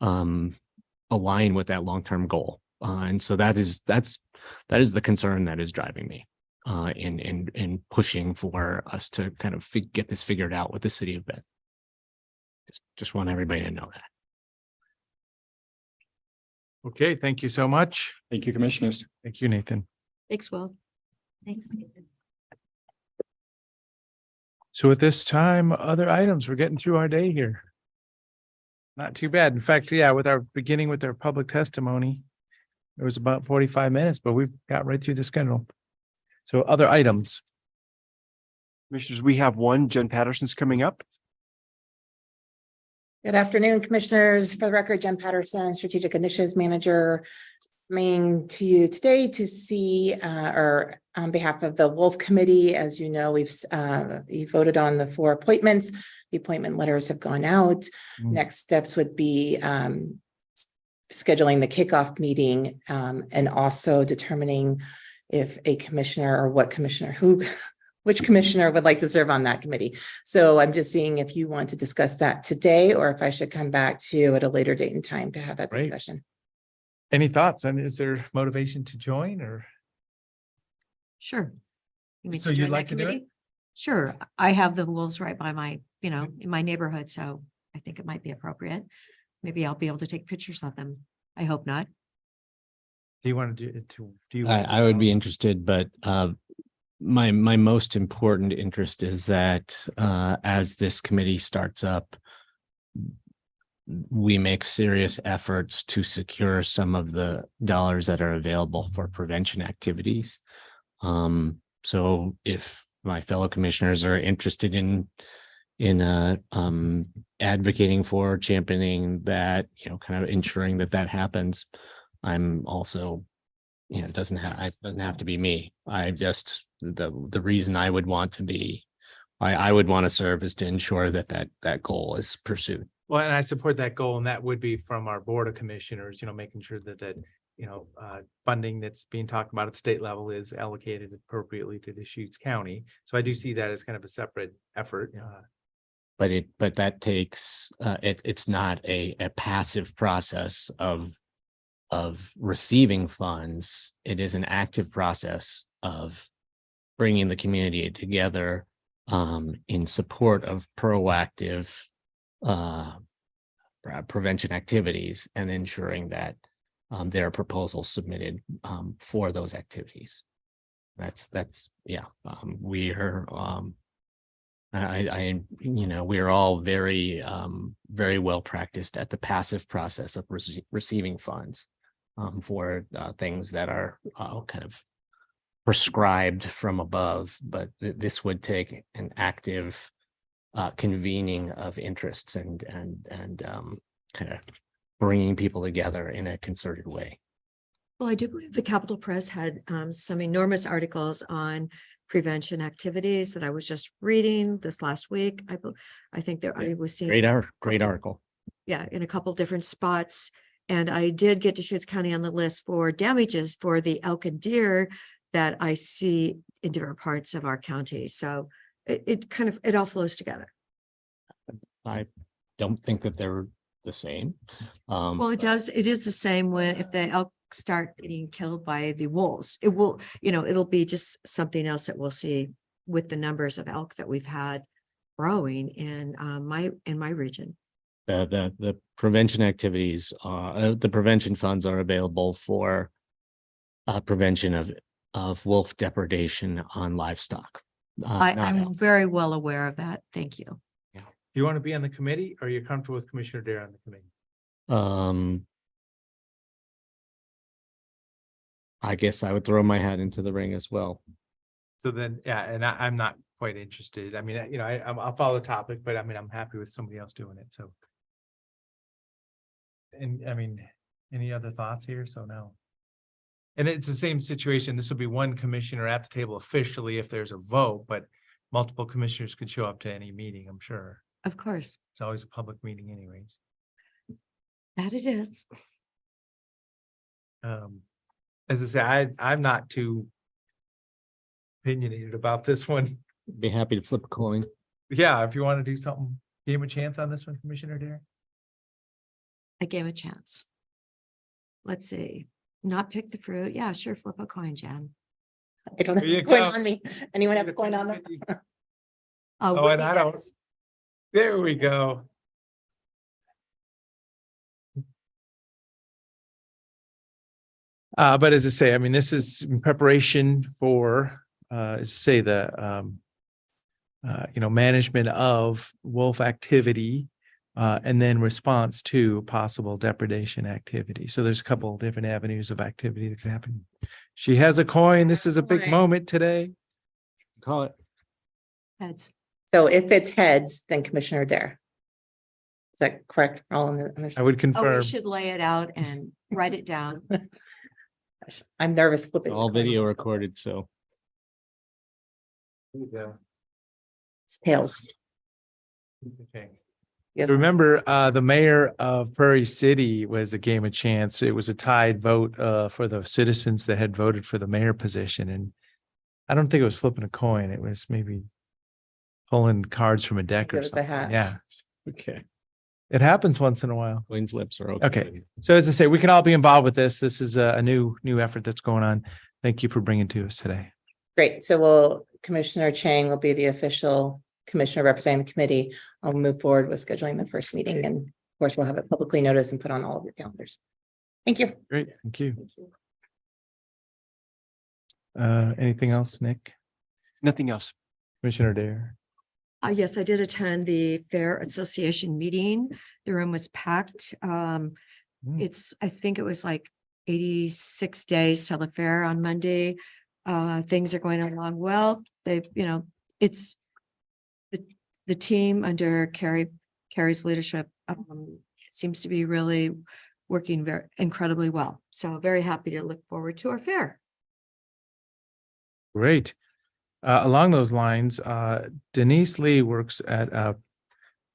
align with that long-term goal. And so that is the concern that is driving me in pushing for us to kind of get this figured out with the city of Bend. Just want everybody to know that. Okay, thank you so much. Thank you, commissioners. Thank you, Nathan. Thanks, Will. Thanks, Nathan. So at this time, other items, we're getting through our day here. Not too bad. In fact, yeah, beginning with our public testimony, it was about 45 minutes, but we've got right through the schedule. So other items. Commissioners, we have one, Jen Patterson's coming up. Good afternoon, commissioners. For the record, Jen Patterson, Strategic Initiatives Manager, coming to you today to see, or on behalf of the Wolf Committee. As you know, you voted on the 4 appointments. The appointment letters have gone out. Next steps would be scheduling the kickoff meeting, and also determining if a commissioner or which commissioner would like to serve on that committee. So I'm just seeing if you want to discuss that today, or if I should come back to you at a later date and time to have that discussion. Any thoughts? And is there motivation to join, or? Sure. So you'd like to do it? Sure. I have the wolves right by my, in my neighborhood, so I think it might be appropriate. Maybe I'll be able to take pictures of them. I hope not. Do you want to do it? I would be interested, but my most important interest is that as this committee starts up, we make serious efforts to secure some of the dollars that are available for prevention activities. So if my fellow commissioners are interested in advocating for, championing that, kind of ensuring that that happens, I'm also, it doesn't have to be me. I just, the reason I would want to be, I would want to serve is to ensure that goal is pursued. Well, and I support that goal, and that would be from our Board of Commissioners, making sure that funding that's being talked about at the state level is allocated appropriately to Deschutes County. So I do see that as kind of a separate effort. But that takes, it's not a passive process of receiving funds. It is an active process of bringing the community together in support of proactive prevention activities and ensuring that there are proposals submitted for those activities. We are all very well practiced at the passive process of receiving funds for things that are kind of prescribed from above, but this would take an active convening of interests and kind of bringing people together in a concerted way. Well, I do believe the Capital Press had some enormous articles on prevention activities that I was just reading this last week. I think there I was seeing Great article. Yeah, in a couple different spots. And I did get Deschutes County on the list for damages for the elk and deer that I see in different parts of our county. So it all flows together. I don't think that they're the same. Well, it is the same if the elk start getting killed by the wolves. It will, it'll be just something else that we'll see with the numbers of elk that we've had growing in my region. The prevention activities, the prevention funds are available for prevention of wolf depredation on livestock. I'm very well aware of that. Thank you. Do you want to be on the committee, or are you comfortable with Commissioner Dare on the committee? I guess I would throw my hat into the ring as well. So then, yeah, and I'm not quite interested. I mean, I'll follow the topic, but I mean, I'm happy with somebody else doing it, so. And I mean, any other thoughts here? So no. And it's the same situation. This will be one commissioner at the table officially if there's a vote, but multiple commissioners could show up to any meeting, I'm sure. Of course. It's always a public meeting anyways. That it is. As I say, I'm not too opinionated about this one. Be happy to flip a coin. Yeah, if you want to do something, give him a chance on this one, Commissioner Dare. I gave a chance. Let's see. Not pick the fruit. Yeah, sure. Flip a coin, Jen. I don't have There you a coin go. on me. Anyone have a coin on them? Oh, and I don't. There we go. But as I say, I mean, this is in preparation for, as I say, the, management of wolf activity, and then response to possible depredation activity. So there's a couple of different avenues of activity that could happen. She has a coin. This is a big moment today. Call it. Heads. So if it's heads, then Commissioner Dare. Is that correct? All in the, I would Oh, confirm. we should lay it out and write it down. I'm nervous flipping. All video recorded, so. It's tails. Okay. Yes. Remember, the mayor of Prairie City was a game of chance. It was a tied vote for the citizens that had voted for the mayor position. And I don't think it was flipping a coin. It was maybe pulling cards from a deck or It was a something. hat. Yeah, Okay. it happens once in a while. Coin flips are Okay. So as I say, we can all be involved with this. This is a new effort that's going on. Thank you for bringing it to us today. Great. So Commissioner Chang will be the official commissioner representing the committee. I'll move forward with scheduling the first meeting, and of course, we'll have it publicly noticed and put on all of your calendars. Thank you. Great. Thank you. Anything else, Nick? Nothing else. Commissioner Dare? Yes, I did attend the Fair Association meeting. The room was packed. I think it was like 86 days till the fair on Monday. Things are going along well. They've, it's the team under Carrie's leadership seems to be really working very incredibly well. So very happy to look forward to our fair. Great. Along those lines, Denise Lee works at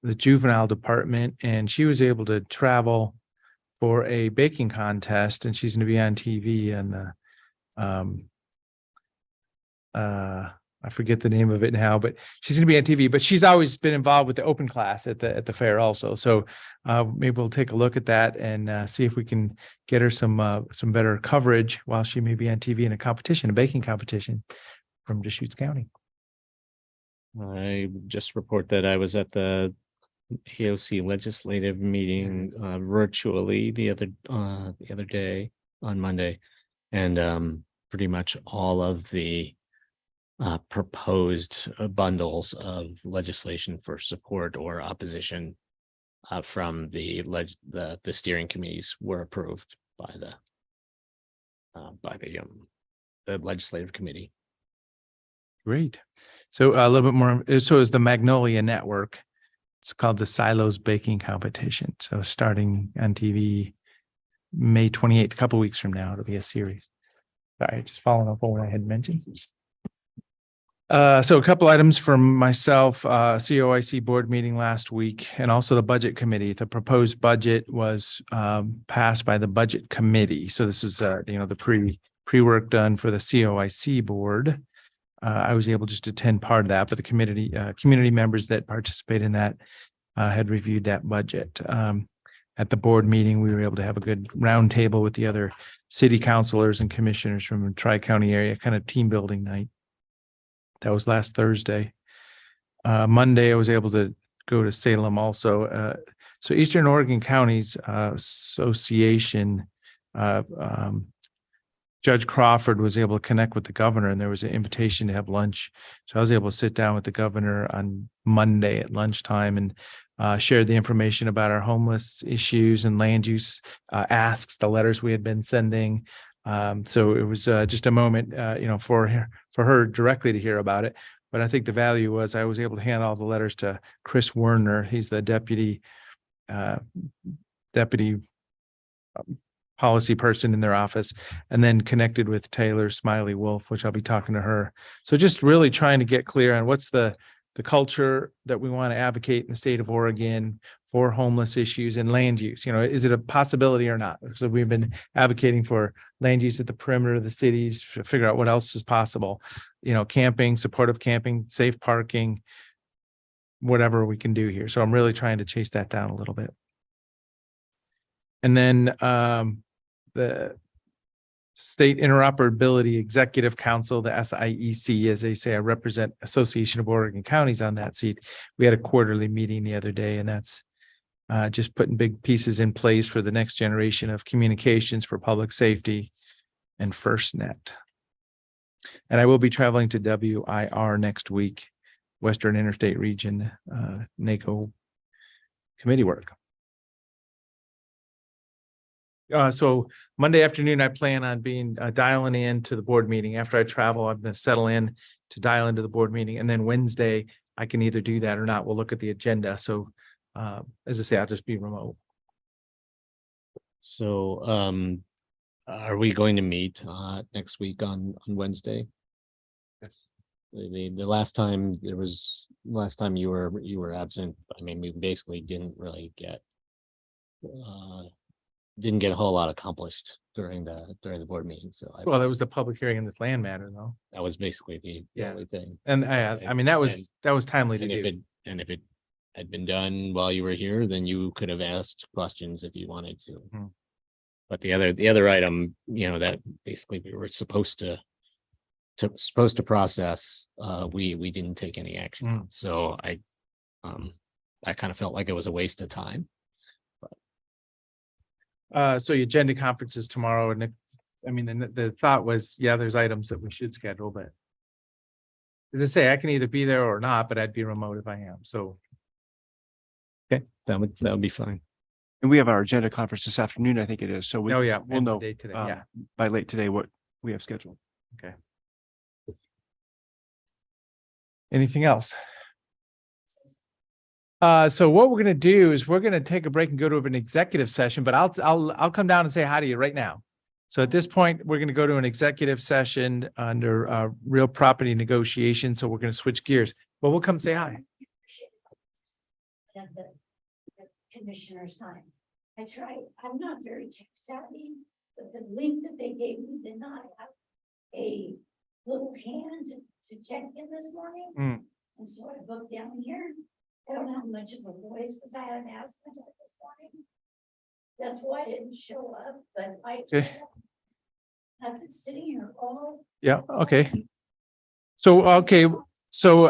the juvenile department, and she was able to travel for a baking contest, and she's going to be on TV and I forget the name of it now, but she's going to be on TV, but she's always been involved with the open class at the fair also. So maybe we'll take a look at that and see if we can get her some better coverage while she may be on TV in a baking competition from Deschutes County. I just report that I was at the AOC legislative meeting virtually the other day on Monday, and pretty much all of the proposed bundles of legislation for support or opposition from the steering committees were approved by the legislative committee. Great. So a little bit more. So is the Magnolia Network. It's called the Silos Baking Competition. So starting on TV May 28th, a couple weeks from now, it'll be a series. Sorry, just following up on what I had mentioned. So a couple items from myself, COIC board meeting last week, and also the budget committee. The proposed budget was passed by the budget committee. So this is the pre-work done for the COIC board. I was able just to attend part of that, but the community members that participate in that had reviewed that budget. At the board meeting, we were able to have a good roundtable with the other city councilors and commissioners from the Tri-County area, kind of team building night. That was last Thursday. Monday, I was able to go to Salem also. So Eastern Oregon Counties Association, Judge Crawford was able to connect with the governor, and there was an invitation to have lunch. So I was able to sit down with the governor on Monday at lunchtime and share the information about our homeless issues and land use asks, the letters we had been sending. So it was just a moment, for her directly to hear about it. But I think the value was I was able to hand all the letters to Chris Werner. He's the deputy policy person in their office, and then connected with Taylor Smiley Wolf, which I'll be talking to her. So just really trying to get clear on what's the culture that we want to advocate in the state of Oregon for homeless issues and land use. Is it a possibility or not? So we've been advocating for land use at the perimeter of the cities to figure out what else is possible. Camping, supportive camping, safe parking, whatever we can do here. So I'm really trying to chase that down a little bit. And then the State Interoperability Executive Council, the SIEC, as they say, I represent Association of Oregon Counties on that seat. We had a quarterly meeting the other day, and that's just putting big pieces in place for the next generation of communications for public safety and FirstNet. And I will be traveling to WIR next week, Western Interstate Region, NACO committee work. So Monday afternoon, I plan on dialing in to the board meeting. After I travel, I'm going to settle in to dial into the board meeting. And then Wednesday, I can either do that or not. We'll look at the agenda. So as I say, I'll just be remote. So are we going to meet next week on Wednesday? Yes. The last time you were absent, I mean, we basically didn't really get a whole lot accomplished during the board meeting. So Well, that was the public hearing in this land matter, though. that was basically the only thing. And I mean, that was timely to do. And if it had been done while you were here, then you could have asked questions if you wanted to. Mhm. But the other item, that basically we were supposed to process, we didn't take any action on. So I kind of felt like it was a waste of time. So your agenda conference is tomorrow, and the thought was, there's items that we should schedule, but as I say, I can either be there or not, but I'd be remote if I am. So okay, that would be fine. And we have our agenda conference this afternoon, I think it is. So we'll know today. by late today what we have scheduled. Okay. Anything else? So what we're gonna do is we're gonna take a break and go to an executive session, but I'll come down and say hi to you right now. So at this point, we're gonna go to an executive session under real property negotiation. So we're gonna switch gears, but we'll come say hi. Have the commissioner's time. I tried, I'm not very tech savvy, but the link that they gave me did not have a little hand to check in this morning. And so I booked down here. I don't have much of a voice because I had an asthma attack this morning. That's why I didn't show up, but I've been sitting here all. Yeah, okay. So, okay, so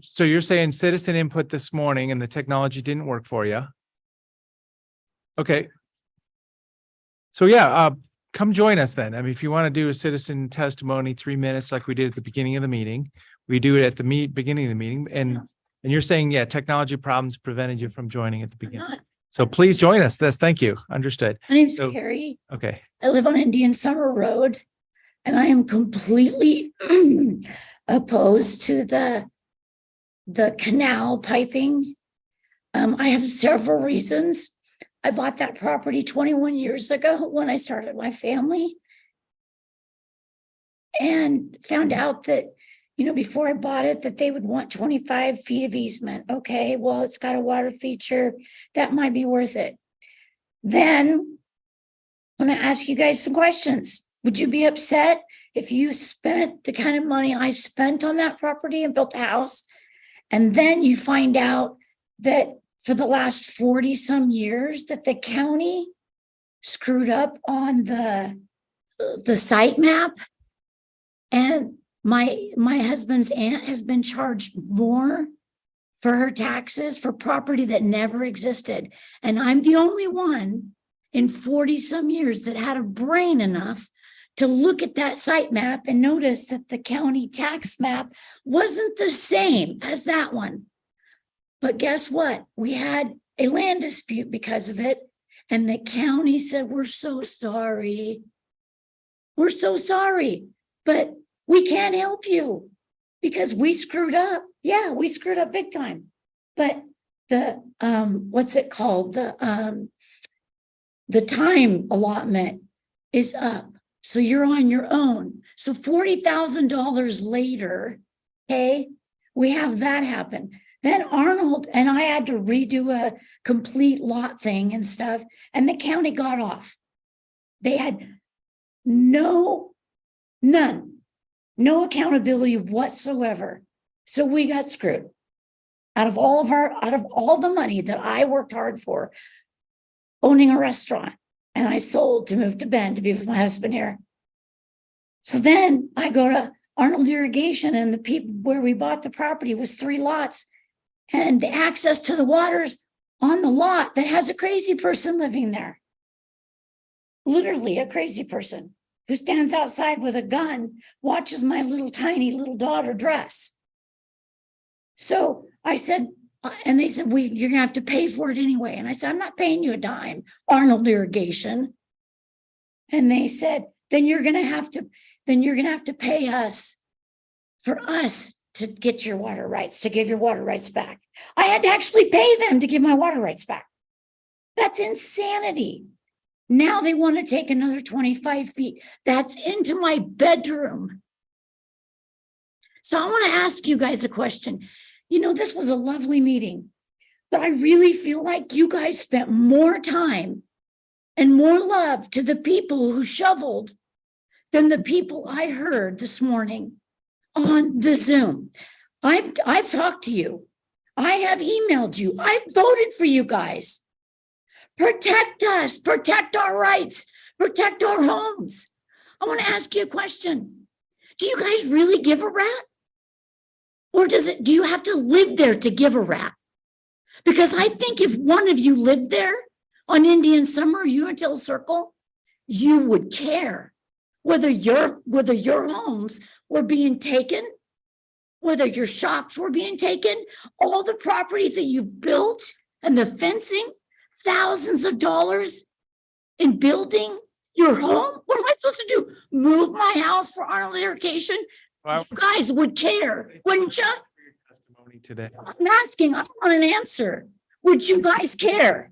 so you're saying citizen input this morning and the technology didn't work for you? Okay. So yeah, come join us then. I mean, if you want to do a citizen testimony, 3 minutes like we did at the beginning of the meeting, we do it at the beginning of the meeting. And you're saying, yeah, technology problems prevented you from joining at the beginning. So please join us. Thank you. Understood. My name's Carrie. Okay. I live on Indian Summer Road and I am completely opposed to the canal piping. I have several reasons. I bought that property 21 years ago when I started my family and found out that, you know, before I bought it, that they would want 25 feet of easement. Okay, well, it's got a water feature that might be worth it. Then I'm going to ask you guys some questions. Would you be upset if you spent the kind of money I spent on that property and built a house, and then you find out that for the last 40 some years that the county screwed up on the site map, and my husband's aunt has been charged more for her taxes for property that never existed. And I'm the only one in 40 some years that had a brain enough to look at that site map and notice that the county tax map wasn't the same as that one. But guess what? We had a land dispute because of it. And the county said, we're so sorry. We're so sorry, but we can't help you because we screwed up. Yeah, we screwed up big time. But the, what's it called? The time allotment is up. So you're on your own. So $40,000 later, okay, we have that happen. Then Arnold and I had to redo a complete lot thing and stuff, and the county got off. They had no accountability whatsoever. So we got screwed out of all the money that I worked hard for owning a restaurant, and I sold to move to Bend to be with my husband here. So then I go to Arnold Irrigation, and the people where we bought the property was 3 lots. And the access to the water's on the lot that has a crazy person living there. Literally a crazy person who stands outside with a gun, watches my tiny little daughter dress. So I said, and they said, you're gonna have to pay for it anyway. And I said, I'm not paying you a dime, Arnold Irrigation. And they said, then you're gonna have to pay us for us to get your water rights, to give your water rights back. I had to actually pay them to give my water rights back. That's insanity. Now they want to take another 25 feet. That's into my bedroom. So I want to ask you guys a question. You know, this was a lovely meeting, but I really feel like you guys spent more time and more love to the people who shoveled than the people I heard this morning on the Zoom. I've talked to you. I have emailed you. I voted for you guys. Protect us, protect our rights, protect our homes. I want to ask you a question. Do you guys really give a rat? Or do you have to live there to give a rat? Because I think if one of you lived there on Indian Summer, Uinta Circle, you would care whether your homes were being taken, whether your shops were being taken, all the property that you've built and the fencing, thousands of dollars in building your home. What am I supposed to do? Move my house for Arnold Irrigation? You guys would care, wouldn't you? today? I'm asking, I want an answer. Would you guys care?